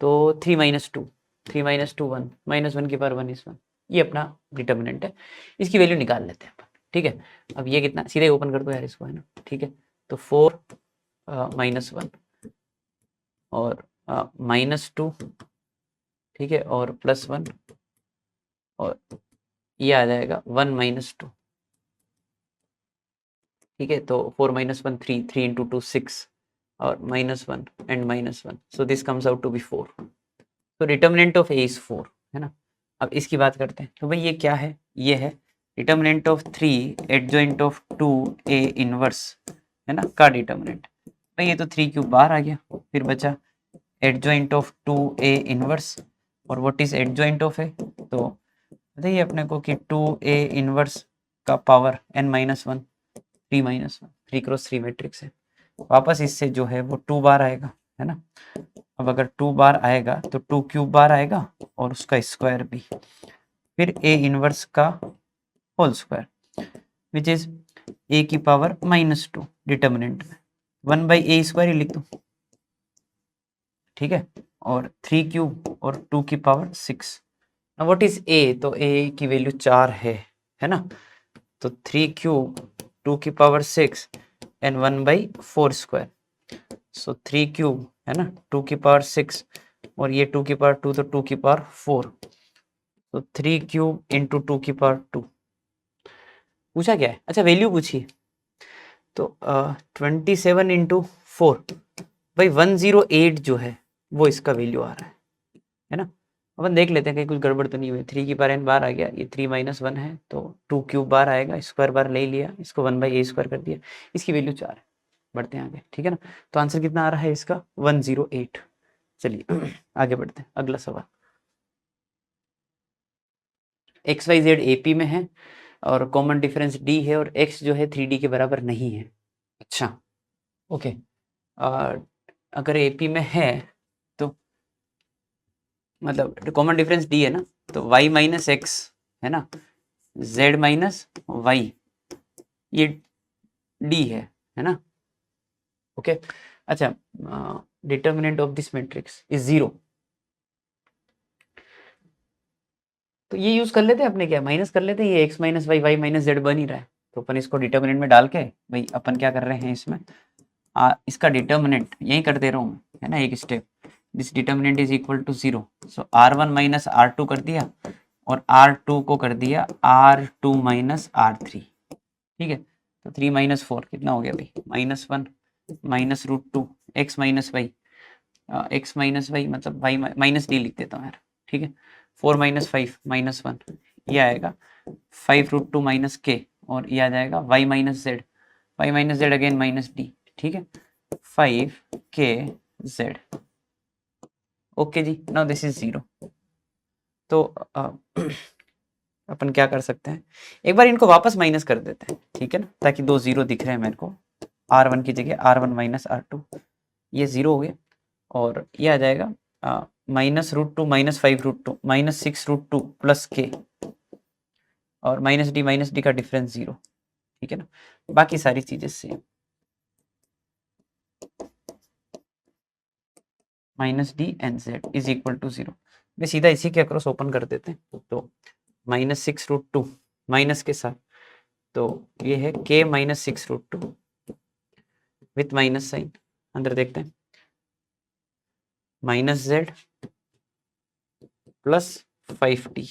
तो 3 -2, 3 -2 1, -1 की पावर 1 इज 1। ये अपना डिटर्मिनेंट है, इसकी वैल्यू निकाल लेते हैं अपन, ठीक है। अब ये कितना, सीधे ओपन कर दो यार इसको, है ना, ठीक है। तो 4 -1 और -2, ठीक है, और +1, और ये आ जाएगा 1 -2, ठीक है। तो 4 -1 3, 3 इंटू 2 6, और -1 and -1, so this comes out to be 4। तो डिटर्मिनेंट ऑफ ए इज 4, है ना। अब इसकी बात करते हैं, तो भाई ये क्या है, ये है determinant of 3 adjoint of 2a inverse, है ना, का डिटर्मिनेंट। भाई ये तो 3³ बाहर आ गया, फिर बचा एडजॉइंट ऑफ 2a इनवर्स, और what is adjoint of A, तो बताइए अपने को कि 2a इनवर्स का पावर n-1, 3 मैट्रिक्स है। वापस इससे जो है वो 2 बार आएगा, है ना। अब अगर 2 बार आएगा तो 2³ बार आएगा, और उसका स्क्वायर भी, फिर ए इनवर्स का whole square which is A की पावर -2 डिटर्मिनेंट में 1/a² ही लिख दो, ठीक है, और 3 क्यूब और 2 की पावर 6। What is a? तो ए की वैल्यू 4 है ना, तो 3 क्यूब 2 की पावर 6 एंड 1/4²। सो 3 क्यूब है ना, 2 की पावर 6 और ये 2 की पावर 2 तो 2 की पावर 4, तो 3 क्यूब इंटू 2 की पावर 2। पूछा क्या है? अच्छा वैल्यू पूछी, तो 27 इंटू 4 भाई 108 जो है वो इसका वैल्यू आ रहा है ना। अपन देख लेते हैं कहीं कुछ गड़बड़ तो नहीं हुई। 3 की पावर n बार आ गया, ये 3 - 1 है तो 2 क्यूब बार आएगा, स्क्वायर बार ले लिया, इसको 1/a² कर दिया, इसकी वैल्यू 4 है। बढ़ते हैं आगे, ठीक है ना। तो आंसर कितना आ रहा है इसका? 108। चलिए आगे बढ़ते हैं, अगला सवाल। एक्स वाई जेड AP में है और कॉमन डिफरेंस D है और x जो है 3D के बराबर नहीं है। अच्छा ओके, अगर AP में है तो मतलब कॉमन डिफरेंस D है ना, तो y - x है ना, z - y ये D है ना। ओके अच्छा, determinant of this matrix is 0, तो ये यूज कर लेते हैं अपने, क्या माइनस कर लेते हैं, ये x - y y - z बन ही रहा है, तो अपन इसको डिटर्मिनेंट में डाल के भाई अपन क्या कर रहे हैं इसमें, इसका डिटर्मिनेंट यही कर दे रहा हूँ है ना, एक step, this determinant is equal to 0, so r1 - r2 कर दिया और r2 को कर दिया r2 - r3, ठीक है। तो 3 - 4 कितना हो गया भाई, -1 -√2 x - y, x - y मतलब y -d लिख देता हूँ यार, ठीक है। 4 - 5 -1 ये आएगा 5√2 - k और ये आ जाएगा y - z, y - z again -d, ठीक है, 5kz। ओके जी, नाउ दिस इज 0। तो अपन क्या कर सकते हैं, एक बार इनको वापस माइनस कर देते हैं, ठीक है ना, ताकि 2 0 दिख रहे हैं मेरे को, r1 की जगह r1 - r2, ये 0 हो गया और ये आ जाएगा -√2 -5√2 -6√2 प्लस k और -d का डिफरेंस 0, ठीक है ना। बाकी सारी चीजें same, -d and z is equal to 0। मैं सीधा इसी के अक्रॉस ओपन कर देते हैं, तो -6√2 माइनस के साथ, तो ये है k - 6√2 विथ माइनस साइन, अंदर देखते हैं, -z plus 5t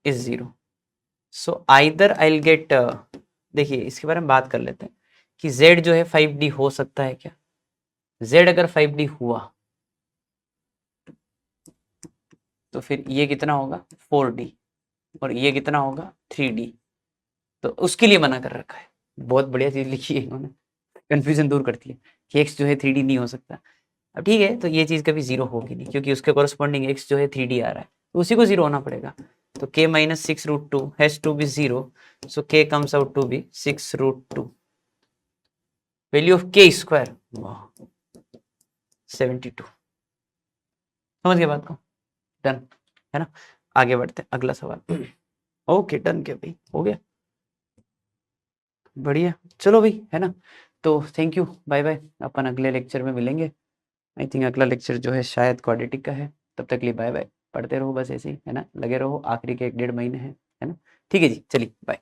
is 0। So either I will gate, देखिए इसके बारे में बात कर लेते हैं कि z जो है 5d हो सकता है क्या। z अगर 5d हुआ तो फिर ये कितना होगा 4d और ये कितना होगा 3d, तो उसके लिए मना कर रखा है। बहुत बढ़िया चीज लिखी है इन्होंने, कंफ्यूजन दूर करती है कि x जो है 3d नहीं हो सकता। अब ठीक है, तो ये चीज कभी 0 होगी नहीं क्योंकि उसके कोरस्पॉन्डिंग x जो है 3d आ रहा है, तो उसी को 0 होना पड़ेगा। तो k - 6√2 has to be 0, so k comes out to be 6√2, value of k square 72। समझ गए बात को, डन है ना। आगे बढ़ते हैं, अगला सवाल। ओके डन, क्या भाई हो गया, बढ़िया, चलो भाई है ना। तो थैंक यू, बाय बाय, अपन अगले लेक्चर में मिलेंगे। आई थिंक अगला लेक्चर जो है शायद क्वाड्रेटिक का है, तब तक के लिए बाय बाय, पढ़ते रहो बस ऐसे ही है ना, लगे रहो, आखिरी के 1 डेढ़ महीने हैं है ना। ठीक है जी, चलिए बाय।